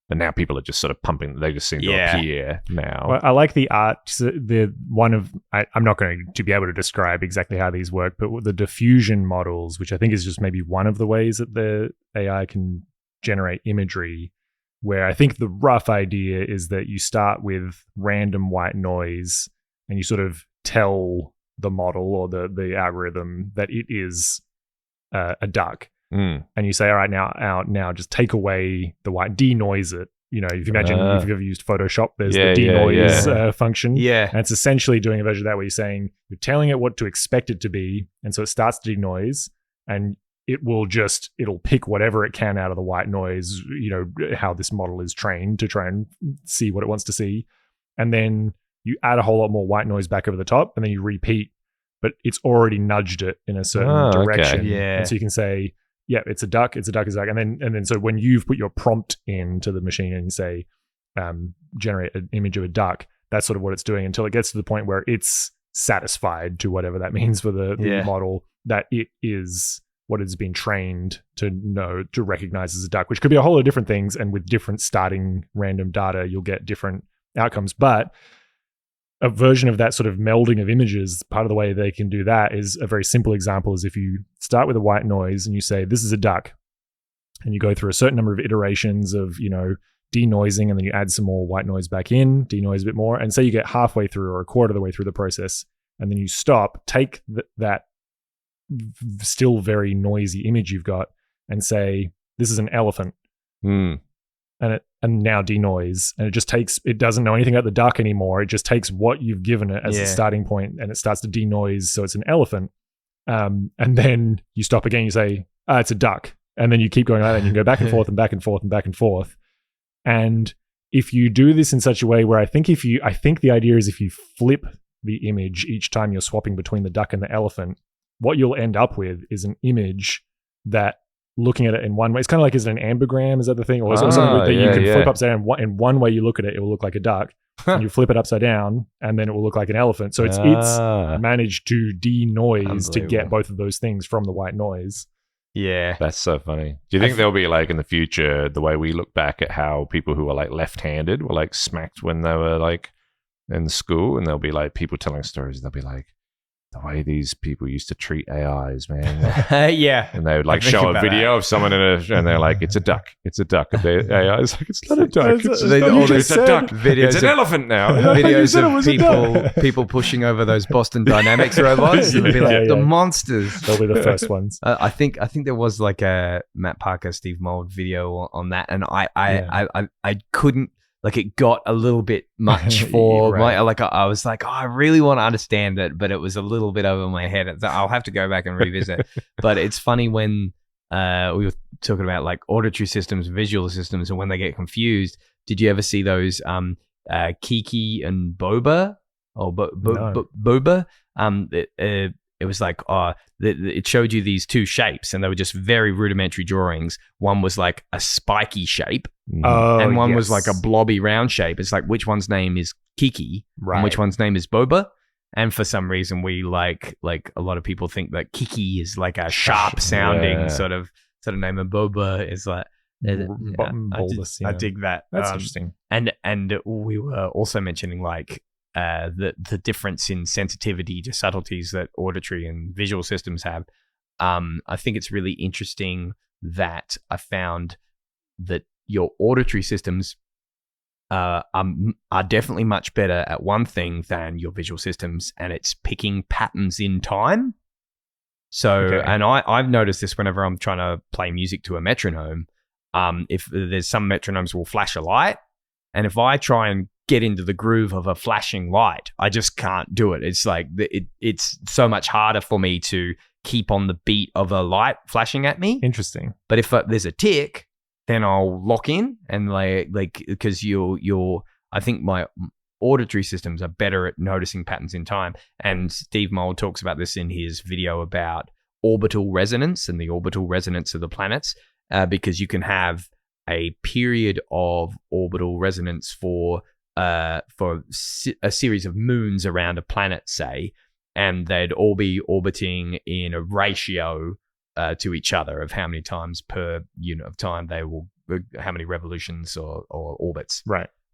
And now people are just sort of pumping. They just seem to appear now. Well, I like the art. I'm not going to be able to describe exactly how these work, but the diffusion models, which I think is just maybe one of the ways that the AI can generate imagery, where I think the rough idea is that you start with random white noise and you sort of tell the model or the algorithm that it is a duck. And you say, all right, now just take away the white, denoise it. If you imagine if you've ever used Photoshop, there's the denoise function. Yeah. And it's essentially doing a version of that where you're telling it what to expect it to be. And so it starts to denoise and it'll pick whatever it can out of the white noise, how this model is trained to try and see what it wants to see. And then you add a whole lot more white noise back over the top and then you repeat, but it's already nudged it in a certain direction. Okay. Yeah. And so you can say, it's a duck, it's a duck, it's a duck. And then so when you've put your prompt into the machine and you say, generate an image of a duck, that's sort of what it's doing until it gets to the point where it's satisfied to whatever that means for the model, that it is what it's been trained to know, to recognize as a duck, which could be a whole lot of different things. And with different starting random data, you'll get different outcomes. But a version of that sort of melding of images, part of the way they can do that is a very simple example is if you start with a white noise and you say, this is a duck. and you go through a certain number of iterations of, denoising, and then you add some more white noise back in, denoise a bit more, and say you get halfway through or a quarter of the way through the process, and then you stop, take that still very noisy image you've got and say, this is an elephant. And now denoise, and it doesn't know anything about the duck anymore. It just takes what you've given it as the starting point, and it starts to denoise, so it's an elephant. And then you stop again, you say, it's a duck. And then you keep going like that, and you can go back and forth and back and forth and back and forth. And if you do this in such a way where I think the idea is if you flip the image each time you're swapping between the duck and the elephant, what you'll end up with is an image that, looking at it in one way, it's kind of like, is it an ambigram? Is that the thing? Or is it something that you can flip upside down? In one way you look at it, it will look like a duck. And you flip it upside down, and then it will look like an elephant. So it's managed to denoise to get both of those things from the white noise. Yeah. That's so funny. Do you think there'll be like in the future, the way we look back at how people who were like left-handed were like smacked when they were like in school, and there'll be like people telling stories, they'll be like, the way these people used to treat AIs, man. Yeah. And they would like show a video of someone and they're like, it's a duck. It's a duck. And the AI is like, it's not a duck. It's a duck. Videos it's an elephant now. Videos of people pushing over those Boston Dynamics robots. And they'll be like, the monsters. They'll be the first ones. I think there was like a Matt Parker, Steve Mould video on that. And I couldn't, like, it got a little bit much for right. I was like, I really want to understand it, but it was a little bit over my head. I'll have to go back and revisit. But it's funny when we were talking about like auditory systems, visual systems, and when they get confused. Did you ever see those Kiki and Boba or Boba? It was like, it showed you these two shapes, and they were just very rudimentary drawings. One was like a spiky shape, and one was like a blobby round shape. It's like, which one's name is Kiki, and which one's name is Boba? And for some reason, we like a lot of people think that Kiki is like a sharp sounding sort of name, and Boba is like, I dig that. That's interesting. And we were also mentioning like, the difference in sensitivity to subtleties that auditory and visual systems have. I think it's really interesting that I found that your auditory systems are definitely much better at one thing than your visual systems, and it's picking patterns in time. So, and I've noticed this whenever I'm trying to play music to a metronome. If there's some metronomes will flash a light, and if I try and get into the groove of a flashing light, I just can't do it. It's like it's so much harder for me to keep on the beat of a light flashing at me. Interesting. But if there's a tick, then I'll lock in, and like because I think my auditory systems are better at noticing patterns in time. And Steve Mould talks about this in his video about orbital resonance and the orbital resonance of the planets, because you can have a period of orbital resonance for a series of moons around a planet, say, and they'd all be orbiting in a ratio to each other of how many times per unit of time they will, how many revolutions or orbits,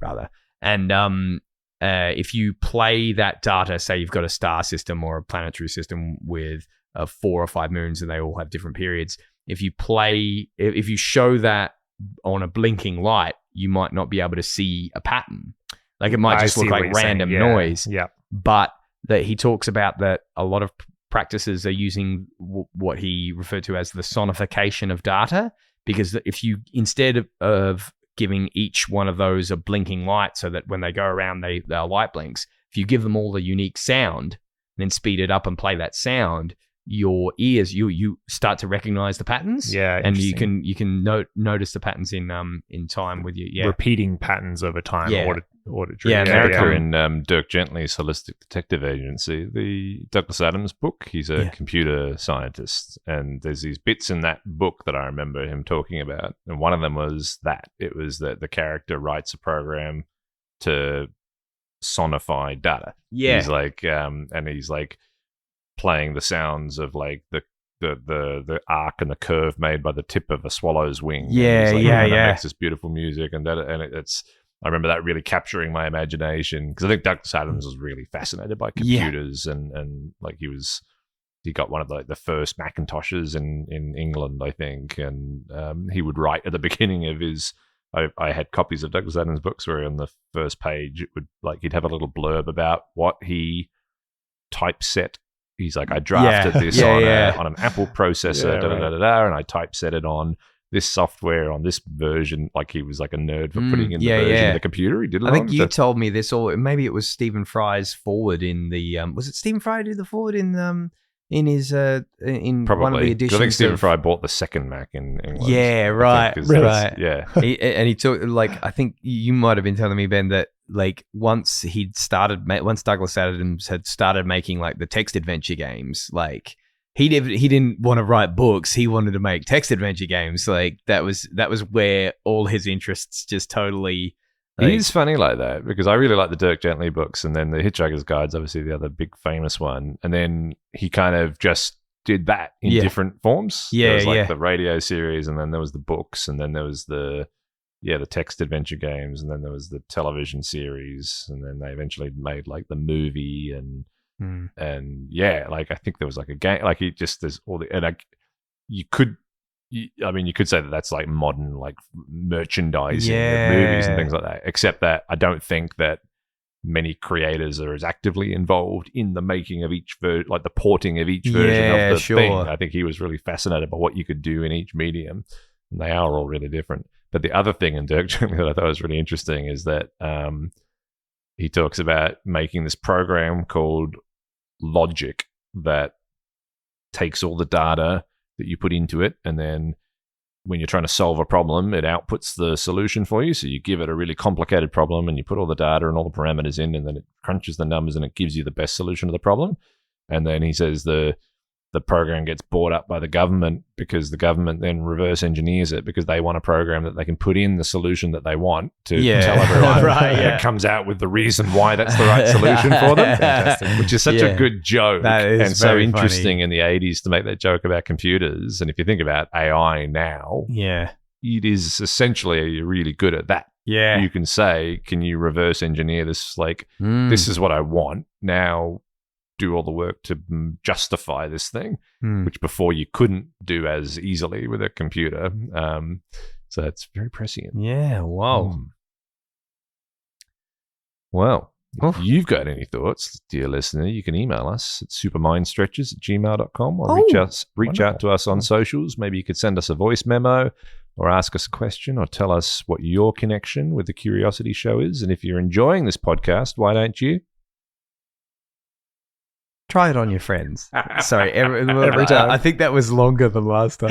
rather. And if you play that data, say you've got a star system or a planetary system with 4 or 5 moons and they all have different periods, if you show that on a blinking light, you might not be able to see a pattern. Like it might just look like random noise. Yeah. But that he talks about that a lot of practices are using what he referred to as the sonification of data, because if you, instead of giving each one of those a blinking light so that when they go around their light blinks, if you give them all a unique sound, then speed it up and play that sound, your ears, you start to recognize the patterns, and you can notice the patterns in time with you, repeating patterns over time, auditory. America in Dirk Gently's Holistic Detective Agency, the Douglas Adams book. He's a computer scientist, and there's these bits in that book that I remember him talking about, and one of them was that it was that the character writes a program to sonify data. He's like, and he's like playing the sounds of like the arc and the curve made by the tip of a swallow's wing. It makes this beautiful music, and it's. I remember that really capturing my imagination, because I think Douglas Adams was really fascinated by computers, and like he was he got one of the first Macintoshes in England, I think, and he would write at the beginning of his. I had copies of Douglas Adams' books where on the first page it would he'd have a little blurb about what he typeset. He's like, I drafted this on an Apple processor, and I typeset it on this software on this version. Like he was like a nerd for putting in the version of the computer. He did it. I think you told me this, or maybe it was Stephen Fry's forward in the. Was it Stephen Fry who did the forward in his in Probably. one of the editions? I think Stephen Fry bought the second Mac in England. Yeah, right, right. Yeah, and he took I think you might have been telling me, Ben, that once Douglas Adams had started making the text adventure games, he didn't want to write books. He wanted to make text adventure games. That was where all his interests just totally. He's funny like that because I really like the Dirk Gently books, and then the Hitchhiker's Guide's obviously the other big famous one. And then he kind of just did that in different forms. Yeah, there was the radio series, and then there was the books, and then there was the text adventure games, and then there was the television series, and then they eventually made the movie and I think there was a game there's all the you could say that that's modern merchandising of movies and things like that, except that I don't think that many creators are as actively involved in the making of each the porting of each version of the thing. I think he was really fascinated by what you could do in each medium, and they are all really different. But the other thing in Dirk Gently that I thought was really interesting is that he talks about making this program called Logic that takes all the data that you put into it, and then when you're trying to solve a problem, it outputs the solution for you. So you give it a really complicated problem and you put all the data and all the parameters in, and then it crunches the numbers and it gives you the best solution to the problem. And then he says the program gets bought up by the government because the government then reverse engineers it because they want a program that they can put in the solution that they want to tell everyone. And it comes out with the reason why that's the right solution for them. Fantastic. Which is such a good joke. That is and so very interesting funny. in the 80s to make that joke about computers. And if you think about AI now, it is essentially you're really good at that. Yeah. You can say, can you reverse engineer this? This is what I want. Now do all the work to justify this thing, which before you couldn't do as easily with a computer. So it's very prescient. Yeah, wow. Well, if you've got any thoughts, dear listener, you can email us at supermindstretchers@gmail.com or reach out to us on socials. Maybe you could send us a voice memo or ask us a question or tell us what your connection with the Curiosity Show is. And if you're enjoying this podcast, why don't you try it on your friends? Sorry, every time. I think that was longer than last time.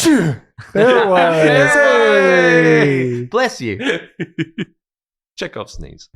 There it was. Hey! Bless you. Chekhov's sneeze.